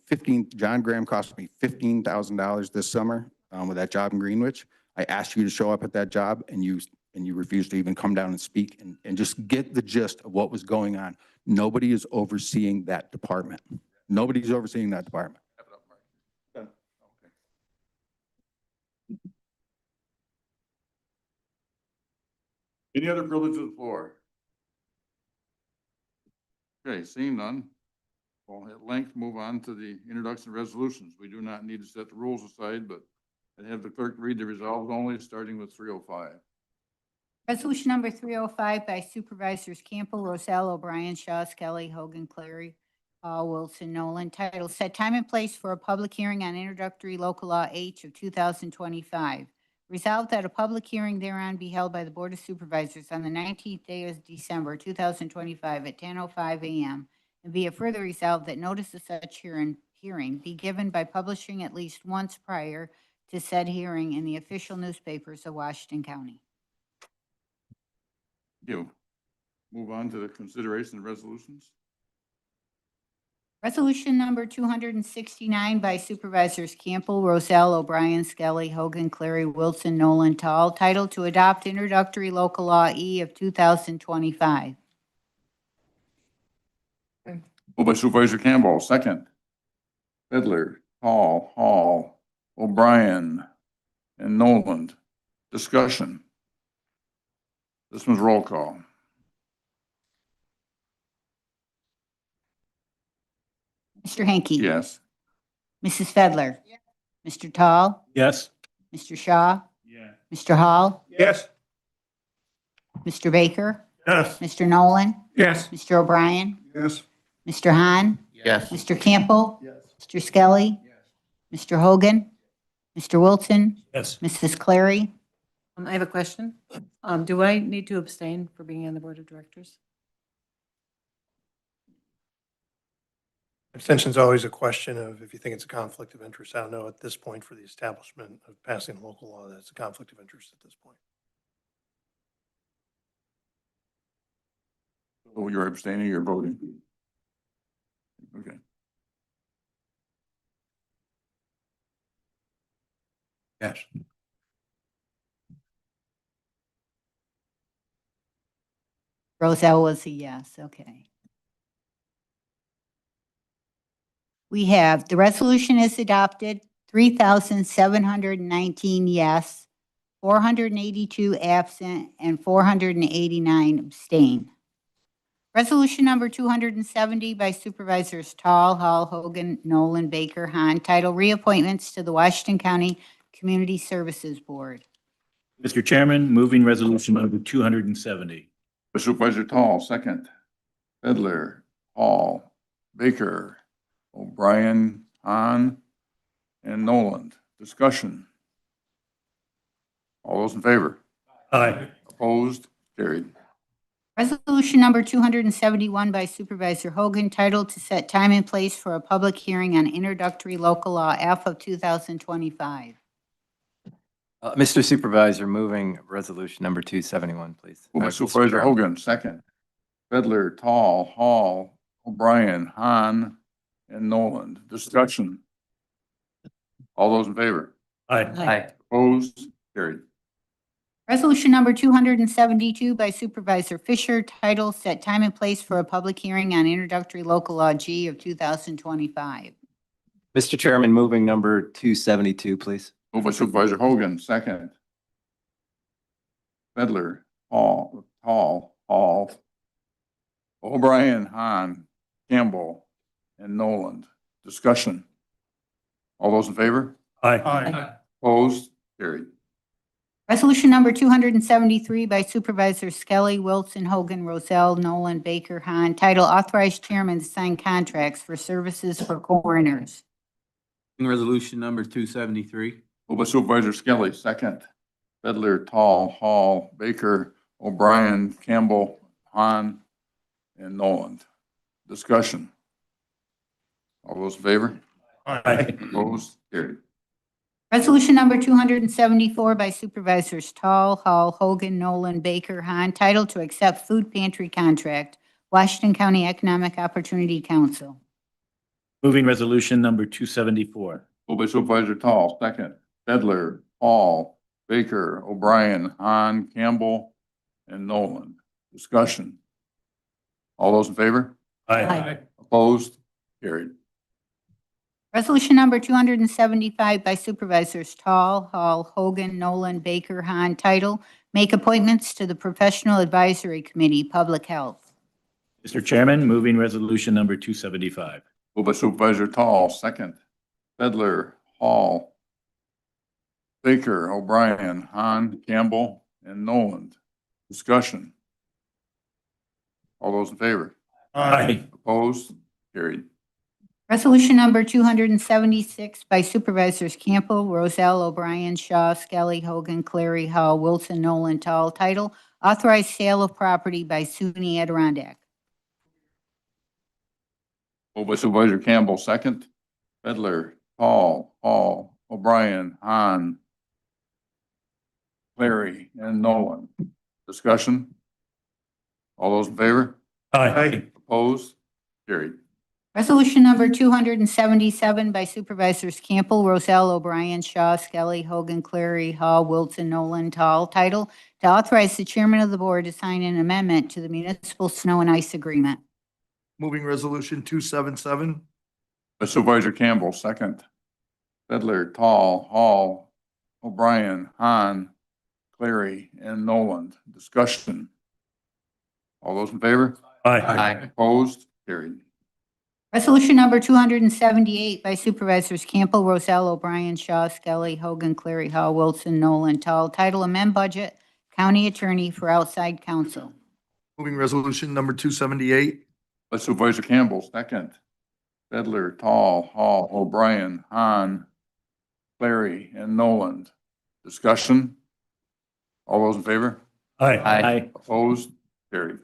John Graham cost me $15,000 this summer with that job in Greenwich. I asked you to show up at that job, and you refused to even come down and speak and just get the gist of what was going on. Nobody is overseeing that department. Nobody's overseeing that department. Any other privilege of the floor? Okay, seeing none, we'll at length move on to the introduction of resolutions. We do not need to set the rules aside, but I'd have the clerk read the resolved only, starting with 305. Resolution number 305 by Supervisors Campbell, Roselle, O'Brien, Shaw, Skelly, Hogan, Clary, Hall, Wilson, Nolan, title set time and place for a public hearing on introductory local law H of 2025. Resolved that a public hearing thereon be held by the Board of Supervisors on the 19th day of December 2025 at 10:05 a.m. And be it further resolved that notice of such hearing be given by publishing at least once prior to said hearing in the official newspapers of Washington County. You move on to the consideration of resolutions. Resolution number 269 by Supervisors Campbell, Roselle, O'Brien, Skelly, Hogan, Clary, Wilson, Nolan, Tall, titled to adopt introductory local law E of 2025. Moved by Supervisor Campbell, second. Fiddler, Hall, O'Brien, and Noland. Discussion. This one's roll call. Mr. Hanky? Yes. Mrs. Fedler? Yes. Mr. Tall? Yes. Mr. Shaw? Yeah. Mr. Hall? Yes. Mr. Baker? Yes. Mr. Nolan? Yes. Mr. O'Brien? Yes. Mr. Hahn? Yes. Mr. Campbell? Yes. Mr. Skelly? Mr. Hogan? Mr. Wilson? Yes. Mrs. Clary? I have a question. Do I need to abstain for being on the board of directors? Abstention is always a question of if you think it's a conflict of interest. I don't know at this point for the establishment of passing local law that it's a conflict of interest at this point. Oh, you're abstaining, you're voting. Okay. Yes. Roselle was a yes, okay. We have, the resolution is adopted, 3,719 yes, 482 absent, and 489 abstain. Resolution number 270 by Supervisors Tall, Hall, Hogan, Nolan, Baker, Hahn, title reappointments to the Washington County Community Services Board. Mr. Chairman, moving resolution number 270. Supervisor Tall, second. Fiddler, Hall, Baker, O'Brien, Hahn, and Noland. Discussion. All those in favor? Aye. Opposed? Carried. Resolution number 271 by Supervisor Hogan, titled to set time and place for a public hearing on introductory local law F of 2025. Mr. Supervisor, moving resolution number 271, please. Moved by Mr. Supervisor Chairman. Hogan, second. Fiddler, Tall, Hall, O'Brien, Hahn, and Noland. Discussion. All those in favor? Aye. Opposed? Carried. Resolution number 272 by Supervisor Fisher, title set time and place for a public hearing on introductory local law G of 2025. Mr. Chairman, moving number 272, please. Moved by Supervisor Hogan, second. Fiddler, Hall, O'Brien, Hahn, Campbell, and Noland. Discussion. All those in favor? Aye. Opposed? Carried. Resolution number 273 by Supervisors Skelly, Wilson, Hogan, Roselle, Nolan, Baker, Hahn, title authorized chairman to sign contracts for services for coroners. Resolution number 273. Moved by Supervisor Skelly, second. Fiddler, Tall, Hall, Baker, O'Brien, Campbell, Hahn, and Noland. Discussion. All those in favor? Aye. Opposed? Carried. Resolution number 274 by Supervisors Tall, Hall, Hogan, Nolan, Baker, Hahn, title to accept food pantry contract, Washington County Economic Opportunity Council. Moving resolution number 274. Moved by Supervisor Tall, second. Fiddler, Hall, Baker, O'Brien, Hahn, Campbell, and Noland. Discussion. All those in favor? Aye. Opposed? Carried. Resolution number 275 by Supervisors Tall, Hall, Hogan, Nolan, Baker, Hahn, title, make appointments to the Professional Advisory Committee, Public Health. Mr. Chairman, moving resolution number 275. Moved by Supervisor Tall, second. Fiddler, Hall, Baker, O'Brien, Hahn, Campbell, and Noland. Discussion. All those in favor? Aye. Opposed? Carried. Resolution number 276 by Supervisors Campbell, Roselle, O'Brien, Shaw, Skelly, Hogan, Clary, Hall, Wilson, Nolan, Tall, title, authorized sale of property by SUNY Adirondack. Moved by Supervisor Campbell, second. Fiddler, Hall, O'Brien, Hahn, Clary, and Nolan. Discussion. All those in favor? Aye. Opposed? Carried. Resolution number 277 by Supervisors Campbell, Roselle, O'Brien, Shaw, Skelly, Hogan, Clary, Hall, Wilson, Nolan, Tall, title, to authorize the chairman of the board to sign an amendment to the municipal snow and ice agreement. Moving resolution 277. By Supervisor Campbell, second. Fiddler, Tall, Hall, O'Brien, Hahn, Clary, and Noland. Discussion. All those in favor? Aye. Opposed? Carried. Resolution number 278 by Supervisors Campbell, Roselle, O'Brien, Shaw, Skelly, Hogan, Clary, Hall, Wilson, Nolan, Tall, title, amend budget, county attorney for outside counsel. Moving resolution number 278. By Supervisor Campbell, second. Fiddler, Tall, Hall, O'Brien, Hahn, Clary, and Noland. Discussion. All those in favor? Aye. Opposed? Carried.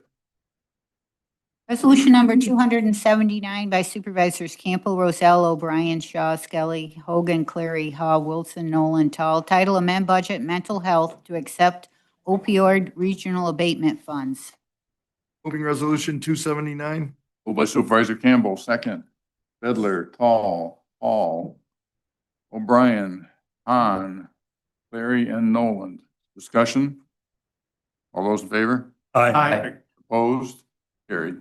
Resolution number 279 by Supervisors Campbell, Roselle, O'Brien, Shaw, Skelly, Hogan, Clary, Hall, Wilson, Nolan, Tall, title, amend budget, mental health to accept opioid regional abatement funds. Moving resolution 279. Moved by Supervisor Campbell, second. Fiddler, Tall, Hall, O'Brien, Hahn, Clary, and Noland. Discussion. All those in favor? Aye. Opposed? Carried.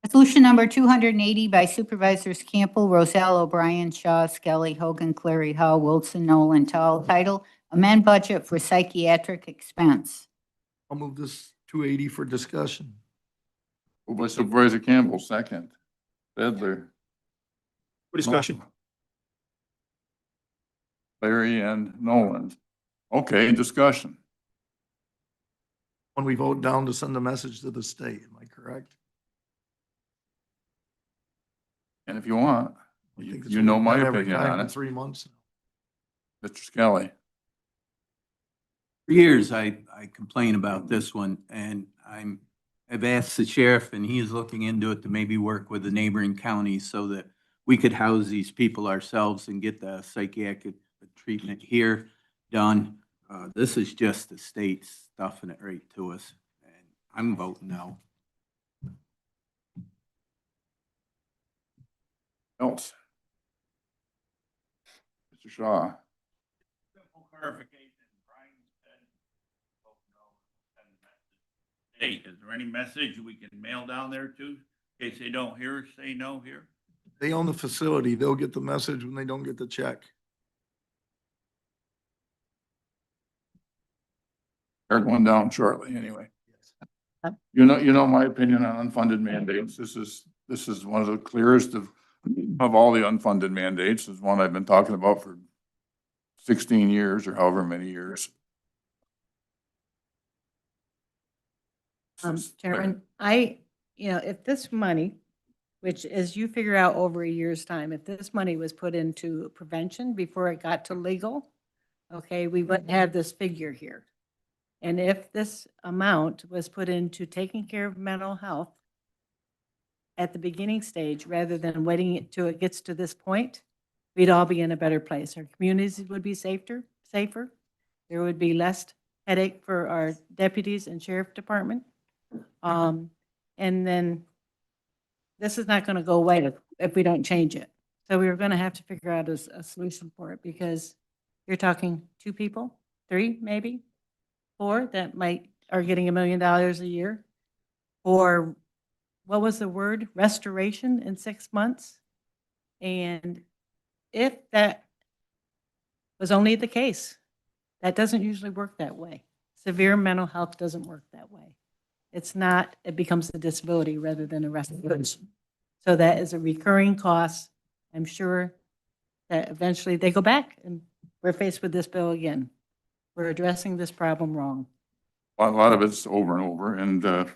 Resolution number 280 by Supervisors Campbell, Roselle, O'Brien, Shaw, Skelly, Hogan, Clary, Hall, Wilson, Nolan, Tal, title, amend budget for psychiatric expense. I'll move this 280 for discussion. Moved by Supervisor Campbell, second. Fiddler. For discussion. Larry and Nolan. Okay, discussion. When we vote down to send a message to the state, am I correct? And if you want, I think that's you what know we've my done every opinion time on for it. 3 months. Mr. Skelly. For years, I complain about this one, and I've asked the sheriff, and he is looking into it to maybe work with the neighboring counties so that we could house these people ourselves and get the psychiatric treatment here done. This is just the state stuffing it right to us, and I'm voting no. Else. Mr. Shaw. Simple clarification. Brian said, vote no, send a message. Hey, is there any message we can mail down there too? In case they don't hear, say no here? They own the facility. They'll get the message when they don't get the check. They're going down shortly anyway. You know my opinion on unfunded mandates. This is one of the clearest of all the unfunded mandates. It's one I've been talking about for 16 years or however many years. Chairman, if this money, which as you figure out over a year's time, if this money was put into prevention before it got to legal, okay, we wouldn't have this figure here. And if this amount was put into taking care of mental health at the beginning stage, rather than waiting till it gets to this point, we'd all be in a better place. Our communities would be safer. There would be less headache for our deputies and sheriff department. And then this is not going to go away if we don't change it. So we're going to have to figure out a solution for it, because you're talking 2 people, 3, maybe 4 that are getting $1 million a year, or what was the word? Restoration in 6 months. And if that was only the case, that doesn't usually work that way. Severe mental health doesn't work that way. It's not, it becomes a disability rather than a restoration. So that is a recurring cost. I'm sure that eventually they go back and we're faced with this bill again. We're addressing this problem wrong. A lot of it's over and over. And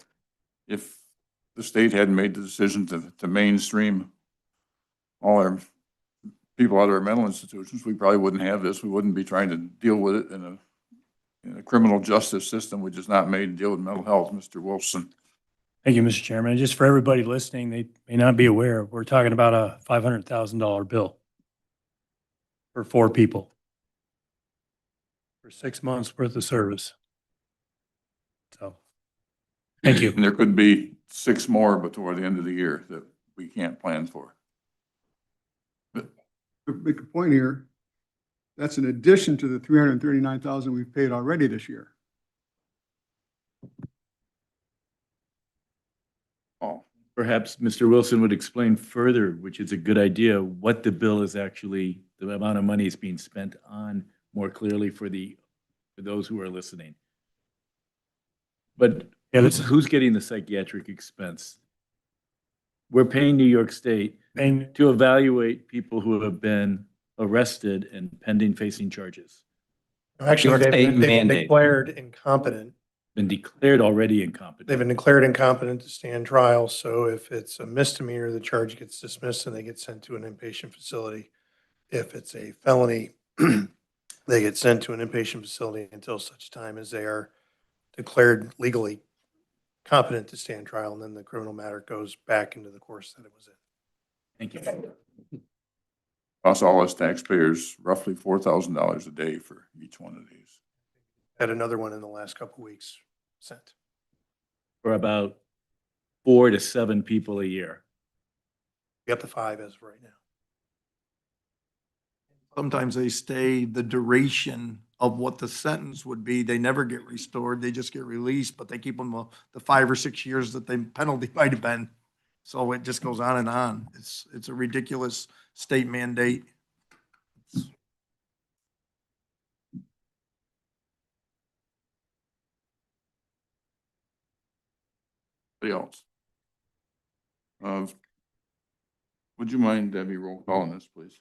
if the state hadn't made the decision to mainstream all our people out of our mental institutions, we probably wouldn't have this. We wouldn't be trying to deal with it in a criminal justice system, which is not made to deal with mental health. Mr. Wilson. Thank you, Mr. Chairman. And just for everybody listening, they may not be aware, we're talking about a $500,000 bill for 4 people for 6 months worth of service. So, thank you. And there could be 6 more before the end of the year that we can't plan for. To make a point here, that's in addition to the $339,000 we've paid already this year. Oh, perhaps Mr. Wilson would explain further, which is a good idea, what the bill is actually, the amount of money is being spent on more clearly for those who are listening. But who's getting the psychiatric expense? We're paying New York State to evaluate people who have been arrested and pending facing charges. Actually, they've been declared incompetent. Been declared already incompetent. They've been declared incompetent to stand trial. So if it's a misdemeanor, the charge gets dismissed and they get sent to an inpatient facility. If it's a felony, they get sent to an inpatient facility until such time as they are declared legally competent to stand trial. And then the criminal matter goes back into the course that it was in. Thank you. Costs all us taxpayers roughly $4,000 a day for each one of these. Had another one in the last couple of weeks sent. For about 4 to 7 people a year. Be up to 5 as of right now. Sometimes they stay the duration of what the sentence would be. They never get restored. They just get released, but they keep them the 5 or 6 years that the penalty might have been. So it just goes on and on. It's a ridiculous state mandate. Anybody else? Would you mind, Debbie, roll call on this, please?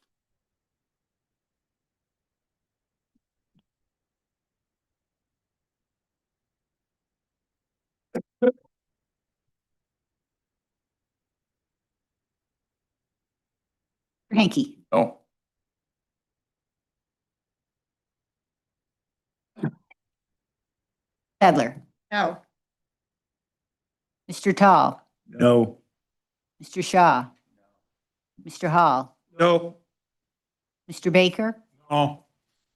Hanky, No. Pedler, No. Mr. Tall, No. Mr. Shaw, Mr. Hall, No. Mr. Baker, No.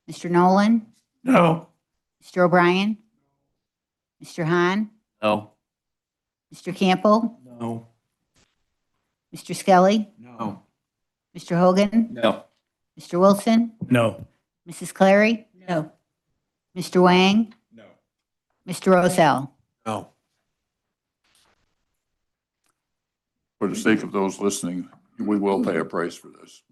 Mr. Nolan, No. Mr. O'Brien, Mr. Hahn, No. Mr. Campbell, No. Mr. Skelly, No. Mr. Hogan, No. Mr. Wilson, No. Mrs. Clary, No. Mr. Wang, No. Mr. Rozell. No. For the sake of those listening, we will pay a price for this.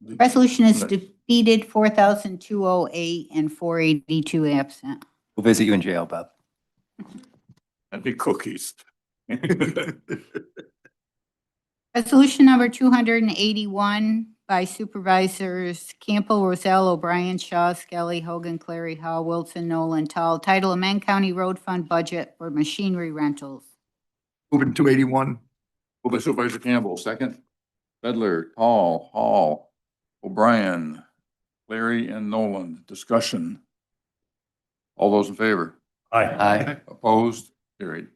Resolution is defeated, 4,208 and 482 absent. We'll visit you in jail, Bob. That'd be cookies. Resolution number 281 by Supervisors Campbell, Roselle, O'Brien, Shaw, Skelly, Hogan, Clary, Hall, Wilson, Nolan, Tall. Title: Amend County Road Fund Budget for Machinery Rentals. Moving 281. Moved by Supervisor Campbell, second. Pedler, Tall, Hall, O'Brien, Larry, and Nolan. Discussion. All those in favor? Aye. Aye. Opposed? Carried.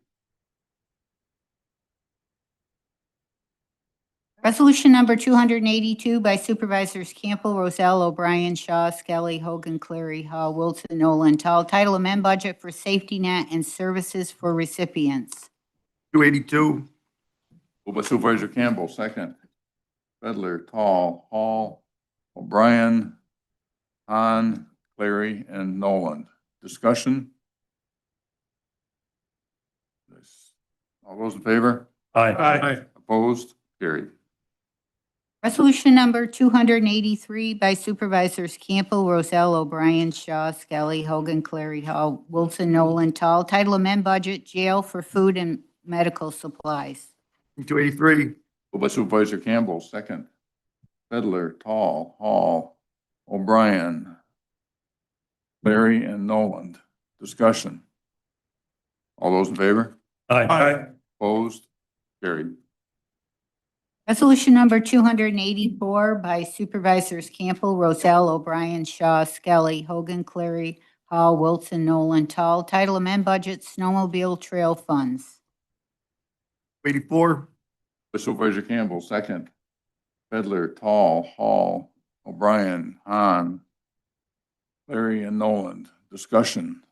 Resolution number 282 by Supervisors Campbell, Roselle, O'Brien, Shaw, Skelly, Hogan, Clary, Hall, Wilson, Nolan, Tall. Title: Amend Budget for Safety Net and Services for Recipients. 282. Moved by Supervisor Campbell, second. Pedler, Tall, Hall, O'Brien, Hahn, Clary, and Nolan. Discussion. All those in favor? Aye. Opposed? Carried. Resolution number 283 by Supervisors Campbell, Roselle, O'Brien, Shaw, Skelly, Hogan, Clary, Hall, Wilson, Nolan, Tall. Title: Amend Budget, Jail for Food and Medical Supplies. 283. Moved by Supervisor Campbell, second. Pedler, Tall, Hall, O'Brien, Larry, and Nolan. Discussion. All those in favor? Aye. Opposed? Carried. Resolution number 284 by Supervisors Campbell, Roselle, O'Brien, Shaw, Skelly, Hogan, Clary, Hall, Wilson, Nolan, Tall. Title: Amend Budget, Snowmobile Trail Funds. 84. By Supervisor Campbell, second. Pedler, Tall, Hall, O'Brien, Hahn, Larry, and Nolan. Discussion.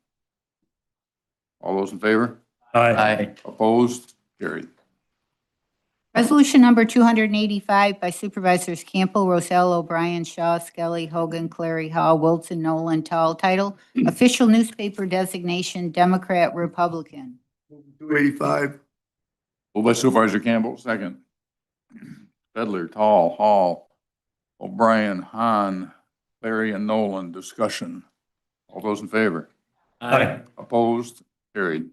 All those in favor? Aye. Opposed? Carried. Resolution number 285 by Supervisors Campbell, Roselle, O'Brien, Shaw, Skelly, Hogan, Clary, Hall, Wilson, Nolan, Tall. Title: Official Newspaper Designation, Democrat, Republican. 285. Moved by Supervisor Campbell, second. Pedler, Tall, Hall, O'Brien, Hahn, Larry, and Nolan. Discussion. All those in favor? Aye. Opposed? Carried.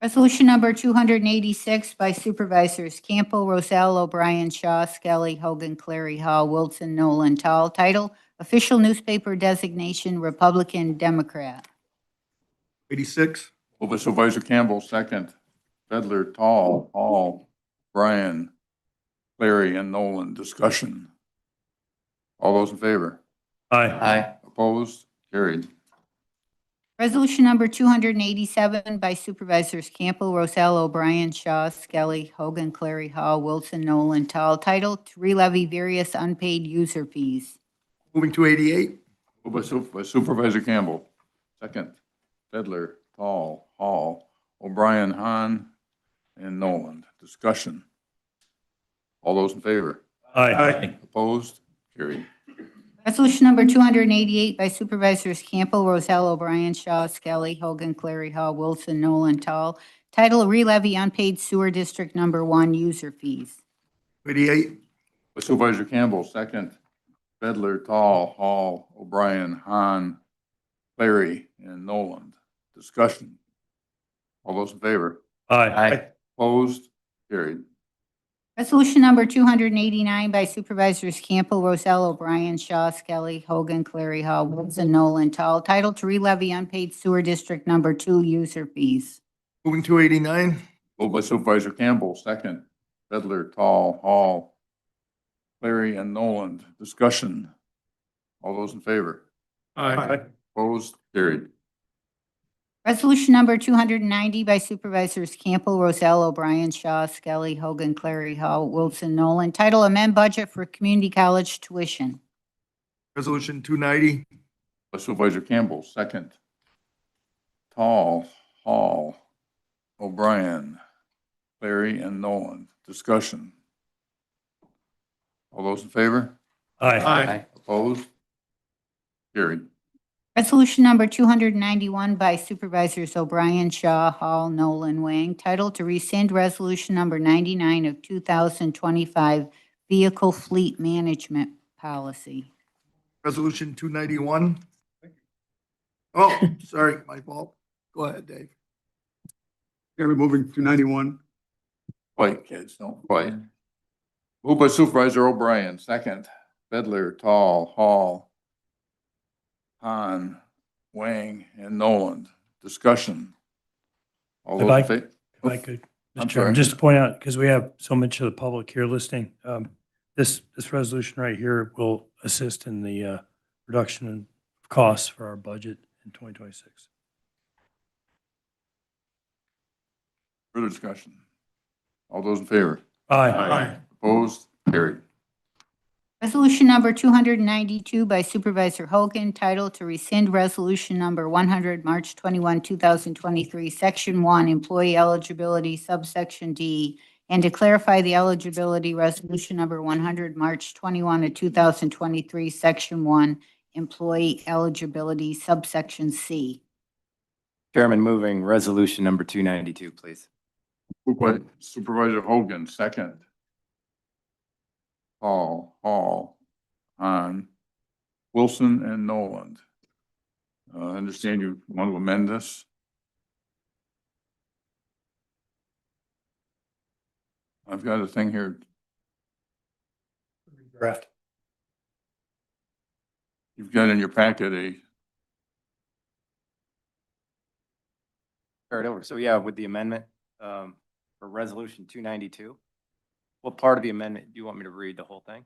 Resolution number 286 by Supervisors Campbell, Roselle, O'Brien, Shaw, Skelly, Hogan, Clary, Hall, Wilson, Nolan, Tall. Title: Official Newspaper Designation, Republican, Democrat. 86. Moved by Supervisor Campbell, second. Pedler, Tall, Hall, Bryan, Clary, and Nolan. Discussion. All those in favor? Aye. Aye. Opposed? Carried. Resolution number 287 by Supervisors Campbell, Roselle, O'Brien, Shaw, Skelly, Hogan, Clary, Hall, Wilson, Nolan, Tall. Title: To relevy various unpaid user fees. Moving 288. Moved by Supervisor Campbell, second. Pedler, Tall, Hall, O'Brien, Hahn, and Nolan. Discussion. All those in favor? Aye. Opposed? Carried. Resolution number 288 by Supervisors Campbell, Roselle, O'Brien, Shaw, Skelly, Hogan, Clary Hall, Wilson, Nolan, Tall. Title, Relevy Unpaid Sewer District Number 1 User Fees. 88. By Supervisor Campbell, second. Bedler, Tall, Hall, O'Brien, Hahn, Clary, and Noland. Discussion. All those in favor? Aye. Opposed? Carried. Resolution number 289 by Supervisors Campbell, Roselle, O'Brien, Shaw, Skelly, Hogan, Clary Hall, Wilson, Nolan, Tall. Title, to relevy unpaid sewer district number 2 user fees. Moving 289. Moved by Supervisor Campbell, second. Bedler, Tall, Hall, Clary, and Noland. Discussion. All those in favor? Aye. Opposed? Carried. Resolution number 290 by Supervisors Campbell, Roselle, O'Brien, Shaw, Skelly, Hogan, Clary Hall, Wilson, Nolan. Title, amend budget for community college tuition. Resolution 290. By Supervisor Campbell, second. Tall, Hall, O'Brien, Clary, and Noland. Discussion. All those in favor? Aye. Opposed? Carried. Resolution number 291 by Supervisors O'Brien, Shaw, Hall, Nolan, Wang. Title, to rescind resolution number 99 of 2025 vehicle fleet management policy. Resolution 291. Oh, sorry, my fault. Go ahead, Dave. Chairman, moving 291. Fight, kids, don't fight. Moved by Supervisor O'Brien, second. Bedler, Tall, Hall, Hahn, Wang, and Noland. Discussion. All If those I- in favor? If I could, I'm Mr. Chairman, sorry. just to point out, because we have so much of the public here listening, this resolution right here will assist in the reduction in costs for our budget in 2026. Further discussion. All those in favor? Aye. Opposed? Carried. Resolution number 292 by Supervisor Hogan, title to rescind resolution number 100, March 21, 2023, section 1, employee eligibility, subsection D, and to clarify the eligibility resolution number 100, March 21 of 2023, section 1, employee eligibility, subsection C. Chairman, moving resolution number 292, please. Moved by Supervisor Hogan, second. Hall, Hahn, Wilson, and Noland. I understand you want to amend this? I've got a thing here. Draft. You've got in your packet a, Start over. So yeah, with the amendment for resolution 292, what part of the amendment do you want me to read, the whole thing?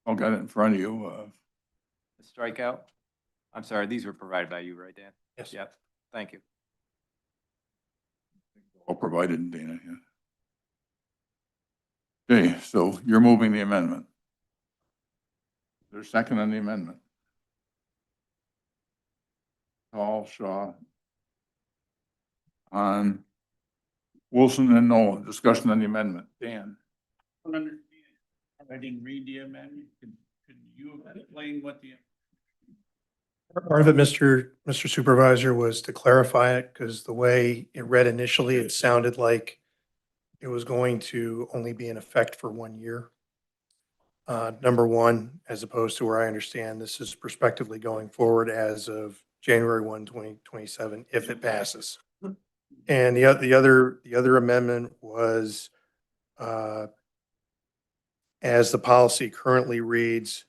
I've got it in front of you. The strikeout? I'm sorry, these were provided by you, right, Dan? Yes. Yep, thank you. All provided, Dana. Yeah. Okay, so you're moving the amendment. There's a second on the amendment. Hall, Shaw, on Wilson and Nolan. Discussion on the amendment. Dan. I don't understand. I didn't read the amendment. Could you explain what the? Part of it, Mr. Supervisor, was to clarify it because the way it read initially, it sounded like it was going to only be in effect for 1 year. Number one, as opposed to where I understand this is prospectively going forward as of January 1, 2027, if it passes. And the other amendment was, as the policy currently reads,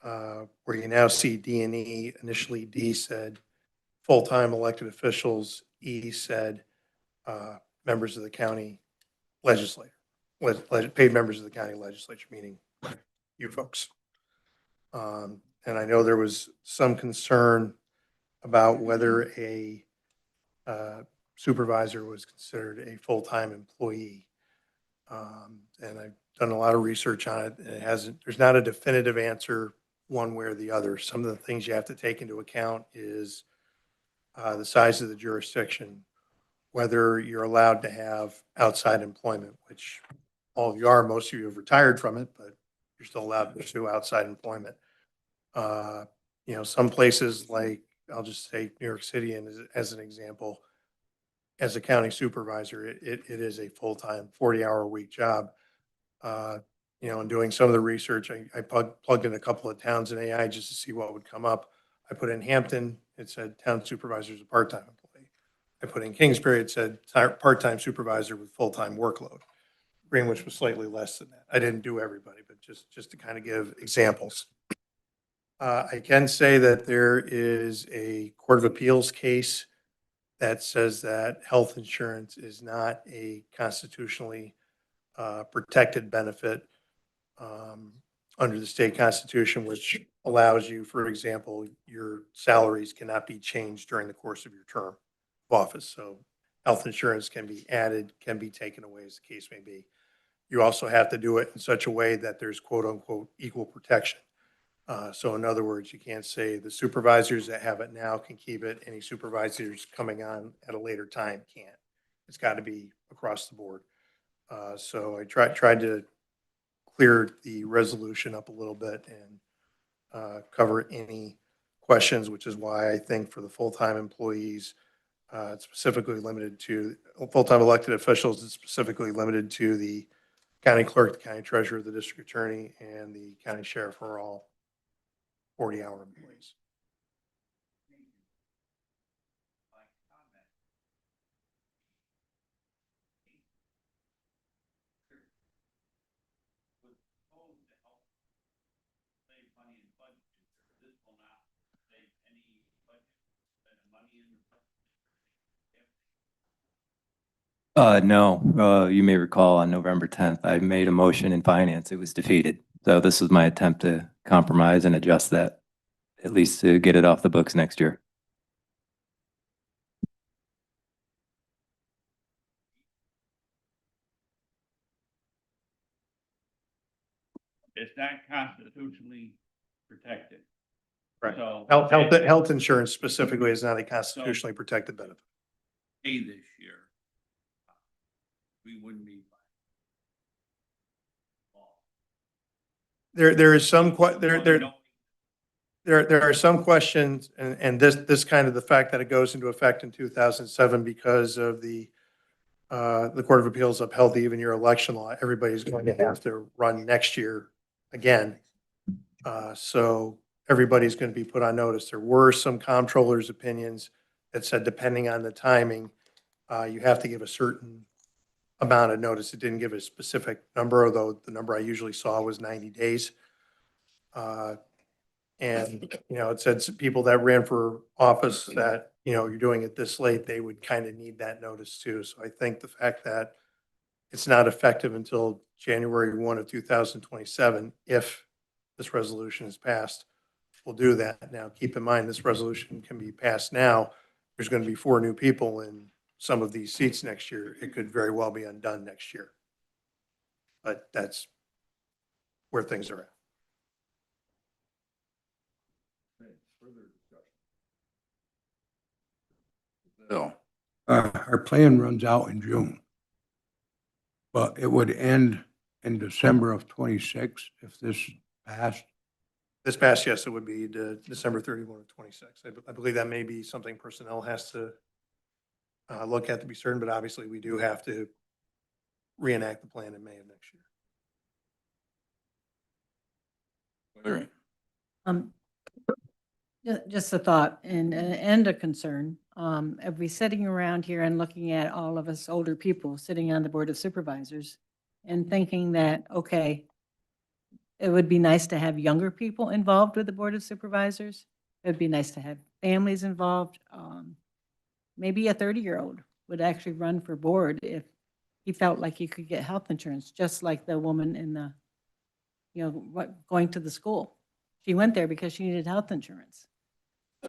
where you now see D and E, initially D said full-time elected officials, E said members of the county legislature, paid members of the county legislature, meaning you folks. And I know there was some concern about whether a supervisor was considered a full-time employee. And I've done a lot of research on it. There's not a definitive answer one way or the other. Some of the things you have to take into account is the size of the jurisdiction, whether you're allowed to have outside employment, which all of you are, most of you have retired from it, but you're still allowed to pursue outside employment. Some places like, I'll just say New York City and as an example, as a county supervisor, it is a full-time 40-hour-a-week job. And doing some of the research, I plugged in a couple of towns in AI just to see what would come up. I put in Hampton, it said town supervisor is a part-time employee. I put in Kingsbury, it said part-time supervisor with full-time workload. Greenwich was slightly less than that. I didn't do everybody, but just to kind of give examples. I can say that there is a Court of Appeals case that says that health insurance is not a constitutionally protected benefit under the state constitution, which allows you, for example, your salaries cannot be changed during the course of your term of office. So health insurance can be added, can be taken away, as the case may be. You also have to do it in such a way that there's quote unquote equal protection. So in other words, you can't say the supervisors that have it now can keep it. Any supervisors coming on at a later time can't. It's got to be across the board. So I tried to clear the resolution up a little bit and cover any questions, which is why I think for the full-time employees, it's specifically limited to full-time elected officials. It's specifically limited to the county clerk, the county treasurer, the district attorney, and the county sheriff are all 40-hour employees. No, you may recall on November 10th, I made a motion in finance. It was defeated. So this is my attempt to compromise and adjust that, at least to get it off the books next year. It's not constitutionally protected. Right. So Health insurance specifically is not a constitutionally protected benefit. pay this year, we wouldn't be. There is some there are some questions, and this kind of the fact that it goes into effect in 2007 because of the Court of Appeals upheld the even year election law. Everybody's going to have to run next year again. So everybody's going to be put on notice. There were some comptroller's opinions that said, depending on the timing, you have to give a certain amount of notice. It didn't give a specific number, although the number I usually saw was 90 days. And, it said people that ran for office that, you're doing it this late, they would kind of need that notice too. So I think the fact that it's not effective until January 1 of 2027, if this resolution is passed, will do that. Now, keep in mind, this resolution can be passed now. There's going to be 4 new people in some of these seats next year. It could very well be undone next year. But that's where things are at. Bill, Our plan runs out in June. But it would end in December of 26 if this passed. This past, yes, it would be December 31 of 26. I believe that may be something personnel has to look at to be certain, but obviously we do have to reenact the plan in May of next year. Larry. Just a thought and a concern. Are we sitting around here and looking at all of us older people sitting on the Board of Supervisors and thinking that, okay, it would be nice to have younger people involved with the Board of Supervisors. It would be nice to have families involved. Maybe a 30-year-old would actually run for board if he felt like he could get health insurance, just like the woman in the, going to the school. She went there because she needed health insurance.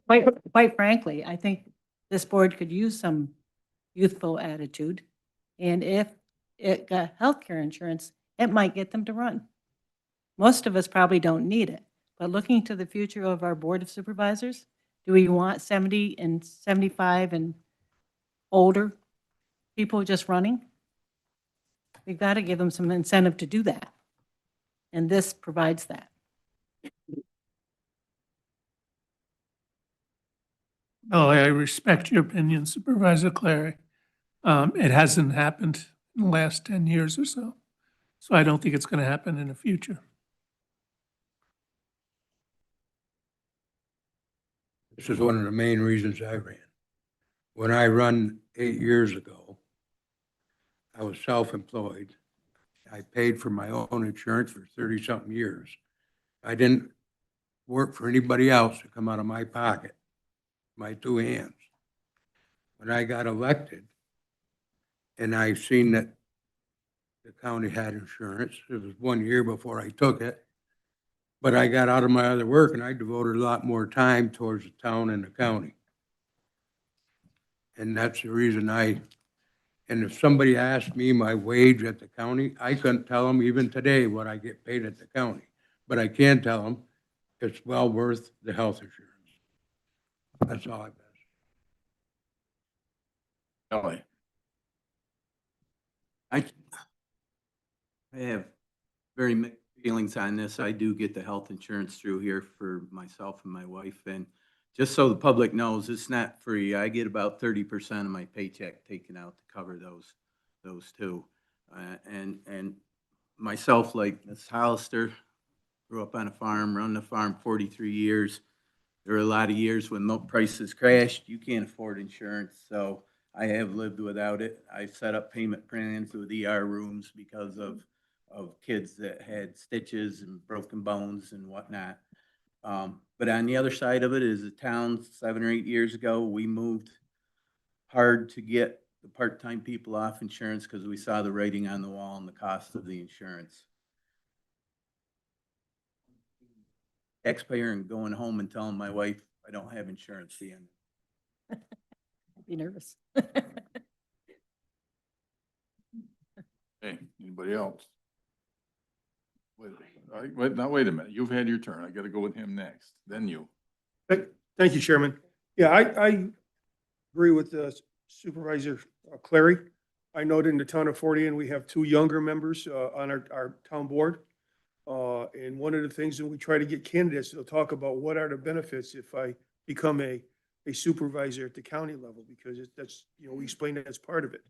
Quite frankly, I think this board could use some youthful attitude. And if it got healthcare insurance, it might get them to run. Most of us probably don't need it, but looking to the future of our Board of Supervisors, do we want 70 and 75 and older people just running? We've got to give them some incentive to do that. And this provides that. Oh, I respect your opinion, Supervisor Clary. It hasn't happened in the last 10 years or so. So I don't think it's going to happen in the future. This is one of the main reasons I ran. When I run 8 years ago, I was self-employed. I paid for my own insurance for 30-something years. I didn't work for anybody else to come out of my pocket, my two hands. When I got elected and I seen that the county had insurance, it was 1 year before I took it, but I got out of my other work and I devoted a lot more time towards the town and the county. And that's the reason and if somebody asked me my wage at the county, I couldn't tell them even today what I get paid at the county. But I can tell them it's well worth the health insurance. That's all I've got. Kelly. I have very mixed feelings on this. I do get the health insurance through here for myself and my wife. And just so the public knows, it's not free. I get about 30% of my paycheck taken out to cover those two. And myself, like Ms. Hollister, grew up on a farm, run the farm 43 years. There were a lot of years when milk prices crashed. You can't afford insurance. So I have lived without it. I've set up payment plans with ER rooms because of kids that had stitches and broken bones and whatnot. But on the other side of it is the town 7 or 8 years ago, we moved hard to get the part-time people off insurance because we saw the writing on the wall and the cost of the insurance. Taxpayer and going home and telling my wife I don't have insurance the end. I'd be nervous. Hey, anybody else? Wait a minute. You've had your turn. I gotta go with him next, then you. Thank you, Chairman. Yeah, I agree with Supervisor Clary. I know that in the town of Fort Anne, we have 2 younger members on our town board. And one of the things that we try to get candidates to talk about what are the benefits if I become a supervisor at the county level, because that's, we explain that as part of it.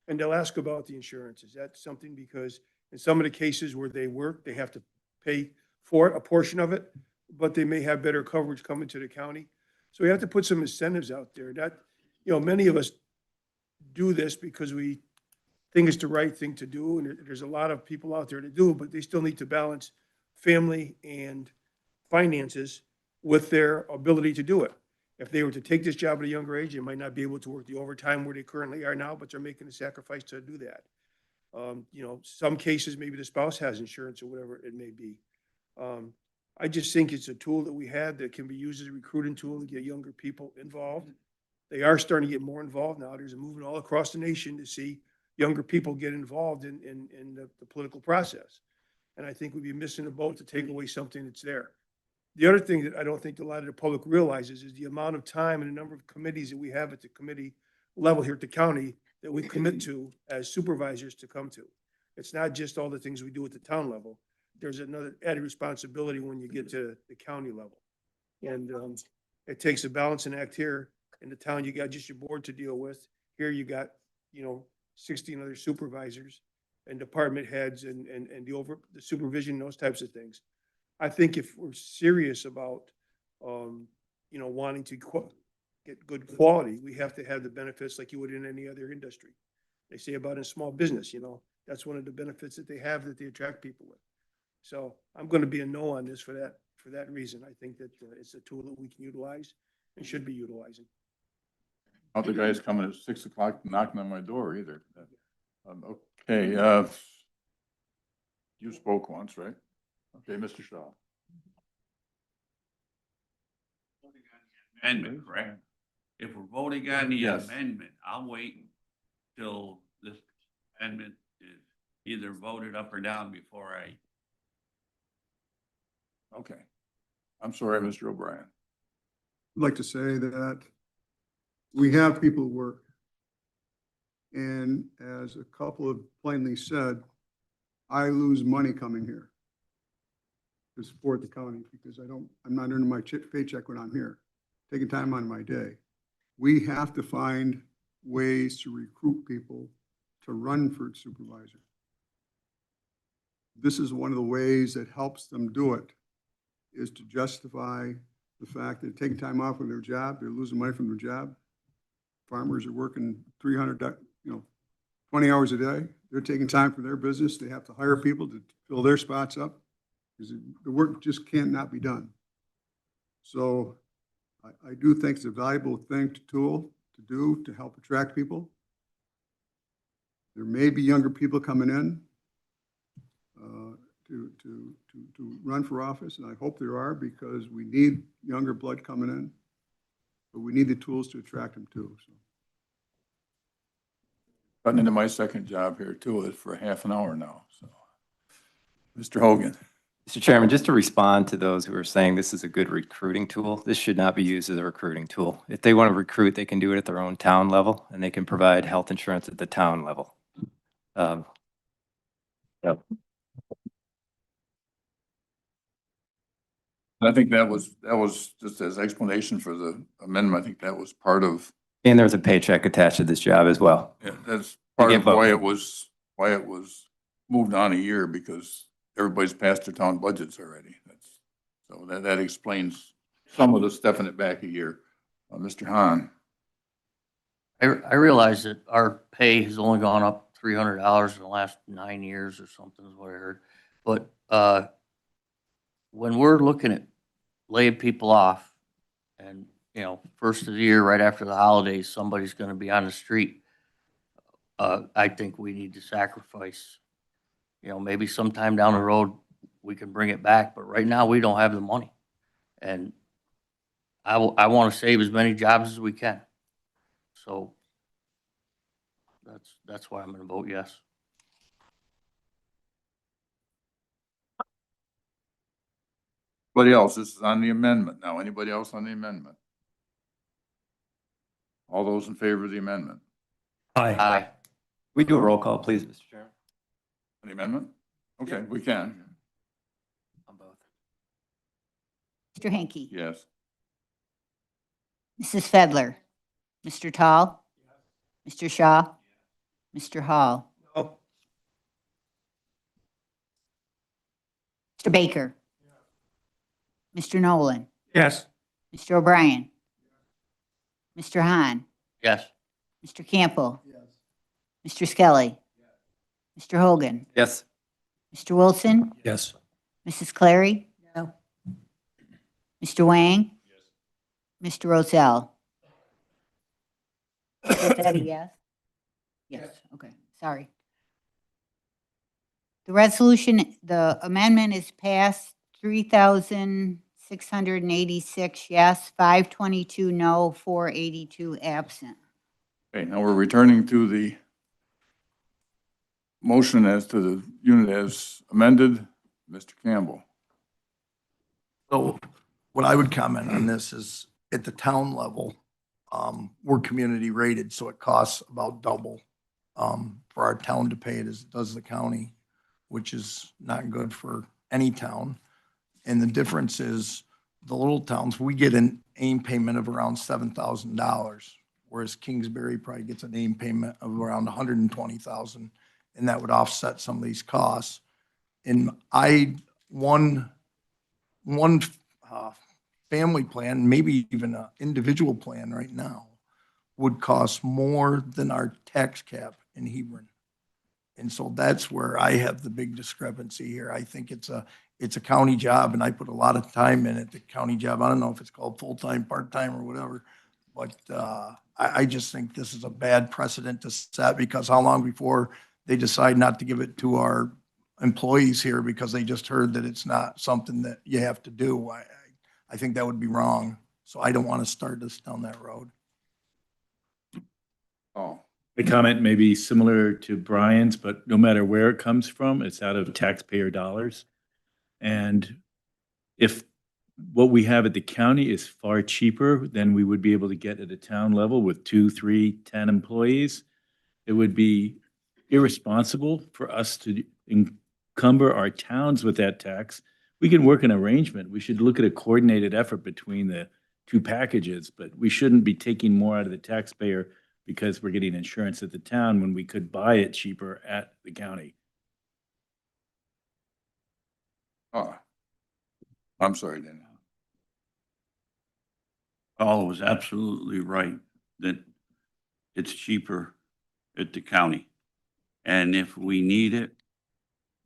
And they'll ask about the insurance. Is that something, because in some of the cases where they work, they have to pay for it, a portion of it, but they may have better coverage coming to the county. So we have to put some incentives out there. That, many of us do this because we think it's the right thing to do, and there's a lot of people out there to do it, but they still need to balance family and finances with their ability to do it. If they were to take this job at a younger age, they might not be able to work the overtime where they currently are now, but they're making a sacrifice to do that. Some cases, maybe the spouse has insurance or whatever it may be. I just think it's a tool that we had that can be used as a recruiting tool to get younger people involved. They are starting to get more involved now. There's a movement all across the nation to see younger people get involved in the political process. And I think we'd be missing a boat to take away something that's there. The other thing that I don't think a lot of the public realizes is the amount of time and the number of committees that we have at the committee level here at the county that we commit to as supervisors to come to. It's not just all the things we do at the town level. There's another added responsibility when you get to the county level. And it takes a balancing act here. In the town, you got just your board to deal with. Here you got, 16 other supervisors and department heads and the supervision, those types of things. I think if we're serious about, wanting to get good quality, we have to have the benefits like you would in any other industry. They say about in small business, that's one of the benefits that they have that they attract people with. So I'm going to be a no on this for that reason. I think that it's a tool that we can utilize and should be utilizing. Not the guys coming at 6 o'clock knocking on my door either. Okay, you spoke once, right? Okay, Mr. Shaw. Amendment, correct? If we're voting on the Yes. amendment, I'll wait till this amendment is either voted up or down before I. Okay. I'm sorry, Mr. O'Brien. I'd like to say that we have people who work. And as a couple of plainly said, I lose money coming here. to support the county because I'm not earning my paycheck when I'm here, taking time out of my day. We have to find ways to recruit people to run for supervisor. This is one of the ways that helps them do it, is to justify the fact that they're taking time off from their job, they're losing money from their job. Farmers are working 20 hours a day. They're taking time from their business. They have to hire people to fill their spots up because the work just can't not be done. So I do think it's a valuable tool to do to help attract people. There may be younger people coming in to run for office, and I hope there are because we need younger blood coming in, but we need the tools to attract them too. So. Gotten into my second job here too, is for half an hour now, so. Mr. Hogan. Mr. Chairman, just to respond to those who are saying this is a good recruiting tool, this should not be used as a recruiting tool. If they want to recruit, they can do it at their own town level, and they can provide health insurance at the town level. Yep. I think that was just as explanation for the amendment. I think that was part of. And there's a paycheck attached to this job as well. Yeah, that's part of why it was moved on a year, because everybody's passed their town budgets already. So that explains some of the stepping it back a year. Mr. Hahn. I realize that our pay has only gone up $300 in the last 9 years or something is what I heard. But when we're looking at laying people off and, first of the year, right after the holidays, somebody's going to be on the street, I think we need to sacrifice, maybe sometime down the road we can bring it back. But right now we don't have the money. And I want to save as many jobs as we can. So that's why I'm going to vote yes. Anybody else? This is on the amendment now. Anybody else on the amendment? All those in favor of the amendment? Aye. Aye. We do a roll call, please, Mr. Chairman. On the amendment? Okay, we can. On both. Mr. Hanky. Yes. Mrs. Fedler. Mr. Tall. Mr. Shaw. Mr. Hall. No. Mr. Baker. Mr. Nolan. Yes. Mr. O'Brien. Mr. Hahn. Yes. Mr. Campbell. Mr. Skelly. Mr. Hogan. Yes. Mr. Wilson. Yes. Mrs. Clary. No. Mr. Wang. Mr. Rosell. Is that a yes? Yes, okay, sorry. The amendment is passed, 3,686 yes, 522 no, 482 absent. Okay, now we're returning to the motion as to the unit as amended. Mr. Campbell. So what I would comment on this is at the town level, we're community rated, so it costs about double for our town to pay it as it does the county, which is not good for any town. And the difference is the little towns, we get an AIM payment of around $7,000, whereas Kingsbury probably gets an AIM payment of around $120,000, and that would offset some of these costs. And one family plan, maybe even an individual plan right now, would cost more than our tax cap in Hebron. And so that's where I have the big discrepancy here. I think it's a county job, and I put a lot of time in it, the county job. I don't know if it's called full-time, part-time, or whatever, but I just think this is a bad precedent to set, because how long before they decide not to give it to our employees here because they just heard that it's not something that you have to do. I think that would be wrong. So I don't want to start us down that road. Oh. The comment may be similar to Brian's, but no matter where it comes from, it's out of taxpayer dollars. And if what we have at the county is far cheaper than we would be able to get at a town level with 2, 3, 10 employees, it would be irresponsible for us to encumber our towns with that tax we can work an arrangement. We should look at a coordinated effort between the two packages, but we shouldn't be taking more out of the taxpayer because we're getting insurance at the town when we could buy it cheaper at the county. I'm sorry, Daniel. Paul was absolutely right that it's cheaper at the county. And if we need it,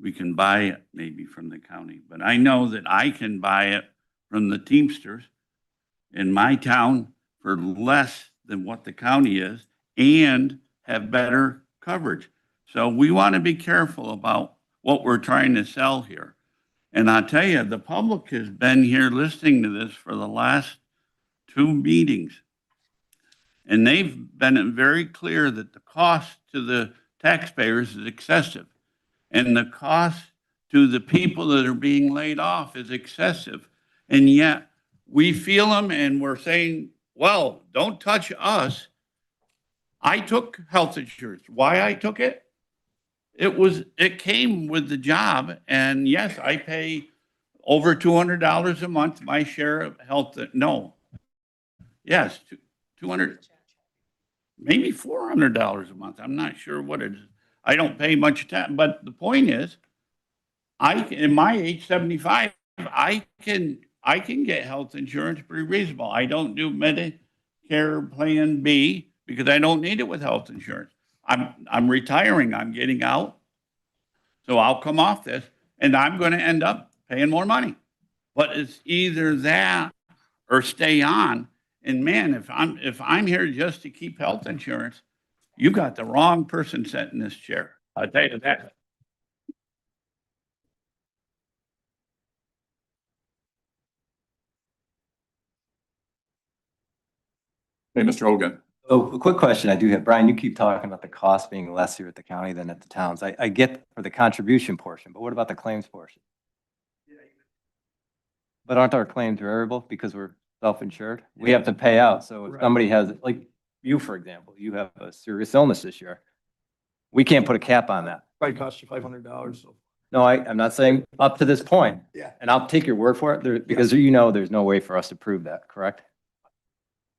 we can buy it maybe from the county. But I know that I can buy it from the Teamsters in my town for less than what the county is and have better coverage. So we want to be careful about what we're trying to sell here. And I'll tell you, the public has been here listening to this for the last 2 meetings. And they've been very clear that the cost to the taxpayers is excessive. And the cost to the people that are being laid off is excessive. And yet we feel them and we're saying, well, don't touch us. I took health insurance. Why I took it? It came with the job. And yes, I pay over $200 a month, my share of health. No. Yes, 200, maybe $400 a month. I'm not sure what it is. I don't pay much tax, but the point is, in my age 75, I can get health insurance pretty reasonable. I don't do Medicare Plan B because I don't need it with health insurance. I'm retiring. I'm getting out, so I'll come off this, and I'm going to end up paying more money. But it's either that or stay on. And man, if I'm here just to keep health insurance, you got the wrong person sitting in this chair. I'll tell you that. Hey, Mr. Hogan. Oh, a quick question I do have. Brian, you keep talking about the cost being less here at the county than at the towns. I get for the contribution portion, but what about the claims portion? But aren't our claims variable because we're self-insured? We have to pay out. So if somebody has, like you, for example, you have a serious illness this year, we can't put a cap on that. Probably cost you $500, so. No, I'm not saying up to this point. Yeah. And I'll take your word for it because there's no way for us to prove that, correct?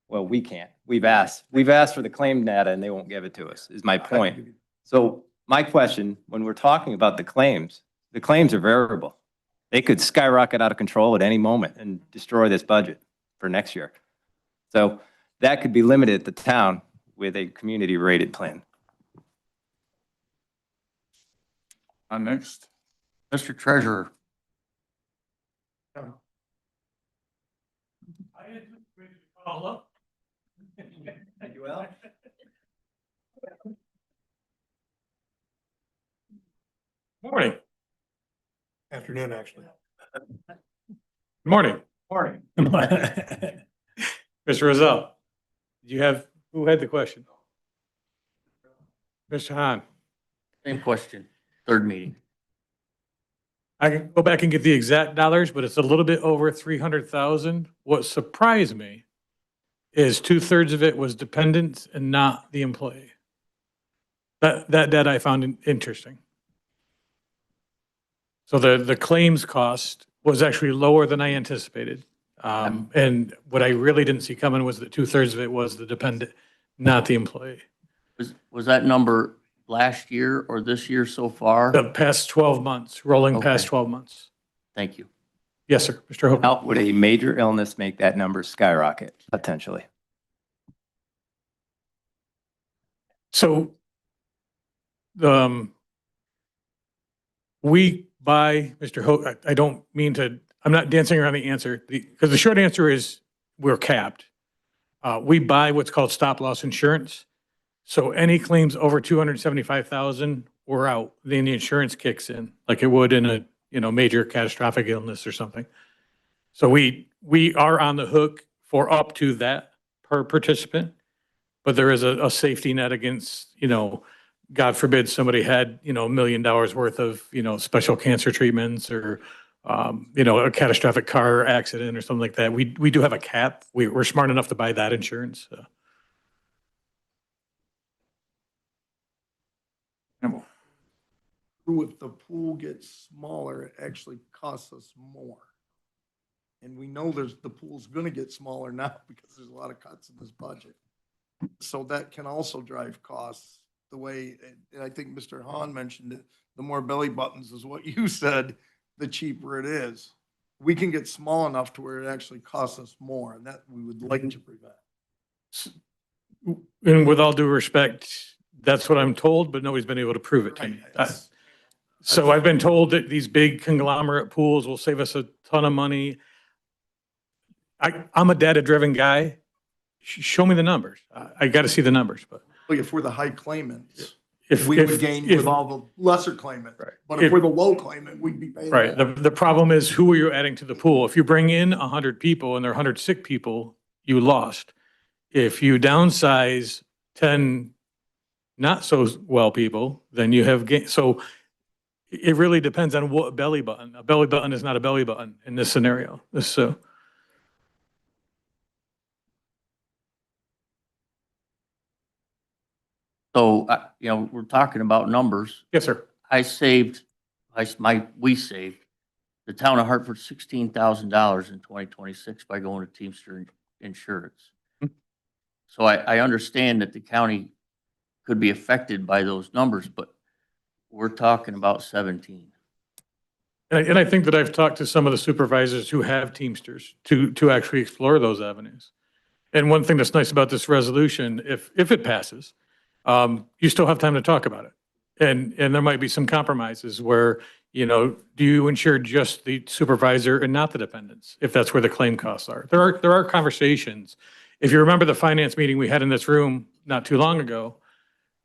Well, we can't. We've asked for the claim data and they won't give it to us, is my point. So my question, when we're talking about the claims are variable. They could skyrocket out of control at any moment and destroy this budget for next year. So that could be limited at the town with a community rated plan. Next. Mr. Treasurer. Morning. Afternoon, actually. Morning. Morning. Mr. Rozell, who had the question? Mr. Hahn. Same question, third meeting. I can go back and get the exact dollars, but it's a little bit over 300,000. What surprised me is 2/3 of it was dependents and not the employee. That data I found interesting. So the claims cost was actually lower than I anticipated. And what I really didn't see coming was that 2/3 of it was the dependent, not the employee. Was that number last year or this year so far? The past 12 months, rolling past Okay. 12 months. Thank you. Yes, sir. Mr. Hope. How would a major illness make that number skyrocket potentially? So, we buy, Mr. Hope, I don't mean to, I'm not dancing around the answer, because the short answer is we're capped. We buy what's called stop loss insurance. So any claims over 275,000, we're out. Then the insurance kicks in, like it would in a major catastrophic illness or something. So we are on the hook for up to that per participant, but there is a safety net against, God forbid somebody had, $1 million worth of, special cancer treatments or, a catastrophic car accident or something like that. We do have a cap. We're smart enough to buy that insurance. So. if the pool gets smaller, it actually costs us more. And we know the pool's gonna get smaller now because there's a lot of cuts in this budget. So that can also drive costs the way, and I think Mr. Hahn mentioned it, the more belly buttons is what you said, the cheaper it is. We can get small enough to where it actually costs us more, and that we would like to prevent. And with all due respect, that's what I'm told, but nobody's been able to prove it to me. So I've been told that these big conglomerate pools will save us a ton of money. I'm a data-driven guy. Show me the numbers. I got to see the numbers, but. If we're the high claimants, If we would gain with all the lesser claimants. Right. But if we're the low claimant, we'd be paying. Right. more. The problem is, who are you adding to the pool? If you bring in 100 people and there are 100 sick people, you lost. If you downsize 10 not so well people, then you have gain. So it really depends on what belly button. A belly button is not a belly button in this scenario. So. So, you know, we're talking about numbers. Yes, sir. We saved the town of Hartford $16,000 in 2026 by going to Teamster Insurance. So I understand that the county could be affected by those numbers, but we're talking about 17. And I think that I've talked to some of the supervisors who have Teamsters to actually explore those avenues. And one thing that's nice about this resolution, if it passes, you still have time to talk about it. And there might be some compromises where, you know, do you insure just the supervisor and not the dependents, if that's where the claim costs are? There are conversations. If you remember the finance meeting we had in this room not too long ago,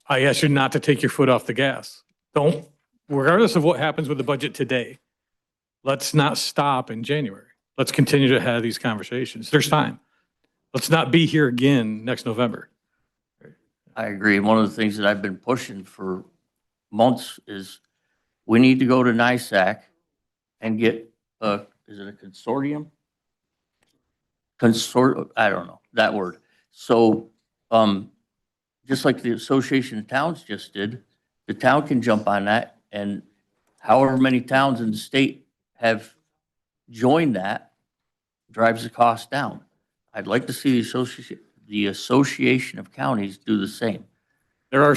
I asked you not to take your foot off the gas. Don't, regardless of what happens with the budget today, let's not stop in January. Let's continue to have these conversations. There's time. Let's not be here again next November. I agree. One of the things that I've been pushing for months is we need to go to NISAC and get is it a consortium? I don't know that word. So, just like the Association of Towns just did, the town can jump on that, and however many towns in the state have joined that drives the cost down. I'd like to see the Association of Counties do the same. There are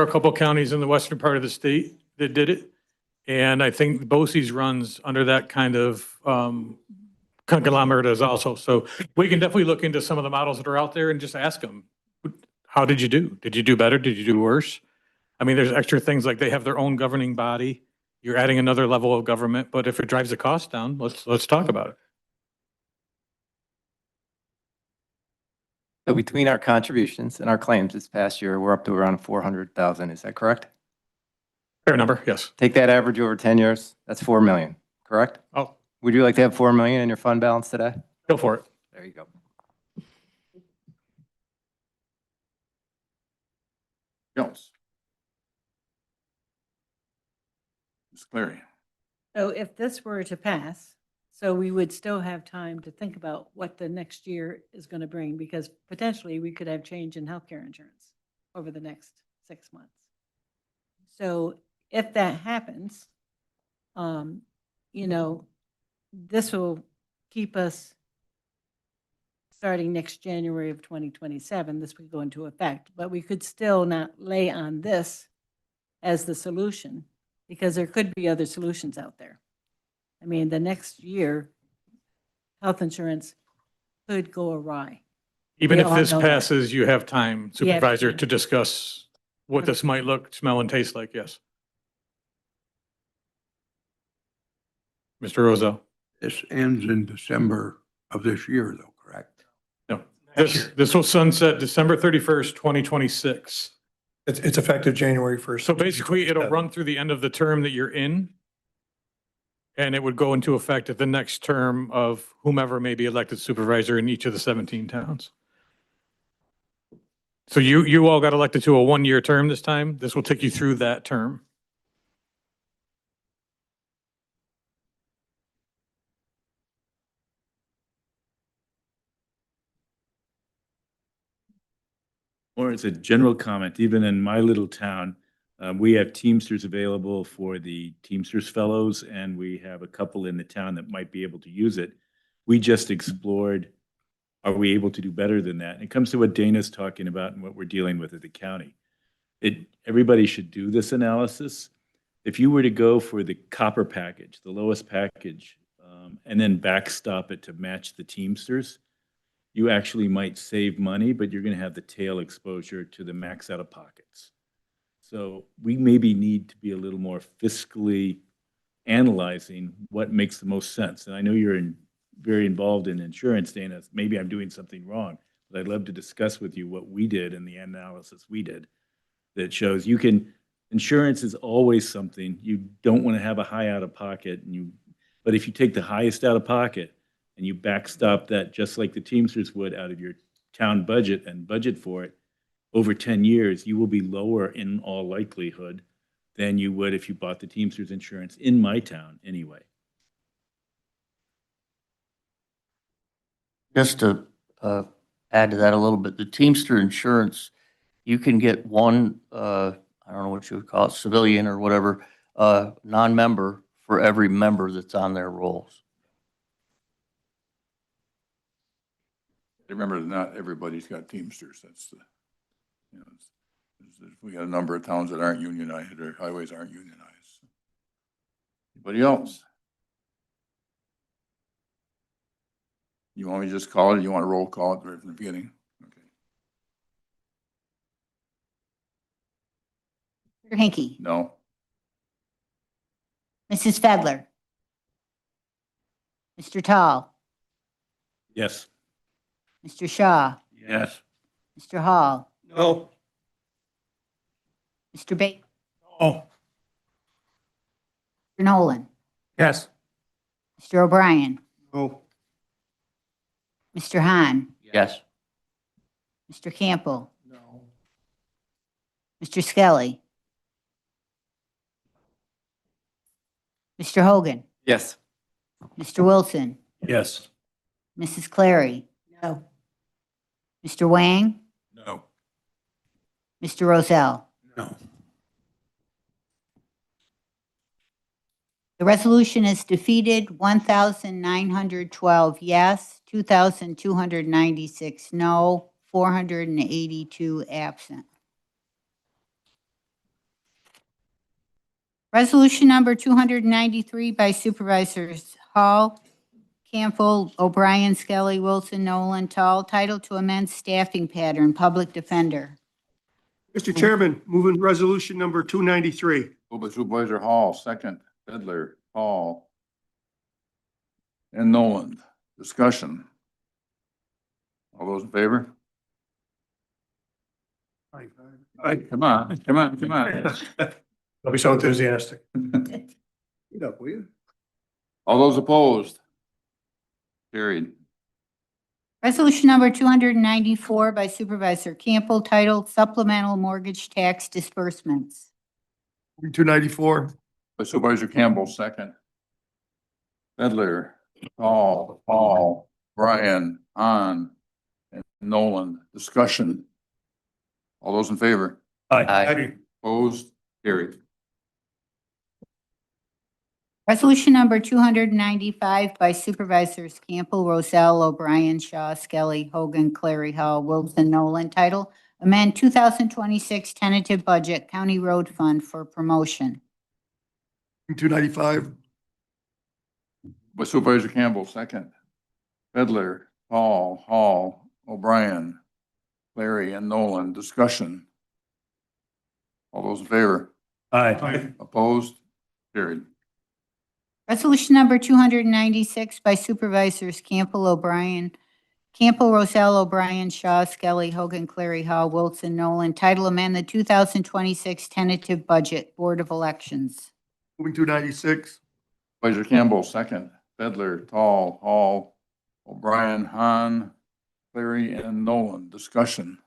a couple counties in the western part of the state that did it. And I think BOCES runs under that kind of conglomerate as also. So we can definitely look into some of the models that are out there and just ask them, how did you do? Did you do better? Did you do worse? I mean, there's extra things like they have their own governing body. You're adding another level of government, but if it drives the cost down, let's talk about it. So between our contributions and our claims this past year, we're up to around 400,000. Is that correct? Fair number, yes. Take that average over 10 years, that's 4 million, correct? Oh, Would you like to have 4 million in your fund balance today? go for it. There you go. Yes. Ms. Clary. So if this were to pass, so we would still have time to think about what the next year is going to bring, because potentially we could have change in healthcare insurance over the next 6 months. So if that happens, you know, this will keep us starting next January of 2027, this would go into effect, but we could still not lay on this as the solution, because there could be other solutions out there. I mean, the next year, health insurance could go awry. Even We if all this know that. passes, you have time, We have Supervisor, time. to discuss what this might look, smell, and taste like, yes. Mr. Rozell? This ends in December of this year though, correct? No, this will sunset December 31st, 2026. It's effective January 1st. So basically, it'll run through the end of the term that you're in. And it would go into effect at the next term of whomever may be elected supervisor in each of the 17 towns. So you all got elected to a 1-year term this time. This will take you through that term. Or as a general comment, even in my little town, We have Teamsters available for the Teamsters Fellows, and we have a couple in the town that might be able to use it. We just explored, are we able to do better than that? And it comes to what Dana's talking about and what we're dealing with at the county. Everybody should do this analysis. If you were to go for the copper package, the lowest package, and then backstop it to match the Teamsters, you actually might save money, but you're going to have the tail exposure to the max out of pockets. So we maybe need to be a little more fiscally analyzing what makes the most sense. And I know you're very involved in insurance, Dana. Maybe I'm doing something wrong, but I'd love to discuss with you what we did and the analysis we did that shows insurance is always something. You don't want to have a high out of pocket, but if you take the highest out of pocket and you backstop that just like the Teamsters would out of your town budget and budget for it, over 10 years, you will be lower in all likelihood than you would if you bought the Teamsters insurance in my town anyway. Just to add to that a little bit, the Teamster insurance, you can get one, I don't know what you would call it, civilian or whatever, non-member for every member that's on their rolls. Remember, not everybody's got Teamsters. That's the, we got a number of towns that aren't unionized or highways aren't unionized. Anybody else? You want me to just call it? Or you want to roll call it right from the beginning? Okay. Mr. Hinky, No. Mrs. Fedler, Mr. Tall, Yes. Mr. Shaw, Yes. Mr. Hall, No. Mr. Baker, Oh. Mr. Nolan, Yes. Mr. O'Brien, No. Mr. Hahn, Yes. Mr. Campbell, No. Mr. Skelly, Mr. Hogan, Yes. Mr. Wilson, Yes. Mrs. Clary, No. Mr. Wang, No. Mr. Rozell. No. The resolution is defeated, 1,912 yes, 2,296 no, 482 absent. Resolution number 293 by Supervisors Hall, Campbell, O'Brien, Skelly, Wilson, Nolan, Tall, title to amend staffing pattern, public defender. Mr. Chairman, moving resolution number 293. Moved by Supervisor Hall, second, Fiddler, Hall, and Nolan. Discussion. All those in favor? Aye. Come on, come on, come on. Don't be so enthusiastic. Get up, will you? All those opposed? Carried. Resolution number 294 by Supervisor Campbell, titled Supplemental Mortgage Tax Disbursements. 294. By Supervisor Campbell, second. Fiddler, Hall, Brian, Hahn, and Nolan. Discussion. All those in favor? Aye. Opposed? Carried. Resolution number 295 by Supervisors Campbell, Rozell, O'Brien, Shaw, Skelly, Hogan, Clary, Hall, Wilson, Nolan, title amend 2026 tentative budget, County Road Fund for promotion. 295. By Supervisor Campbell, second. Fiddler, Hall, O'Brien, Clary, and Nolan. Discussion. All those in favor? Aye. Opposed? Carried. Resolution number 296 by Supervisors Campbell, Rozell, O'Brien, Shaw, Skelly, Hogan, Clary, Hall, Wilson, Nolan, title amend the 2026 tentative budget, Board of Elections. Moving 296. Supervisor Campbell, second. Fiddler, Hall, O'Brien, Hahn, Clary, and Nolan. Discussion.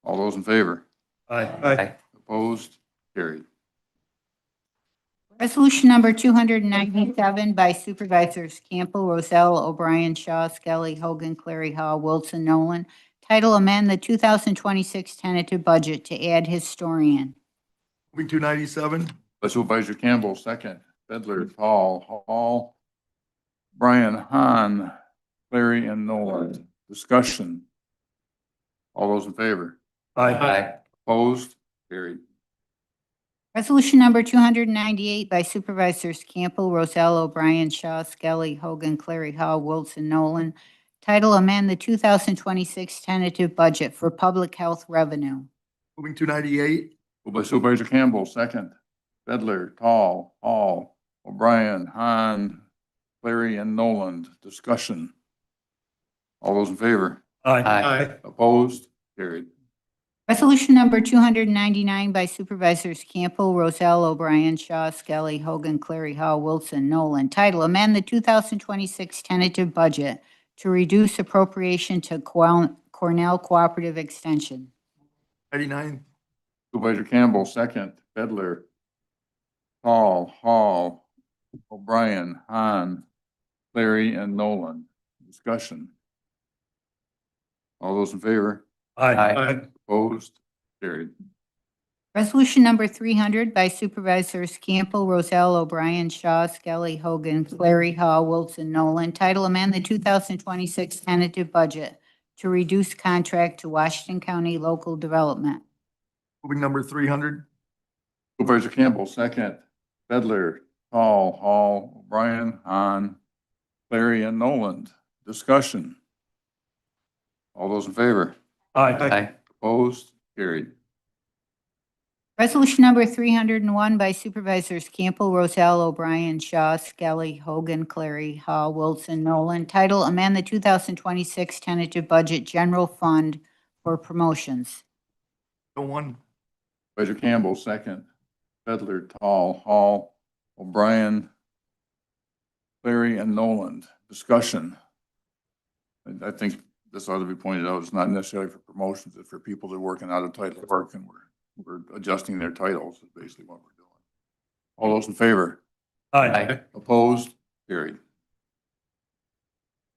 All those in favor? Aye. Opposed? Carried. Resolution number 297 by Supervisors Campbell, Rozell, O'Brien, Shaw, Skelly, Hogan, Clary, Hall, Wilson, Nolan, title amend the 2026 tentative budget to add historian. Moving 297. by Supervisor Campbell, second. Bedler, Tall, Hall, Brian, Hahn, Clary, and Nolan. Discussion. All those in favor? Aye. Opposed? Carried. Resolution number 298 by Supervisors Campbell, Roselle, O'Brien, Shaw, Skelly, Hogan, Clary, Hall, Wilson, Nolan. Title amend the 2026 tentative budget for public health revenue. Moving 298. Moved by Supervisor Campbell, second. Bedler, Tall, Hall, O'Brien, Hahn, Clary, and Nolan. Discussion. All those in favor? Aye. Opposed? Carried. Resolution number 299 by Supervisors Campbell, Roselle, O'Brien, Shaw, Skelly, Hogan, Clary, Hall, Wilson, Nolan. Title amend the 2026 tentative budget to reduce appropriation to Cornell Cooperative Extension. 99. Supervisor Campbell, second. Bedler, Tall, Hall, O'Brien, Hahn, Clary, and Nolan. Discussion. All those in favor? Aye. Opposed? Carried. Resolution number 300 by Supervisors Campbell, Roselle, O'Brien, Shaw, Skelly, Hogan, Clary, Hall, Wilson, Nolan. Title amend the 2026 tentative budget to reduce contract to Washington County Local Development. Moving number 300. Supervisor Campbell, second. Bedler, Tall, Hall, O'Brien, Hahn, Clary, and Nolan. Discussion. All those in favor? Aye. Opposed? Carried. Resolution number 301 by Supervisors Campbell, Roselle, O'Brien, Shaw, Skelly, Hogan, Clary, Hall, Wilson, Nolan. Title amend the 2026 tentative budget general fund for promotions. Go one. Supervisor Campbell, second. Bedler, Tall, Hall, O'Brien, Clary, and Nolan. Discussion. I think this ought to be pointed out. It's not necessarily for promotions. It's for people that are working out of title work, and we're adjusting their titles is basically what we're doing. All those in favor? Aye. Opposed? Carried.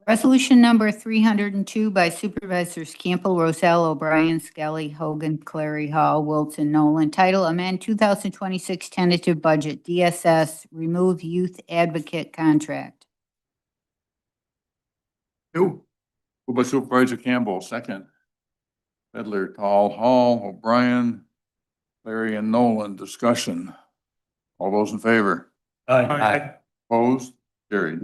Resolution number 302 by Supervisors Campbell, Roselle, O'Brien, Skelly, Hogan, Clary, Hall, Wilson, Nolan. Title amend 2026 tentative budget, DSS, remove youth advocate contract. Two. Moved by Supervisor Campbell, second. Bedler, Tall, Hall, O'Brien, Clary, and Nolan. Discussion. All those in favor? Aye. Opposed? Carried.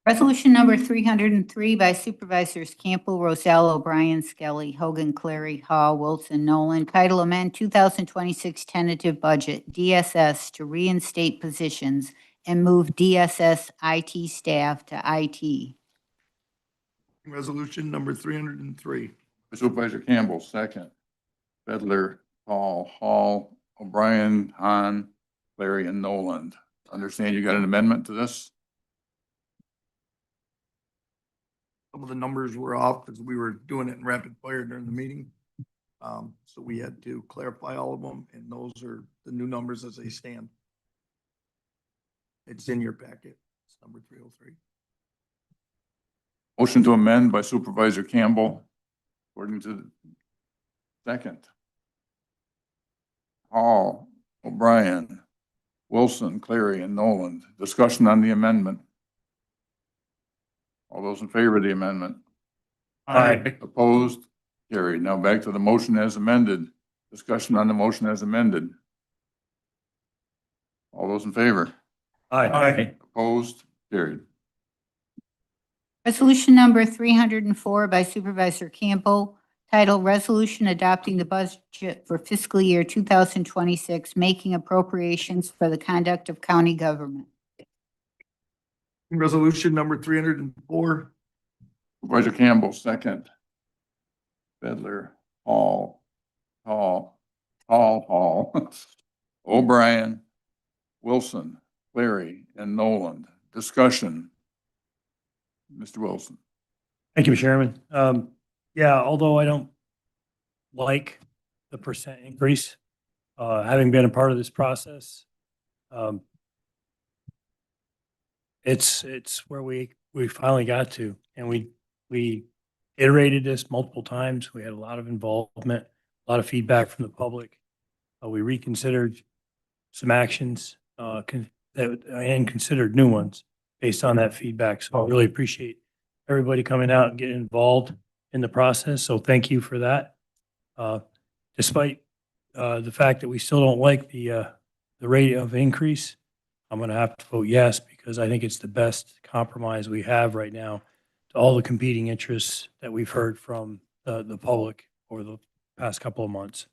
Resolution number 303 by Supervisors Campbell, Roselle, O'Brien, Skelly, Hogan, Clary, Hall, Wilson, Nolan. Title amend 2026 tentative budget, DSS, to reinstate positions and move DSS IT staff to IT. Resolution number 303. Supervisor Campbell, second. Bedler, Tall, Hall, O'Brien, Hahn, Clary, and Nolan. Understand you got an amendment to this? Some of the numbers were off because we were doing it in rapid fire during the meeting. So we had to clarify all of them, and those are the new numbers as they stand. It's in your packet. It's number 303. Motion to amend by Supervisor Campbell, according to the second. Hall, O'Brien, Wilson, Clary, and Nolan. Discussion on the amendment. All those in favor of the amendment? Aye. Opposed? Carried. Now back to the motion as amended. Discussion on the motion as amended. All those in favor? Aye. Opposed? Carried. Resolution number 304 by Supervisor Campbell, titled Resolution Adopting the Budget for Fiscal Year 2026, Making Appropriations for the Conduct of County Government. Resolution number 304. Supervisor Campbell, second. Bedler, Hall, O'Brien, Wilson, Clary, and Nolan. Discussion. Mr. Wilson. Thank you, Mr. Chairman. Yeah, although I don't like the percent increase, having been a part of this process, it's where we finally got to, and we iterated this multiple times. We had a lot of involvement. a lot of feedback from the public. We reconsidered some actions, and considered new ones based on that feedback. So I really appreciate everybody coming out and getting involved in the process. So thank you for that. Despite the fact that we still don't like the rate of increase, I'm going to have to vote yes, because I think it's the best compromise we have right now to all the competing interests that we've heard from the public over the past couple of months.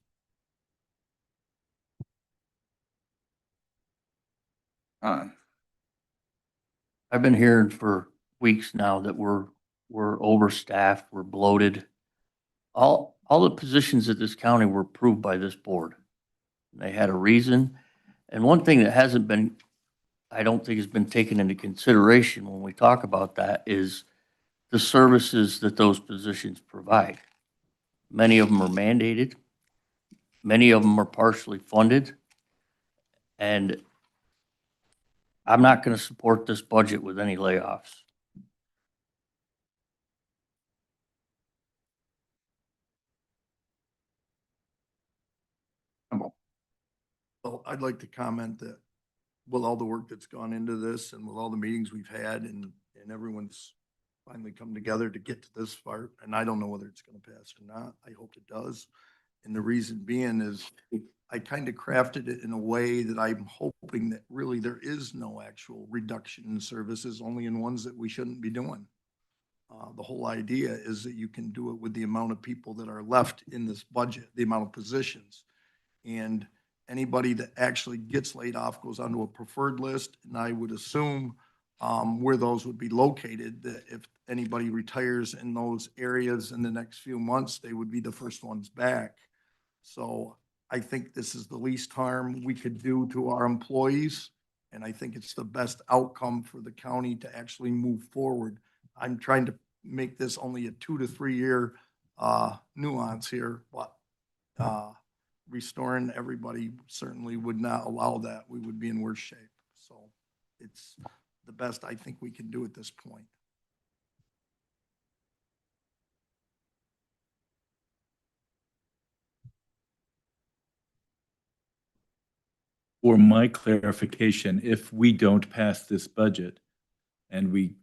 On. I've been hearing for weeks now that we're overstaffed, we're bloated. All the positions at this county were approved by this board. They had a reason. And one thing that hasn't been, I don't think has been taken into consideration when we talk about that is the services that those positions provide. Many of them are mandated. Many of them are partially funded. And I'm not going to support this budget with any layoffs. Well, I'd like to comment that with all the work that's gone into this and with all the meetings we've had and everyone's finally come together to get to this part, and I don't know whether it's going to pass or not. I hope it does. And the reason being is I kind of crafted it in a way that I'm hoping that really there is no actual reduction in services, only in ones that we shouldn't be doing. The whole idea is that you can do it with the amount of people that are left in this budget, the amount of positions. And anybody that actually gets laid off goes onto a preferred list, and I would assume where those would be located, that if anybody retires in those areas in the next few months, they would be the first ones back. So I think this is the least harm we could do to our employees, and I think it's the best outcome for the county to actually move forward. I'm trying to make this only a 2 to 3 year nuance here, but restoring everybody certainly would not allow that. We would be in worse shape. So it's the best I think we can do at this point. For my clarification, if we don't pass this budget and we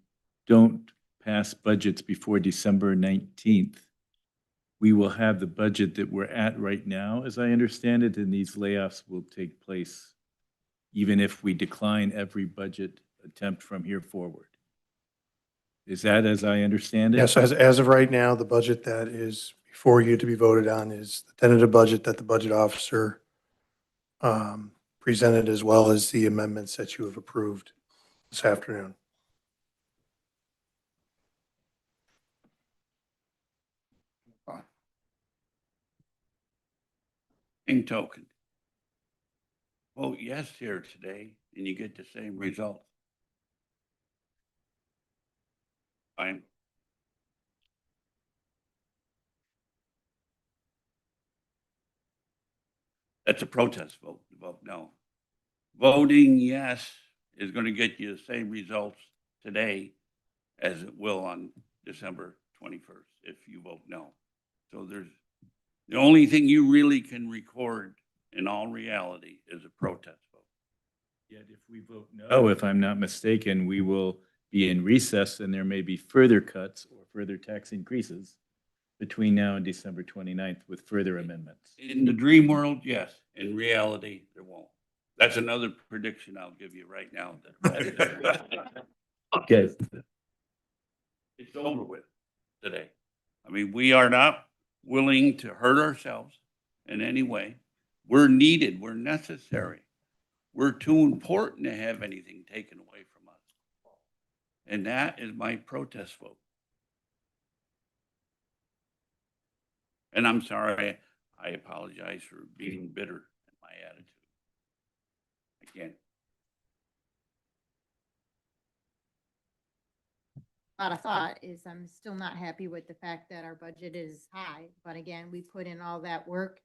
don't pass budgets before December 19th, we will have the budget that we're at right now, as I understand it, and these layoffs will take place even if we decline every budget attempt from here forward. Is that as I understand it? Yes, as of right now, the budget that is before you to be voted on is the tentative budget that the budget officer presented, as well as the amendments that you have approved this afternoon. In token, vote yes here today, and you get the same result. Fine. That's a protest vote. Vote no. Voting yes is going to get you the same results today as it will on December 21st if you vote no. So the only thing you really can record in all reality is a protest vote. Yet if we vote no, if I'm not mistaken, we will be in recess and there may be further cuts or further tax increases between now and December 29th with further amendments. In the dream world, yes. In reality, there won't. That's another prediction I'll give you right now. Okay. It's over with today. I mean, we are not willing to hurt ourselves in any way. We're needed. We're necessary. We're too important to have anything taken away from us. And that is my protest vote. And I'm sorry, I apologize for being bitter in my attitude. Again. Lot of thought is I'm still not happy with the fact that our budget is high, but again, we put in all that work.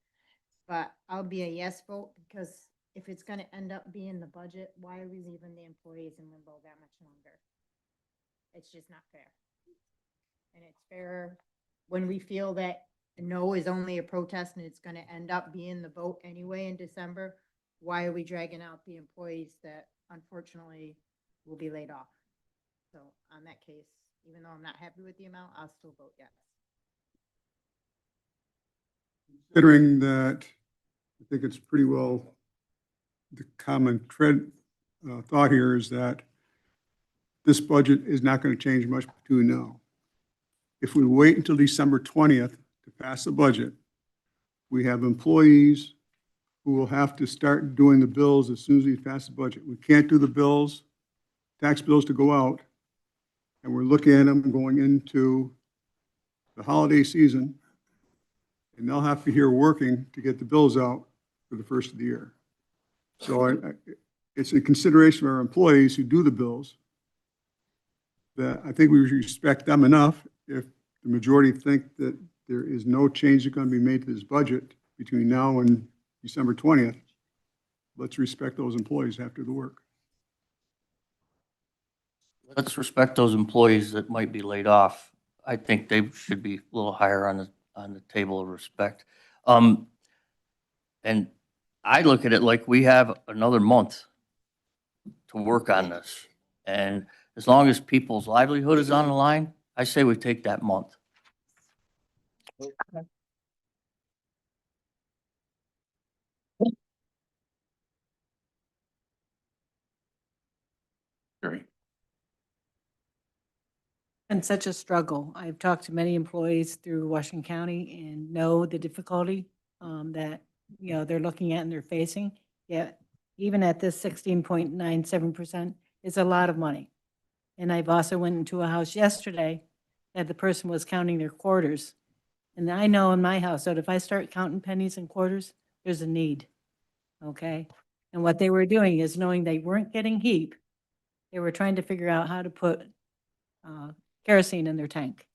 But I'll be a yes vote, because if it's gonna end up being the budget, why are we leaving the employees in limbo that much longer? It's just not fair. And it's fair when we feel that a no is only a protest and it's gonna end up being the vote anyway in December, why are we dragging out the employees that unfortunately will be laid off? So on that case, even though I'm not happy with the amount, I'll still vote yes. Considering that, I think it's pretty well, the common thought here is that this budget is not going to change much between now. If we wait until December 20th to pass the budget, we have employees who will have to start doing the bills as soon as we pass the budget. We can't do the bills, tax bills to go out, and we're looking at them going into the holiday season, and they'll have to be here working to get the bills out for the first of the year. So it's a consideration of our employees who do the bills that I think we respect them enough. If the majority think that there is no change that's going to be made to this budget between now and December 20th, let's respect those employees after the work. Let's respect those employees that might be laid off. I think they should be a little higher on the table of respect. And I look at it like we have another month to work on this. And as long as people's livelihood is on the line, I say we take that month. Gary. And such a struggle. I've talked to many employees through Washington County and know the difficulty that, they're looking at and they're facing. Yet, even at this 16.97%, it's a lot of money. And I've also went into a house yesterday that the person was counting their quarters. And I know in my house that if I start counting pennies and quarters, there's a need. Okay? And what they were doing is knowing they weren't getting HEAP, they were trying to figure out how to put kerosene in their tank.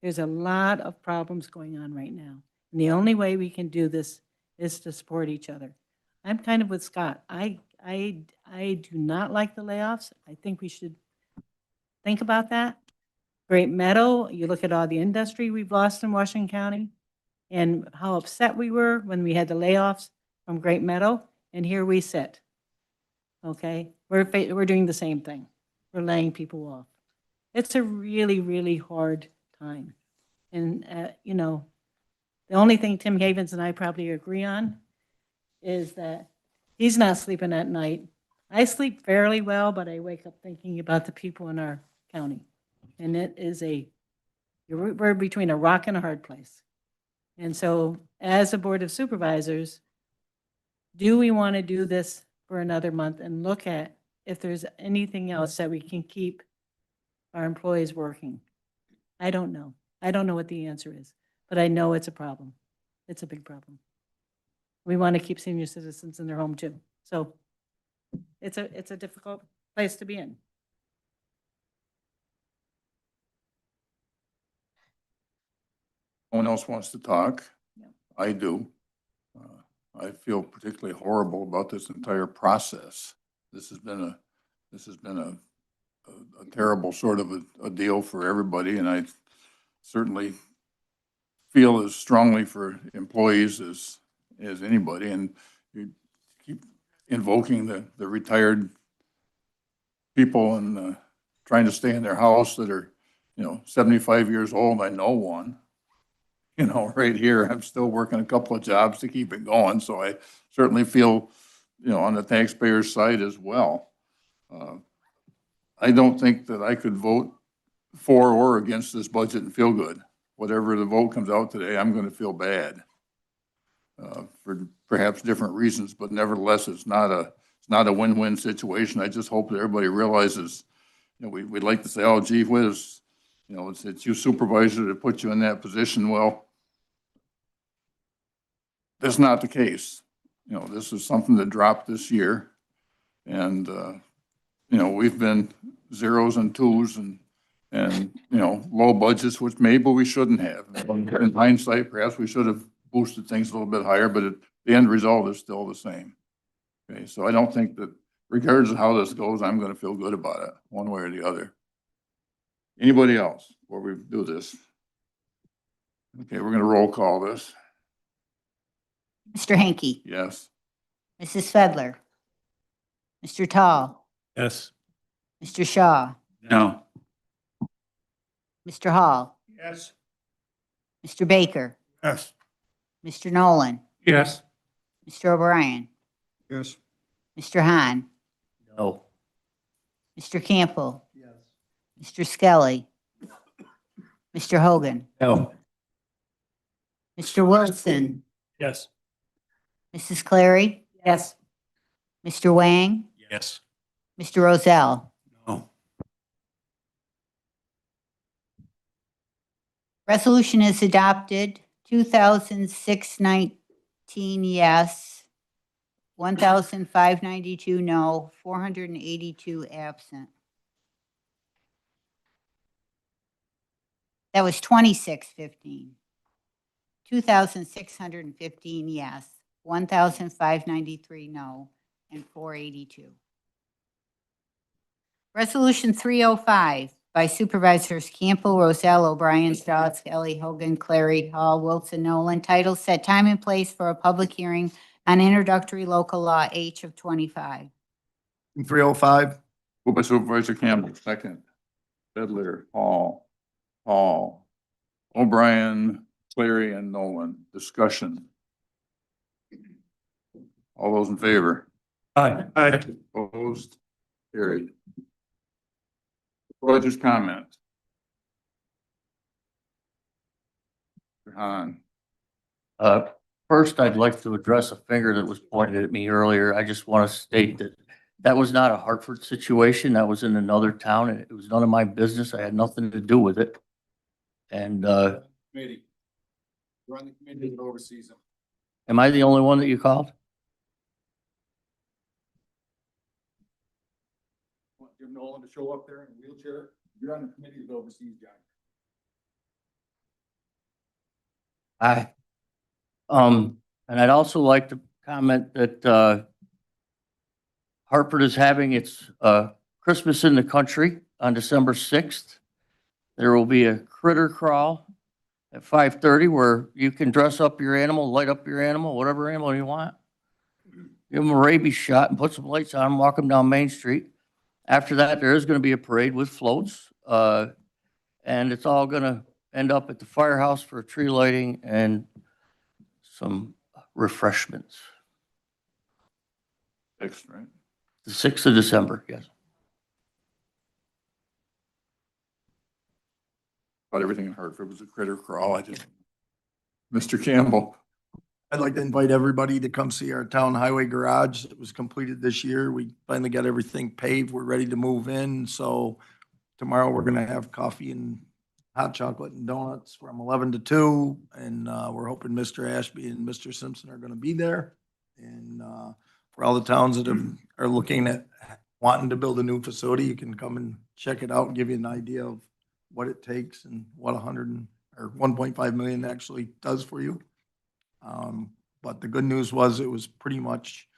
There's a lot of problems going on right now. And the only way we can do this is to support each other. I'm kind of with Scott. I do not like the layoffs. I think we should think about that. Great Meadow, you look at all the industry we've lost in Washington County and how upset we were when we had the layoffs from Great Meadow, and here we sit. Okay, we're doing the same thing. We're laying people off. It's a really, really hard time. And, the only thing Tim Havens and I probably agree on is that he's not sleeping at night. I sleep fairly well, but I wake up thinking about the people in our county. And it is we're between a rock and a hard place. And so as a Board of Supervisors, do we want to do this for another month and look at if there's anything else that we can keep our employees working? I don't know. I don't know what the answer is, but I know it's a problem. It's a big problem. We want to keep senior citizens in their home too. So it's a difficult place to be in. No one else wants to talk? No. I do. I feel particularly horrible about this entire process. This has been a terrible sort of a deal for everybody, and I certainly feel as strongly for employees as anybody. And you keep invoking the retired people and trying to stay in their house that are, 75 years old. I know one. Right here, I'm still working a couple of jobs to keep it going. So I certainly feel, on the taxpayer's side as well. I don't think that I could vote for or against this budget and feel good. Whatever the vote comes out today, I'm going to feel bad for perhaps different reasons, but nevertheless, it's not a win-win situation. I just hope that everybody realizes, we'd like to say, oh, gee whiz, it's you supervisor that put you in that position. Well, that's not the case. This is something that dropped this year, and we've been zeros and twos and low budgets, which maybe we shouldn't have. In hindsight, perhaps we should have boosted things a little bit higher, but the end result is still the same. Okay, so I don't think that, regardless of how this goes, I'm going to feel good about it one way or the other. Anybody else before we do this? Okay, we're gonna roll call this. Mr. Hanky, Yes. Mrs. Fedler, Mr. Tall, Yes. Mr. Shaw, No. Mr. Hall, Yes. Mr. Baker, Yes. Mr. Nolan, Yes. Mr. O'Brien, Yes. Mr. Hahn, No. Mr. Campbell, Mr. Skelly, Mr. Hogan, No. Mr. Wilson, Yes. Mrs. Clary, Yes. Mr. Wang, Yes. Mr. Rozell. No. Resolution is adopted, 2006-19 yes, 1,592 no, 482 absent. That was 2615. 2,615 yes, 1,593 no, and 482. Resolution 305 by Supervisors Campbell, Roselle, O'Brien, Shaw, Skelly, Hogan, Clary, Hall, Wilson, Nolan. Title set time and place for a public hearing on introductory local law H of 25. 305. Moved by Supervisor Campbell, second. Fiddler, Hall, O'Brien, Clary, and Nolan. Discussion. All those in favor? Aye. Aye. Opposed? Carried. Supervisor's comment. Mr. Hahn. First, I'd like to address a finger that was pointed at me earlier. I just want to state that that was not a Hartford situation. That was in another town, and it was none of my business. I had nothing to do with it. And, Committee. You're on the committee that oversees them. am I the only one that you called? Want Jim Nolan to show up there in a wheelchair? You're on the committee that oversees John. Aye. And I'd also like to comment that, Hartford is having its, Christmas in the Country on December 6th. There will be a critter crawl at 5:30 where you can dress up your animal, light up your animal, whatever animal you want. Give them a rabies shot and put some lights on them, walk them down Main Street. After that, there is going to be a parade with floats. And it's all going to end up at the firehouse for tree lighting and some refreshments. 6th, right? The 6th of December, yes. Thought everything in Hartford was a critter crawl. Mr. Campbell. I'd like to invite everybody to come see our town highway garage. It was completed this year. We finally got everything paved. We're ready to move in. So tomorrow we're gonna have coffee and hot chocolate and donuts from 11 to 2. And we're hoping Mr. Ashby and Mr. Simpson are gonna be there. And for all the towns that are looking at wanting to build a new facility, you can come and check it out and give you an idea of what it takes and what 1.5 million actually does for you. But the good news was it was pretty much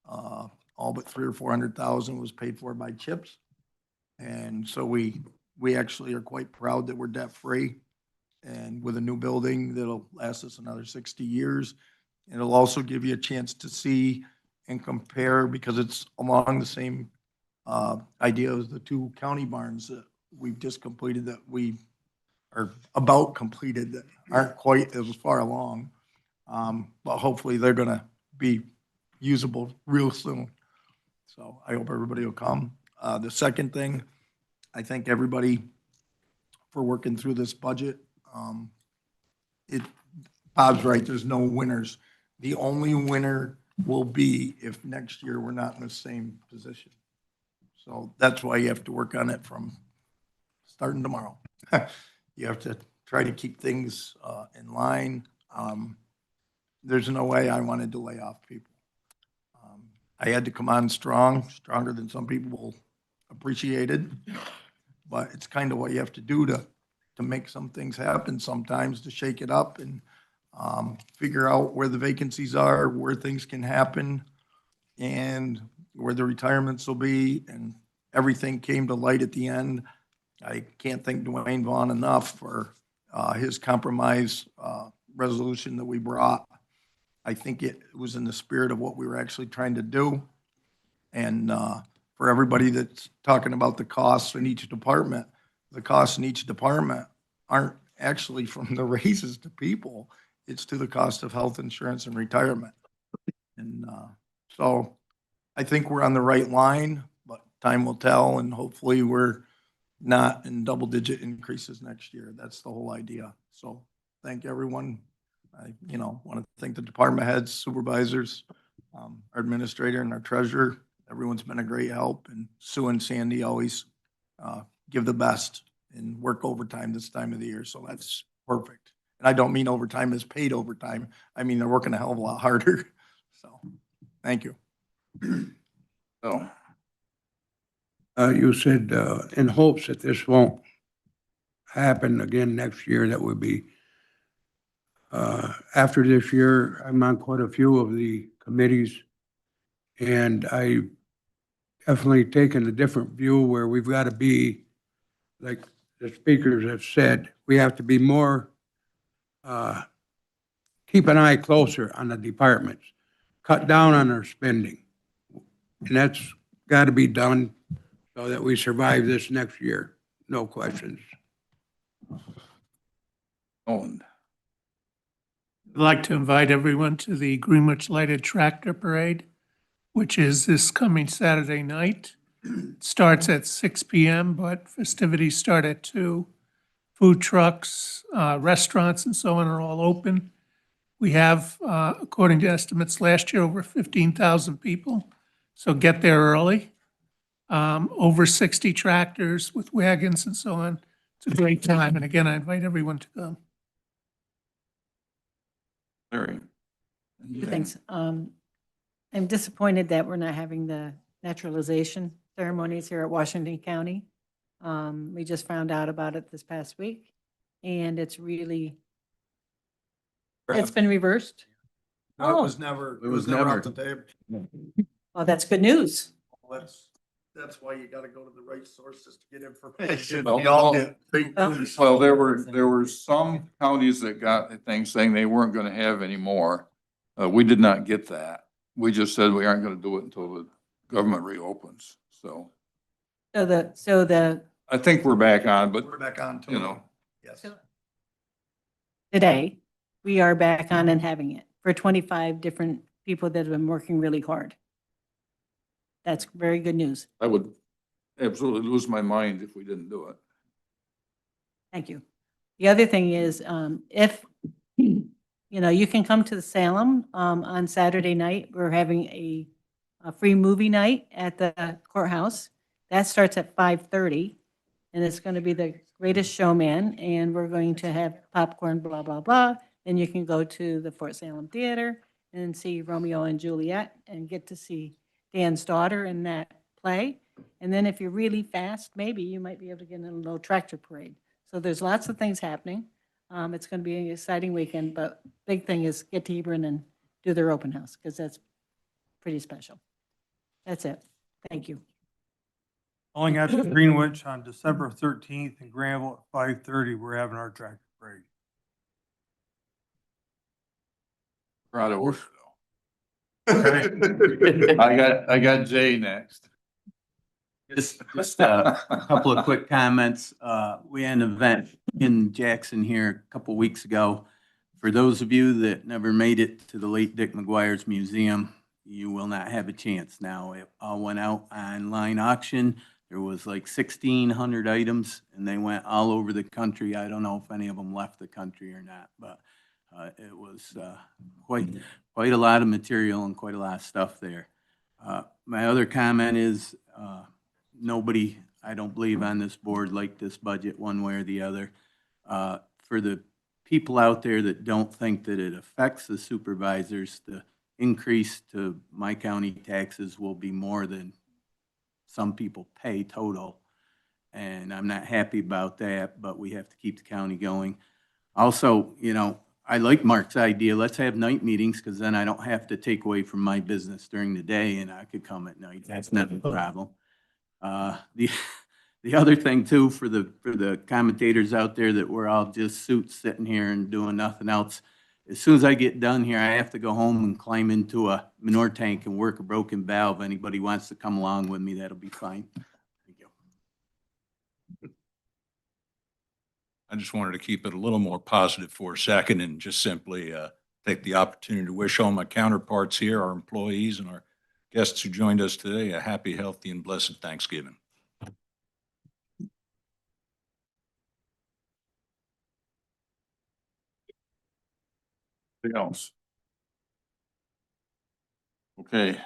all but 300,000 or 400,000 was paid for by CHIPS. And so we actually are quite proud that we're debt free, and with a new building that'll last us another 60 years. It'll also give you a chance to see and compare, because it's along the same idea as the 2 county barns that we've just completed, that we are about completed, that aren't quite as far along. But hopefully they're gonna be usable real soon. So I hope everybody will come. The second thing, I thank everybody for working through this budget. Bob's right, there's no winners. The only winner will be if next year we're not in the same position. So that's why you have to work on it from starting tomorrow. You have to try to keep things in line. There's no way I wanted to lay off people. I had to come on stronger than some people appreciated, but it's kind of what you have to do to make some things happen sometimes, to shake it up and figure out where the vacancies are, where things can happen, and where the retirements will be, and everything came to light at the end. I can't thank Dwayne Vaughn enough for his compromise resolution that we brought. I think it was in the spirit of what we were actually trying to do. And for everybody that's talking about the costs in each department, the costs in each department aren't actually from the raises to people. It's to the cost of health insurance and retirement. And so I think we're on the right line, but time will tell, and hopefully we're not in double-digit increases next year. That's the whole idea. So thank everyone. I, want to thank the department heads, supervisors, our administrator and our treasurer. Everyone's been a great help, and Sue and Sandy always give the best and work overtime this time of the year. So that's perfect. And I don't mean overtime as paid overtime. I mean, they're working a hell of a lot harder. So thank you. Oh, You said, in hopes that this won't happen again next year, that would be, after this year, I'm on quite a few of the committees, and I definitely taken a different view where we've got to be, like the speakers have said, we have to be more, keep an eye closer on the departments, cut down on our spending. And that's got to be done so that we survive this next year, no questions. Nolan. I'd like to invite everyone to the Greenwich Lighted Tractor Parade, which is this coming Saturday night. It starts at 6 p.m., but festivities start at 2. Food trucks, restaurants, and so on are all open. We have, according to estimates last year, over 15,000 people. So get there early. Over 60 tractors with wagons and so on. It's a great time. And again, I invite everyone to come. Larry. Two things. I'm disappointed that we're not having the naturalization ceremonies here at Washington County. We just found out about it this past week, and it's really, it's been reversed. No, Oh. it was never off the table. Well, that's good news. That's why you gotta go to the right sources to get information. Well, We all get big news. Well, there were some counties that got things saying they weren't gonna have any more. We did not get that. We just said we aren't gonna do it until the government reopens, so. So the I think we're back on, but, We're back on to you know, Yes. today, we are back on and having it for 25 different people that have been working really hard. That's very good news. I would absolutely lose my mind if we didn't do it. Thank you. The other thing is, if, you can come to the Salem, on Saturday night. We're having a free movie night at the courthouse. That starts at 5:30, and it's going to be The Greatest Showman, and we're going to have popcorn, blah, blah, blah. Then you can go to the Fort Salem Theater and see Romeo and Juliet and get to see Dan's daughter in that play. And then if you're really fast, maybe you might be able to get in a little tractor parade. So there's lots of things happening. It's going to be an exciting weekend, but big thing is get to Hebron and do their open house, because that's pretty special. That's it. Thank you. Calling out to Greenwich on December 13th in Granville at 5:30, we're having our tractor parade. We're out of order though. I got Jay next. Just a couple of quick comments. We had an event in Jackson here a couple weeks ago. For those of you that never made it to the late Dick McGuire's museum, you will not have a chance now. It all went out online auction. There was like 1,600 items, and they went all over the country. I don't know if any of them left the country or not, but it was quite a lot of material and quite a lot of stuff there. My other comment is nobody, I don't believe, on this board liked this budget one way or the other. For the people out there that don't think that it affects the supervisors, the increase to my county taxes will be more than some people pay total. And I'm not happy about that, but we have to keep the county going. Also, I like Mark's idea. Let's have night meetings, because then I don't have to take away from my business during the day and I could come at night. That's not a problem. The The other thing too, for the commentators out there that we're all just suits sitting here and doing nothing else. As soon as I get done here, I have to go home and climb into a manure tank and work a broken valve. Anybody wants to come along with me, that'll be fine. Thank you. I just wanted to keep it a little more positive for a second and just simply take the opportunity to wish all my counterparts here, our employees and our guests who joined us today, a happy, healthy, and blessed Thanksgiving. Anything else? Okay.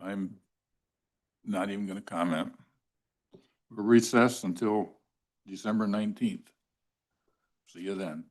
I'm not even going to comment. We're recessed until December 19th. See you then.